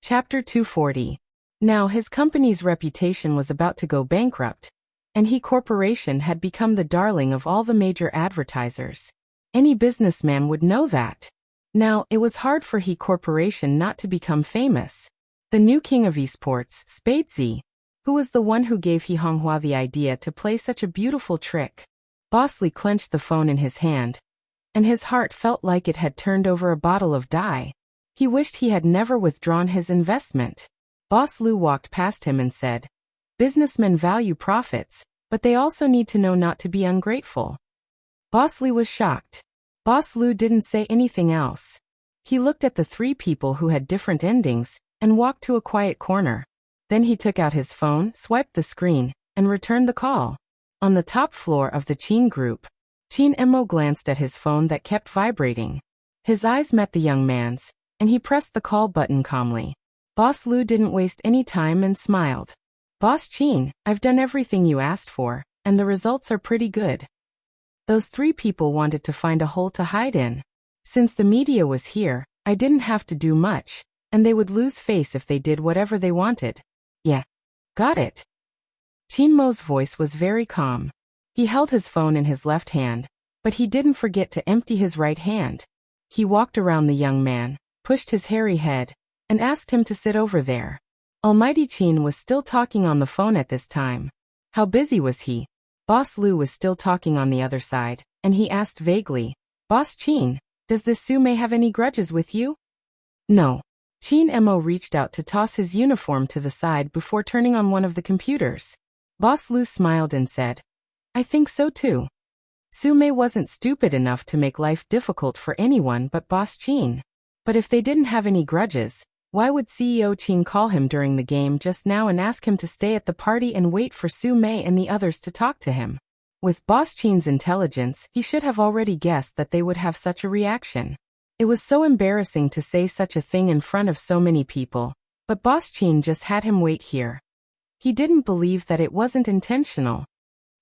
Chapter 240. Now his company's reputation was about to go bankrupt, and He Corporation had become the darling of all the major advertisers. Any businessman would know that. Now, it was hard for He Corporation not to become famous. The new king of esports, Spadesy, who was the one who gave He Honghua the idea to play such a beautiful trick. Boss Li clenched the phone in his hand, and his heart felt like it had turned over a bottle of dye. He wished he had never withdrawn his investment. Boss Lu walked past him and said, "Businessmen value profits, but they also need to know not to be ungrateful." Boss Li was shocked. Boss Lu didn't say anything else. He looked at the three people who had different endings and walked to a quiet corner. Then he took out his phone, swiped the screen, and returned the call. On the top floor of the Qin group, Qin Emo glanced at his phone that kept vibrating. His eyes met the young man's, and he pressed the call button calmly. Boss Lu didn't waste any time and smiled. "Boss Qin, I've done everything you asked for, and the results are pretty good." Those three people wanted to find a hole to hide in. Since the media was here, I didn't have to do much, and they would lose face if they did whatever they wanted. Yeah. Got it. Qin Mo's voice was very calm. He held his phone in his left hand, but he didn't forget to empty his right hand. He walked around the young man, pushed his hairy head, and asked him to sit over there. Almighty Qin was still talking on the phone at this time. How busy was he? Boss Lu was still talking on the other side, and he asked vaguely, "Boss Qin, does this Sume have any grudges with you?" "No." Qin Emo reached out to toss his uniform to the side before turning on one of the computers. Boss Lu smiled and said, "I think so too." Sume wasn't stupid enough to make life difficult for anyone but Boss Qin. But if they didn't have any grudges, why would CEO Qin call him during the game just now and ask him to stay at the party and wait for Sume and the others to talk to him? With Boss Qin's intelligence, he should have already guessed that they would have such a reaction. It was so embarrassing to say such a thing in front of so many people, but Boss Qin just had him wait here. He didn't believe that it wasn't intentional.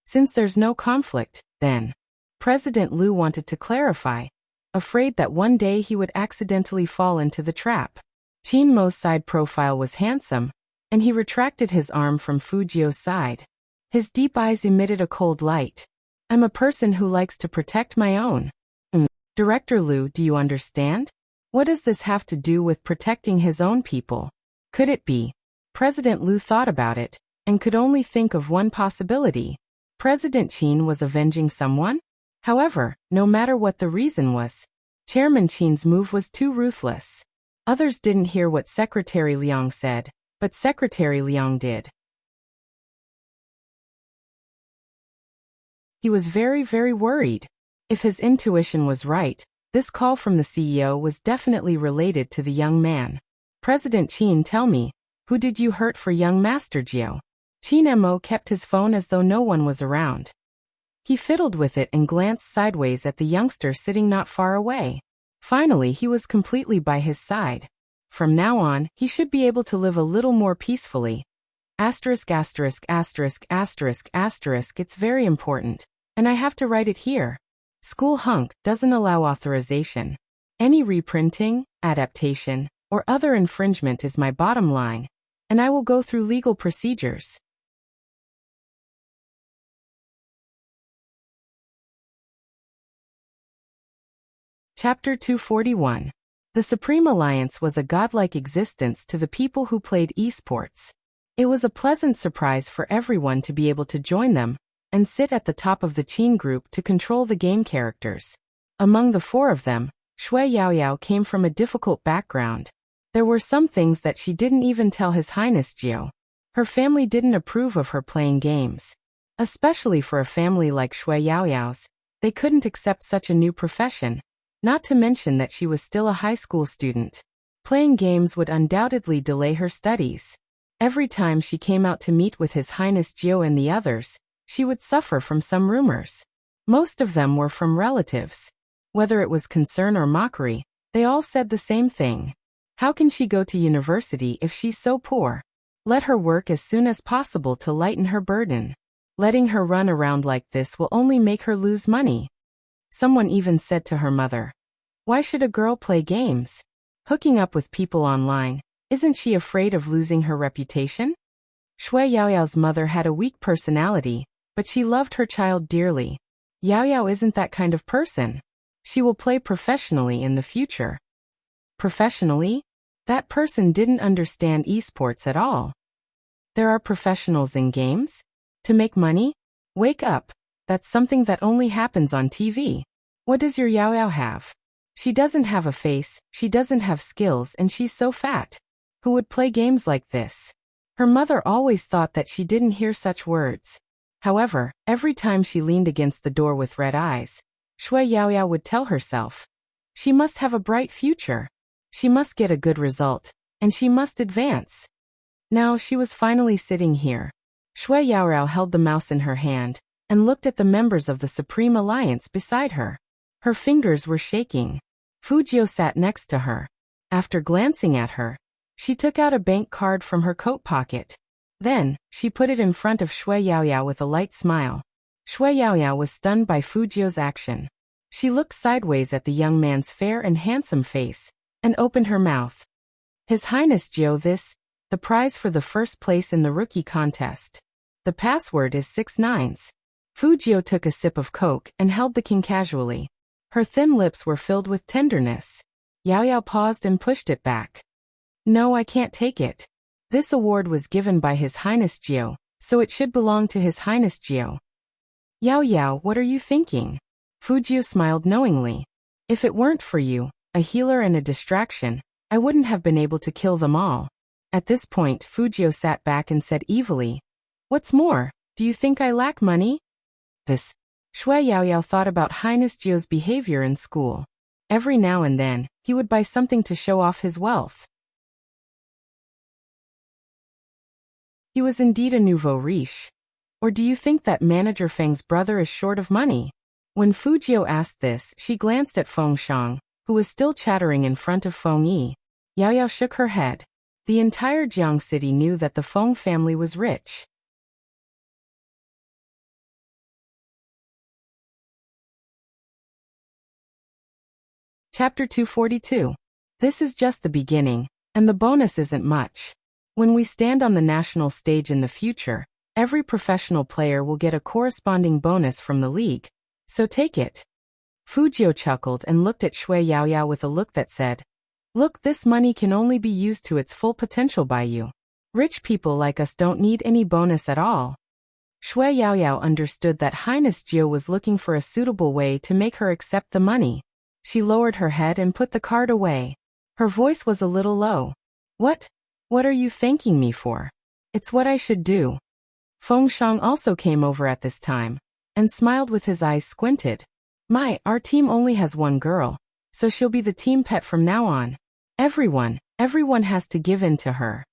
Since there's no conflict, then. President Lu wanted to clarify, afraid that one day he would accidentally fall into the trap. Qin Mo's side profile was handsome, and he retracted his arm from Fujio's side. His deep eyes emitted a cold light. "I'm a person who likes to protect my own." Director Lu, do you understand? What does this have to do with protecting his own people? Could it be? President Lu thought about it, and could only think of one possibility. President Qin was avenging someone? However, no matter what the reason was, Chairman Qin's move was too ruthless. Others didn't hear what Secretary Liang said, but Secretary Liang did. He was very, very worried. If his intuition was right, this call from the CEO was definitely related to the young man. "President Qin, tell me, who did you hurt for young Master Jiao?" Qin Mo kept his phone as though no one was around. He fiddled with it and glanced sideways at the youngster sitting not far away. Finally, he was completely by his side. From now on, he should be able to live a little more peacefully. It's very important, and I have to write it here. School Hunk doesn't allow authorization. Any reprinting, adaptation, or other infringement is my bottom line, and I will go through legal procedures. Chapter 241. The Supreme Alliance was a godlike existence to the people who played esports. It was a pleasant surprise for everyone to be able to join them and sit at the top of the Qin group to control the game characters. Among the four of them, Shui Yaoyao came from a difficult background. There were some things that she didn't even tell His Highness Jiao. Her family didn't approve of her playing games. Especially for a family like Shui Yaoyao's, they couldn't accept such a new profession, not to mention that she was still a high school student. Playing games would undoubtedly delay her studies. Every time she came out to meet with His Highness Jiao and the others, she would suffer from some rumors. Most of them were from relatives. Whether it was concern or mockery, they all said the same thing. How can she go to university if she's so poor? Let her work as soon as possible to lighten her burden. Letting her run around like this will only make her lose money. Someone even said to her mother, "Why should a girl play games? Hooking up with people online, isn't she afraid of losing her reputation?" Shui Yaoyao's mother had a weak personality, but she loved her child dearly. Yaoyao isn't that kind of person. She will play professionally in the future. Professionally? That person didn't understand esports at all. There are professionals in games? To make money? Wake up. That's something that only happens on TV. What does your Yaoyao have? She doesn't have a face, she doesn't have skills, and she's so fat. Who would play games like this? Her mother always thought that she didn't hear such words. However, every time she leaned against the door with red eyes, Shui Yaoyao would tell herself, she must have a bright future. She must get a good result, and she must advance. Now she was finally sitting here. Shui Yaoyao held the mouse in her hand and looked at the members of the Supreme Alliance beside her. Her fingers were shaking. Fujio sat next to her. After glancing at her, she took out a bank card from her coat pocket. Then, she put it in front of Shui Yaoyao with a light smile. Shui Yaoyao was stunned by Fujio's action. She looked sideways at the young man's fair and handsome face, and opened her mouth. His Highness Jiao, the prize for the first place in the rookie contest. The password is 6 nines. Fujio took a sip of Coke and held the king casually. Her thin lips were filled with tenderness. Yaoyao paused and pushed it back. No, I can't take it. This award was given by His Highness Jiao, so it should belong to His Highness Jiao. Yaoyao, what are you thinking? Fujio smiled knowingly. If it weren't for you, a healer and a distraction, I wouldn't have been able to kill them all. At this point, Fujio sat back and said evilly, "What's more, do you think I lack money?" Shui Yaoyao thought about Highness Jiao's behavior in school. Every now and then, he would buy something to show off his wealth. He was indeed a nouveau riche. Or do you think that Manager Feng's brother is short of money? When Fujio asked this, she glanced at Feng Shang, who was still chattering in front of Feng Yi. Yaoyao shook her head. The entire Jiang city knew that the Feng family was rich. Chapter 242. This is just the beginning, and the bonus isn't much. When we stand on the national stage in the future, every professional player will get a corresponding bonus from the league, so take it. Fujio chuckled and looked at Shui Yaoyao with a look that said, "Look, this money can only be used to its full potential by you. Rich people like us don't need any bonus at all." Shui Yaoyao understood that Highness Jiao was looking for a suitable way to make her accept the money. She lowered her head and put the card away. Her voice was a little low. What are you thanking me for? It's what I should do." Feng Shang also came over at this time, and smiled with his eyes squinted. Our team only has one girl, so she'll be the team pet from now on. Everyone has to give in to her.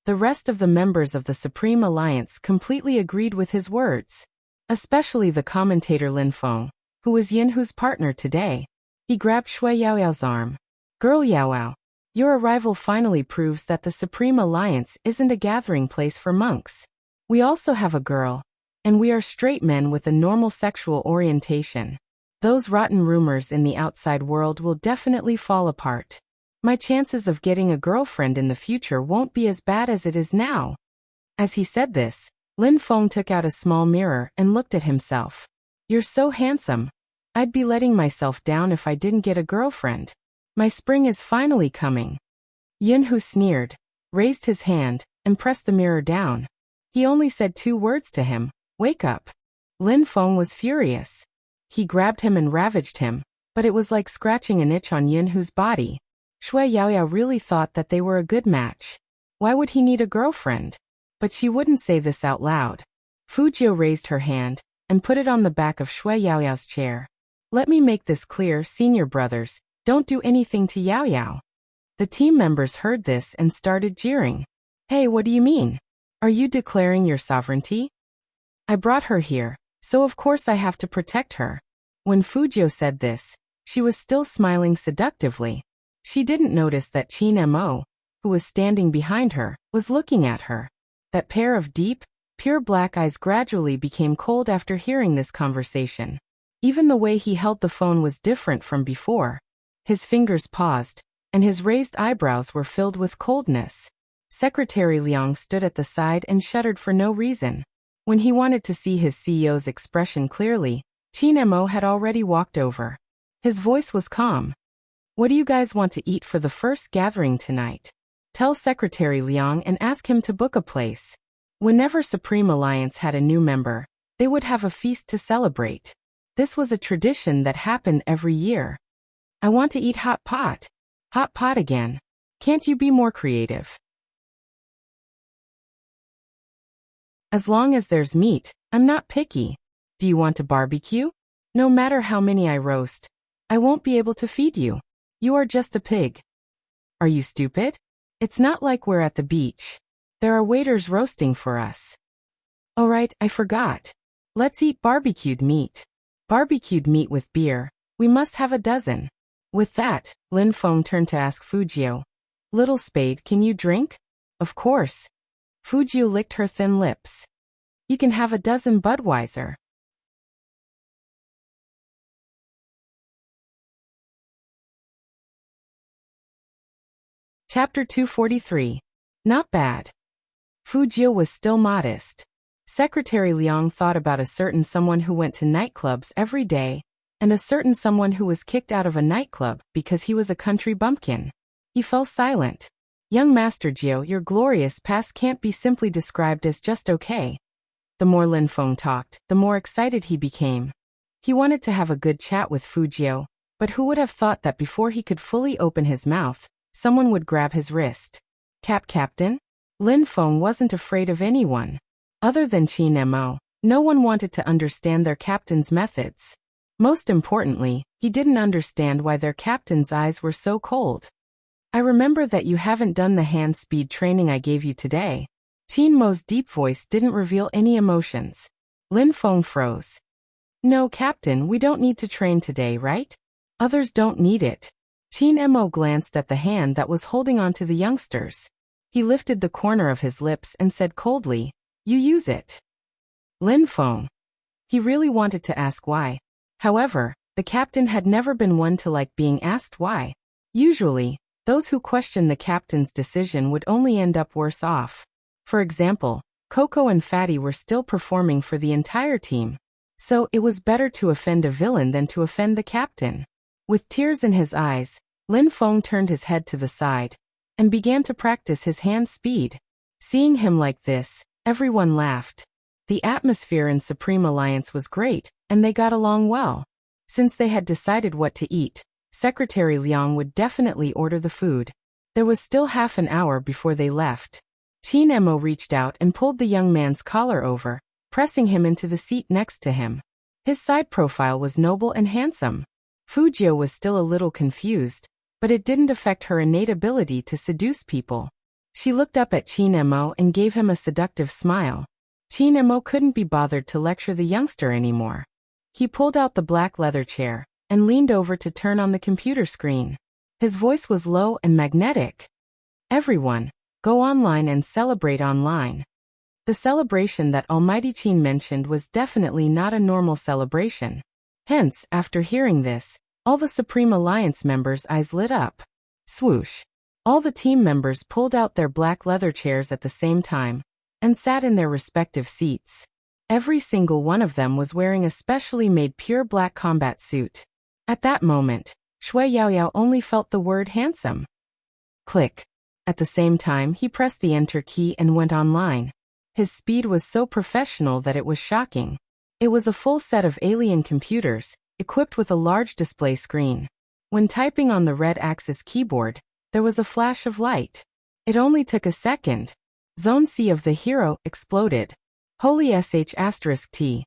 The rest of the members of the Supreme Alliance completely agreed with his words. Especially the commentator Lin Feng, who was Yinhu's partner today. He grabbed Shui Yaoyao's arm. "Girl Yaoyao, your arrival finally proves that the Supreme Alliance isn't a gathering place for monks. We also have a girl, and we are straight men with a normal sexual orientation. Those rotten rumors in the outside world will definitely fall apart. My chances of getting a girlfriend in the future won't be as bad as it is now." As he said this, Lin Feng took out a small mirror and looked at himself. "You're so handsome. I'd be letting myself down if I didn't get a girlfriend. My spring is finally coming. Yunhu sneered, raised his hand, and pressed the mirror down. He only said 2 words to him, "Wake up." Lin Feng was furious. He grabbed him and ravaged him, but it was like scratching an itch on Yunhu's body. Shui Yaoyao really thought that they were a good match. Why would he need a girlfriend? But she wouldn't say this out loud. Fujio raised her hand and put it on the back of Shui Yaoyao's chair. Let me make this clear, senior brothers, don't do anything to Yaoyao. The team members heard this and started jeering. Hey, what do you mean? Are you declaring your sovereignty? I brought her here, so of course I have to protect her. When Fujio said this, she was still smiling seductively. She didn't notice that Qin Mo, who was standing behind her, was looking at her. That pair of deep, pure black eyes gradually became cold after hearing this conversation. Even the way he held the phone was different from before. His fingers paused, and his raised eyebrows were filled with coldness. Secretary Liang stood at the side and shuddered for no reason. When he wanted to see his CEO's expression clearly, Qin Mo had already walked over. His voice was calm. What do you guys want to eat for the first gathering tonight? Tell Secretary Liang and ask him to book a place. Whenever Supreme Alliance had a new member, they would have a feast to celebrate. This was a tradition that happened every year. I want to eat hot pot. Hot pot again. Can't you be more creative? As long as there's meat, I'm not picky. Do you want to barbecue? No matter how many I roast, I won't be able to feed you. You are just a pig. Are you stupid? It's not like we're at the beach. There are waiters roasting for us. Oh right, I forgot. Let's eat barbecued meat. Barbecued meat with beer. We must have a dozen. With that, Lin Feng turned to ask Fujio. Little Spade, can you drink? Of course. Fujio licked her thin lips. You can have a dozen Budweiser. Chapter 243. Not bad. Fujio was still modest. Secretary Liang thought about a certain someone who went to nightclubs every day, and a certain someone who was kicked out of a nightclub because he was a country bumpkin. He fell silent. Young Master Jiao, your glorious past can't be simply described as just okay. The more Lin Feng talked, the more excited he became. He wanted to have a good chat with Fujio, but who would have thought that before he could fully open his mouth, someone would grab his wrist. Captain? Lin Feng wasn't afraid of anyone. Other than Qin Mo, no one wanted to understand their captain's methods. Most importantly, he didn't understand why their captain's eyes were so cold. I remember that you haven't done the hand speed training I gave you today. Qin Mo's deep voice didn't reveal any emotions. Lin Feng froze. No, Captain, we don't need to train today, right? Others don't need it. Qin Mo glanced at the hand that was holding on to the youngsters. He lifted the corner of his lips and said coldly, You use it. Lin Feng. He really wanted to ask why. However, the captain had never been one to like being asked why. Usually, those who questioned the captain's decision would only end up worse off. For example, Coco and Fatty were still performing for the entire team. So it was better to offend a villain than to offend the captain. With tears in his eyes, Lin Feng turned his head to the side and began to practice his hand speed. Seeing him like this, everyone laughed. The atmosphere in Supreme Alliance was great, and they got along well. Since they had decided what to eat, Secretary Liang would definitely order the food. There was still half an hour before they left. Qin Mo reached out and pulled the young man's collar over, pressing him into the seat next to him. His side profile was noble and handsome. Fujio was still a little confused, but it didn't affect her innate ability to seduce people. She looked up at Qin Mo and gave him a seductive smile. Qin Mo couldn't be bothered to lecture the youngster anymore. He pulled out the black leather chair and leaned over to turn on the computer screen. His voice was low and magnetic. Everyone, go online and celebrate online. The celebration that Almighty Qin mentioned was definitely not a normal celebration. Hence, after hearing this, all the Supreme Alliance members' eyes lit up. Swoosh. All the team members pulled out their black leather chairs at the same time and sat in their respective seats. Every single one of them was wearing a specially made pure black combat suit. At that moment, Shui Yaoyao only felt the word handsome. Click. At the same time, he pressed the enter key and went online. His speed was so professional that it was shocking. It was a full set of alien computers, equipped with a large display screen. When typing on the red axis keyboard, there was a flash of light. It only took a second. Zone C of the hero exploded. Holy sh*T.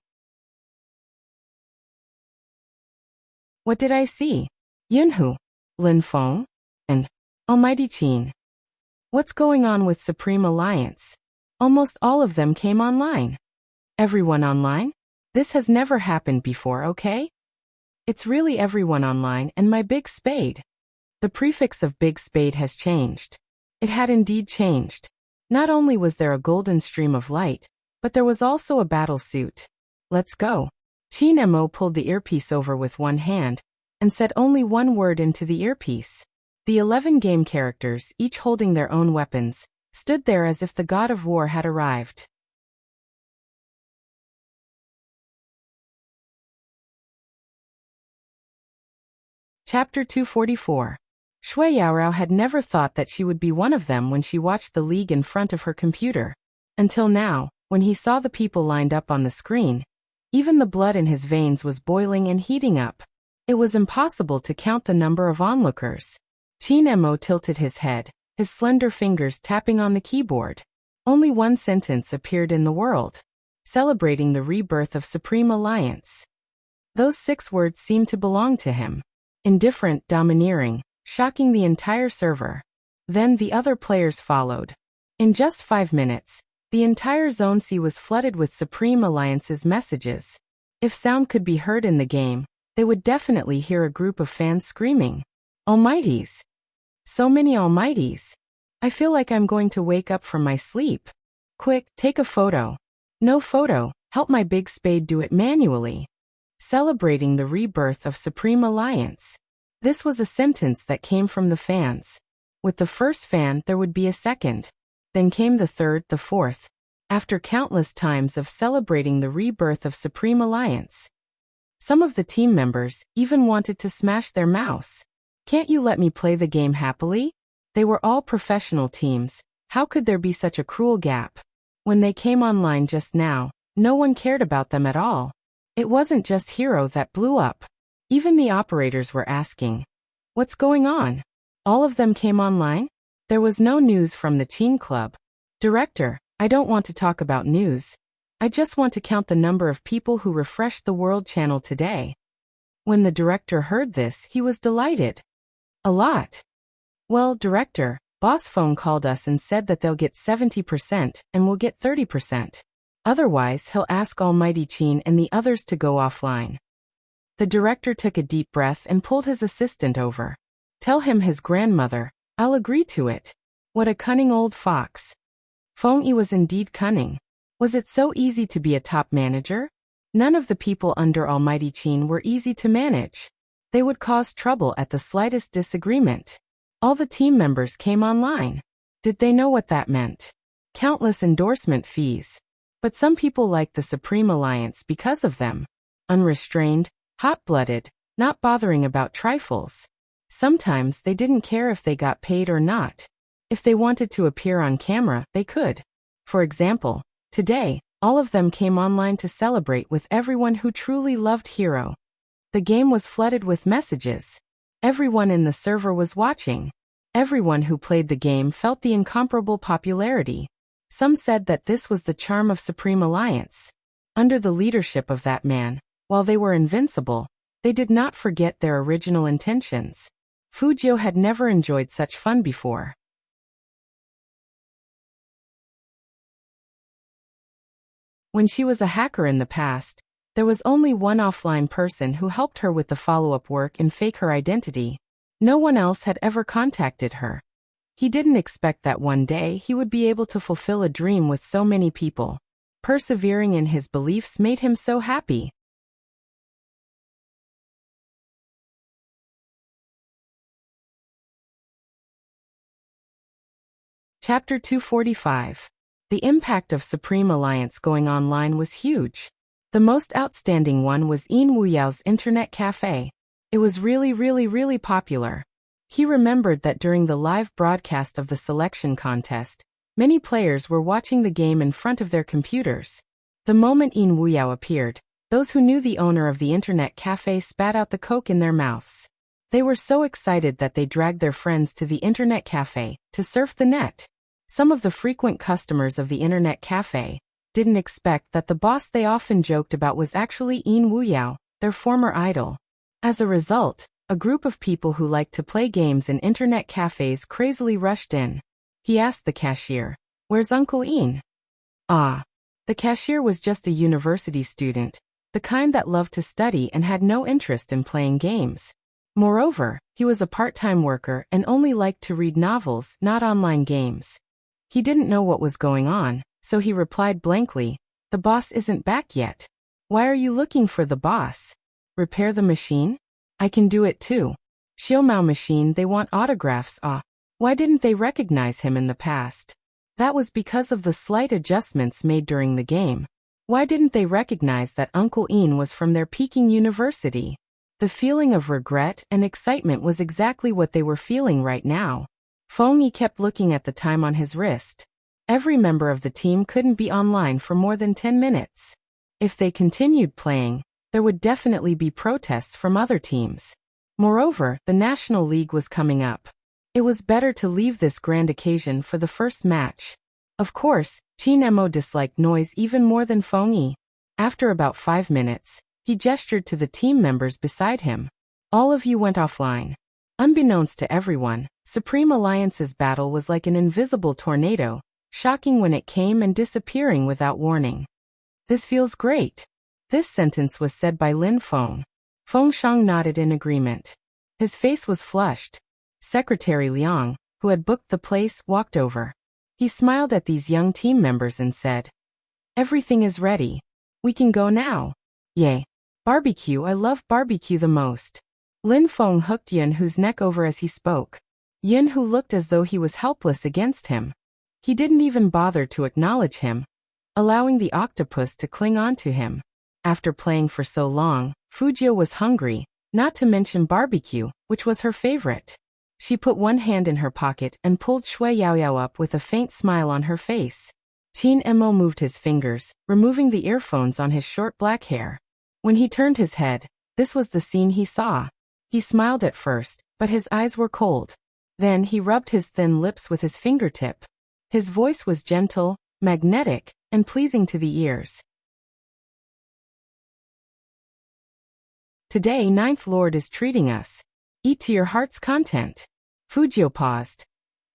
What did I see? Yunhu, Lin Feng, and Almighty Qin. What's going on with Supreme Alliance? Almost all of them came online. Everyone online? This has never happened before, okay? It's really everyone online and my big spade. The prefix of big spade has changed. It had indeed changed. Not only was there a golden stream of light, but there was also a battle suit. Let's go. Qin Mo pulled the earpiece over with one hand and said only one word into the earpiece. The 11 game characters, each holding their own weapons, stood there as if the god of war had arrived. Chapter 244. Shui Yaorao had never thought that she would be one of them when she watched the league in front of her computer. Until now, when he saw the people lined up on the screen, even the blood in his veins was boiling and heating up. It was impossible to count the number of onlookers. Qin Mo tilted his head, his slender fingers tapping on the keyboard. Only one sentence appeared in the world, celebrating the rebirth of Supreme Alliance. Those 6 words seemed to belong to him. Indifferent, domineering, shocking the entire server. Then the other players followed. In just 5 minutes, the entire Zone C was flooded with Supreme Alliance's messages. If sound could be heard in the game, they would definitely hear a group of fans screaming, "Almighties! So many Almighties! I feel like I'm going to wake up from my sleep. Quick, take a photo. No photo, help my big spade do it manually." Celebrating the rebirth of Supreme Alliance. This was a sentence that came from the fans. With the first fan, there would be a second. Then came the third, the fourth. After countless times of celebrating the rebirth of Supreme Alliance. Some of the team members even wanted to smash their mouse. Can't you let me play the game happily? They were all professional teams. How could there be such a cruel gap? When they came online just now, no one cared about them at all. It wasn't just Hero that blew up. Even the operators were asking, "What's going on?" All of them came online? There was no news from the Qin Club. "Director, I don't want to talk about news. I just want to count the number of people who refreshed the World Channel today." When the director heard this, he was delighted. "A lot." "Well, director, Boss Phone called us and said that they'll get 70% and we'll get 30%. Otherwise, he'll ask Almighty Qin and the others to go offline." The director took a deep breath and pulled his assistant over. "Tell him his grandmother. I'll agree to it." What a cunning old fox. Feng Yi was indeed cunning. Was it so easy to be a top manager? None of the people under Almighty Qin were easy to manage. They would cause trouble at the slightest disagreement. All the team members came online. Did they know what that meant? Countless endorsement fees. But some people liked the Supreme Alliance because of them. Unrestrained, hot-blooded, not bothering about trifles. Sometimes they didn't care if they got paid or not. If they wanted to appear on camera, they could. For example, today, all of them came online to celebrate with everyone who truly loved Hero. The game was flooded with messages. Everyone in the server was watching. Everyone who played the game felt the incomparable popularity. Some said that this was the charm of Supreme Alliance. Under the leadership of that man, while they were invincible, they did not forget their original intentions. Fujio had never enjoyed such fun before. When she was a hacker in the past, there was only one offline person who helped her with the follow-up work and fake her identity. No one else had ever contacted her. He didn't expect that one day he would be able to fulfill a dream with so many people. Persevering in his beliefs made him so happy. Chapter 245. The impact of Supreme Alliance going online was huge. The most outstanding one was Wuxia's internet cafe. It was really popular. He remembered that during the live broadcast of the selection contest, many players were watching the game in front of their computers. The moment Wuxia appeared, those who knew the owner of the internet cafe spat out the Coke in their mouths. They were so excited that they dragged their friends to the internet cafe to surf the net. Some of the frequent customers of the internet cafe didn't expect that the boss they often joked about was actually Wuxia, their former idol. As a result, a group of people who liked to play games in internet cafes crazily rushed in. He asked the cashier, "Where's Uncle Ian?" Ah. The cashier was just a university student, the kind that loved to study and had no interest in playing games. Moreover, he was a part-time worker and only liked to read novels, not online games. He didn't know what was going on, so he replied blankly, "The boss isn't back yet." "Why are you looking for the boss?" "Repair the machine?" "I can do it too." "Xiaomao machine, they want autographs." Ah. Why didn't they recognize him in the past? That was because of the slight adjustments made during the game. Why didn't they recognize that Uncle Ian was from their Peking university? The feeling of regret and excitement was exactly what they were feeling right now. Feng Yi kept looking at the time on his wrist. Every member of the team couldn't be online for more than 10 minutes. If they continued playing, there would definitely be protests from other teams. Moreover, the National League was coming up. It was better to leave this grand occasion for the first match. Of course, Qin Mo disliked noise even more than Feng Yi. After about 5 minutes, he gestured to the team members beside him. "All of you went offline." Unbeknownst to everyone, Supreme Alliance's battle was like an invisible tornado, shocking when it came and disappearing without warning. "This feels great." This sentence was said by Lin Feng. Feng Shang nodded in agreement. His face was flushed. Secretary Liang, who had booked the place, walked over. He smiled at these young team members and said, "Everything is ready. We can go now." "Yay. Barbecue, I love barbecue the most." Lin Feng hooked Yin Hu's neck over as he spoke. Yin Hu looked as though he was helpless against him. He didn't even bother to acknowledge him, allowing the octopus to cling on to him. After playing for so long, Fujio was hungry, not to mention barbecue, which was her favorite. She put one hand in her pocket and pulled Shui Yaoyao up with a faint smile on her face. Qin Mo moved his fingers, removing the earphones on his short black hair. When he turned his head, this was the scene he saw. He smiled at first, but his eyes were cold. Then he rubbed his thin lips with his fingertip. His voice was gentle, magnetic, and pleasing to the ears. "Today, Ninth Lord is treating us. Eat to your heart's content." Fujio paused.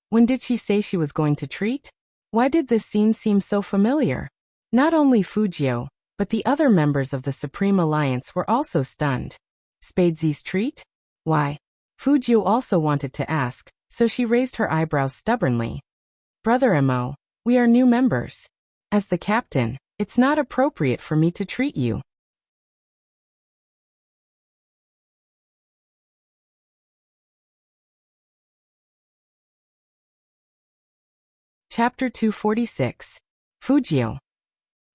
When did she say she was going to treat? Why did this scene seem so familiar? Not only Fujio, but the other members of the Supreme Alliance were also stunned. Spadesy's treat? Why? Fujio also wanted to ask, so she raised her eyebrows stubbornly. "Brother Mo, we are new members. As the captain, it's not appropriate for me to treat you." Chapter 246. Fujio.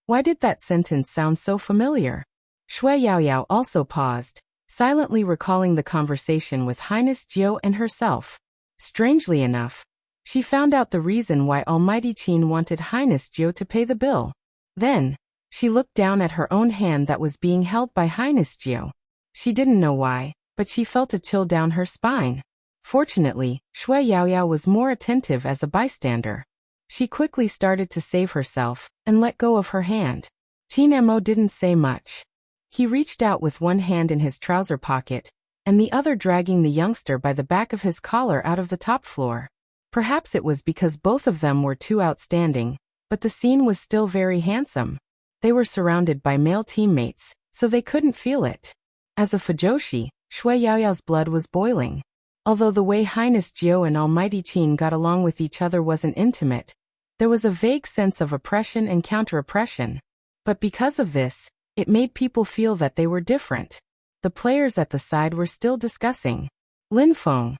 Why did that sentence sound so familiar? Shui Yaoyao also paused, silently recalling the conversation with Highness Jiu and herself. Strangely enough, she found out the reason why Almighty Qin wanted Highness Jiu to pay the bill. Then, she looked down at her own hand that was being held by Highness Jiu. She didn't know why, but she felt a chill down her spine. Fortunately, Shui Yaoyao was more attentive as a bystander. She quickly started to save herself and let go of her hand. Qin Mo didn't say much. He reached out with one hand in his trouser pocket and the other dragging the youngster by the back of his collar out of the top floor. Perhaps it was because both of them were too outstanding, but the scene was still very handsome. They were surrounded by male teammates, so they couldn't feel it. As a Fujoshi, Shui Yaoyao's blood was boiling. Although the way Highness Jiu and Almighty Qin got along with each other wasn't intimate, there was a vague sense of oppression and counter-oppression. But because of this, it made people feel that they were different. The players at the side were still discussing. Lin Feng.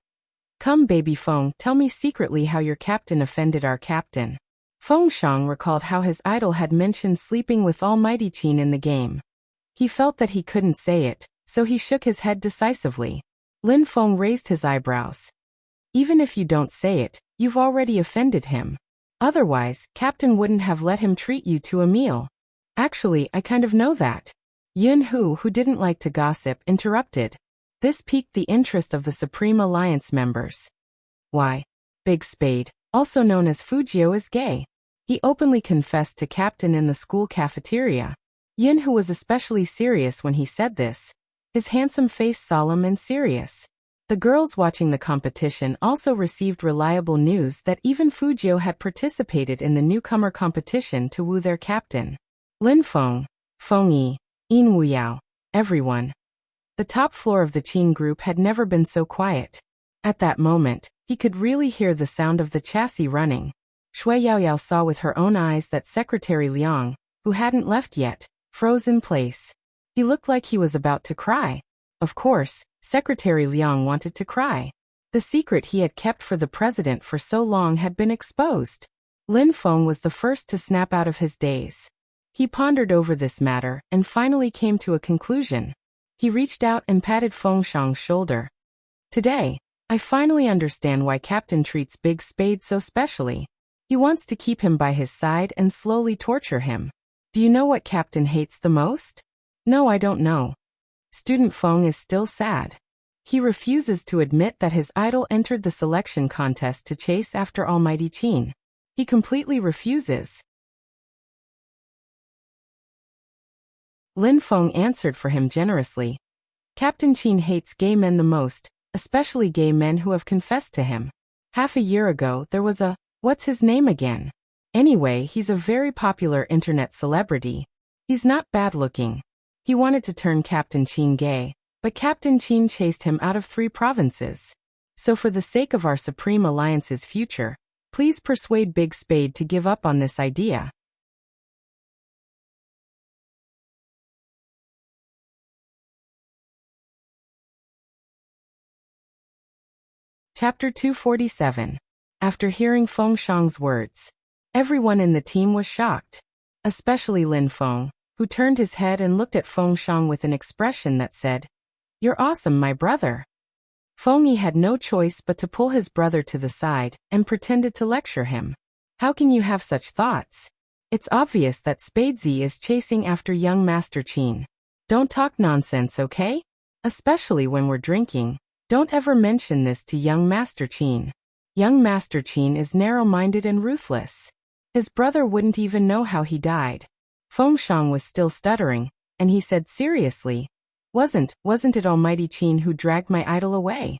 "Come baby Feng, tell me secretly how your captain offended our captain." Fengxiang recalled how his idol had mentioned sleeping with Almighty Qin in the game. He felt that he couldn't say it, so he shook his head decisively. Lin Feng raised his eyebrows. Even if you don't say it, you've already offended him. Otherwise, Captain wouldn't have let him treat you to a meal. Actually, I kind of know that. Yun Hu, who didn't like to gossip, interrupted. This piqued the interest of the Supreme Alliance members. Why? Big Spade, also known as Fujio, is gay. He openly confessed to Captain in the school cafeteria. Yun Hu was especially serious when he said this. His handsome face solemn and serious. The girls watching the competition also received reliable news that even Fujio had participated in the newcomer competition to woo their captain. Lin Feng, Feng Yi, Yin Wuyao, everyone. The top floor of the Qin group had never been so quiet. At that moment, he could really hear the sound of the chassis running. Shui Yaoyao saw with her own eyes that Secretary Liang, who hadn't left yet, froze in place. He looked like he was about to cry. Of course, Secretary Liang wanted to cry. The secret he had kept for the president for so long had been exposed. Lin Feng was the first to snap out of his daze. He pondered over this matter and finally came to a conclusion. He reached out and patted Fengxiang's shoulder. Today, I finally understand why Captain treats Big Spade so specially. He wants to keep him by his side and slowly torture him. Do you know what Captain hates the most? No, I don't know. Student Feng is still sad. He refuses to admit that his idol entered the selection contest to chase after Almighty Qin. He completely refuses. Lin Feng answered for him generously. Captain Qin hates gay men the most, especially gay men who have confessed to him. Half a year ago there was a, what's his name again? Anyway, he's a very popular internet celebrity. He's not bad looking. He wanted to turn Captain Qin gay, but Captain Qin chased him out of 3 provinces. So for the sake of our Supreme Alliance's future, please persuade Big Spade to give up on this idea. Chapter 247. After hearing Fengxiang's words, everyone in the team was shocked, especially Lin Feng, who turned his head and looked at Fengxiang with an expression that said, "You're awesome, my brother." Feng Yi had no choice but to pull his brother to the side and pretended to lecture him. How can you have such thoughts? It's obvious that Spadesy is chasing after young Master Qin. Don't talk nonsense, okay? Especially when we're drinking. Don't ever mention this to young Master Qin. Young Master Qin is narrow-minded and ruthless. His brother wouldn't even know how he died. Fengxiang was still stuttering, and he said seriously, Wasn't it Almighty Qin who dragged my idol away?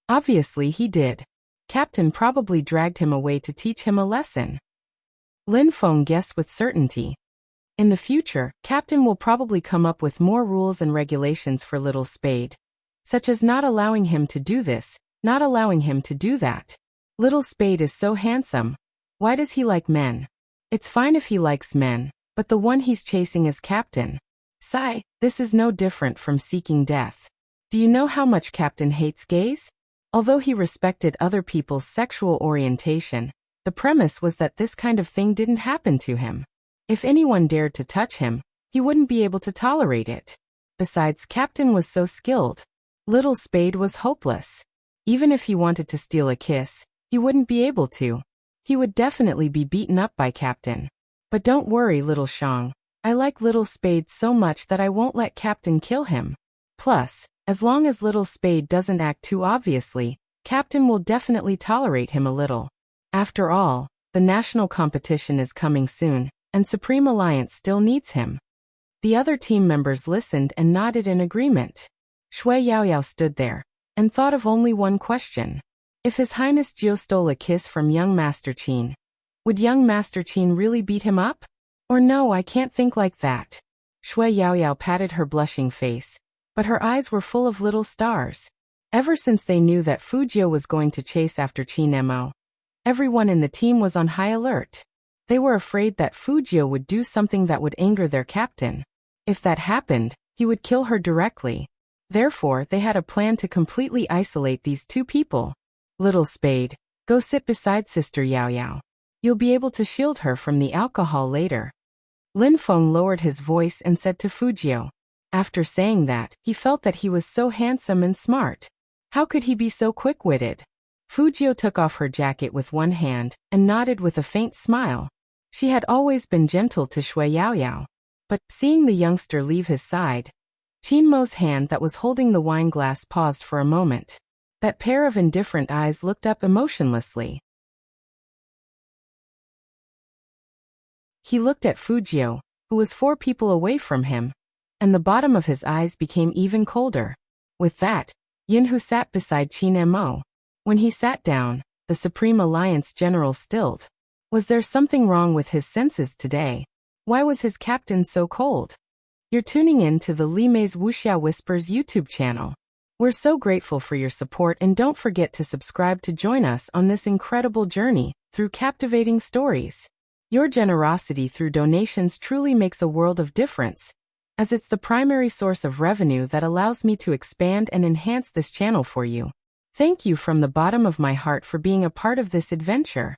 Obviously he did. Captain probably dragged him away to teach him a lesson. Lin Feng guessed with certainty. In the future, Captain will probably come up with more rules and regulations for Little Spade, such as not allowing him to do this, not allowing him to do that. Little Spade is so handsome. Why does he like men? It's fine if he likes men, but the one he's chasing is Captain. Sigh, this is no different from seeking death. Do you know how much Captain hates gays? Although he respected other people's sexual orientation, the premise was that this kind of thing didn't happen to him. If anyone dared to touch him, he wouldn't be able to tolerate it. Besides, Captain was so skilled. Little Spade was hopeless. Even if he wanted to steal a kiss, he wouldn't be able to. He would definitely be beaten up by Captain. But don't worry, Little Shang. I like Little Spade so much that I won't let Captain kill him. Plus, as long as Little Spade doesn't act too obviously, Captain will definitely tolerate him a little. After all, the national competition is coming soon, and Supreme Alliance still needs him. The other team members listened and nodded in agreement. Shui Yaoyao stood there, and thought of only one question. If His Highness Jiu stole a kiss from young Master Qin, would young Master Qin really beat him up? Or no, I can't think like that. Shui Yaoyao patted her blushing face, but her eyes were full of little stars. Ever since they knew that Fujio was going to chase after Qin Mo, everyone in the team was on high alert. They were afraid that Fujio would do something that would anger their captain. If that happened, he would kill her directly. Therefore, they had a plan to completely isolate these two people. Little Spade, go sit beside Sister Yaoyao. You'll be able to shield her from the alcohol later. Lin Feng lowered his voice and said to Fujio. After saying that, he felt that he was so handsome and smart. How could he be so quick-witted? Fujio took off her jacket with one hand and nodded with a faint smile. She had always been gentle to Shui Yaoyao. But, seeing the youngster leave his side, Qin Mo's hand that was holding the wine glass paused for a moment. That pair of indifferent eyes looked up emotionlessly. He looked at Fujio, who was 4 people away from him, and the bottom of his eyes became even colder. With that, Yin, who sat beside Qin Mo. When he sat down, the Supreme Alliance General stilled. Was there something wrong with his senses today? Why was his captain so cold? You're tuning in to the Li Mei's Wuxia Whispers YouTube channel. We're so grateful for your support, and don't forget to subscribe to join us on this incredible journey through captivating stories. Your generosity through donations truly makes a world of difference, as it's the primary source of revenue that allows me to expand and enhance this channel for you. Thank you from the bottom of my heart for being a part of this adventure.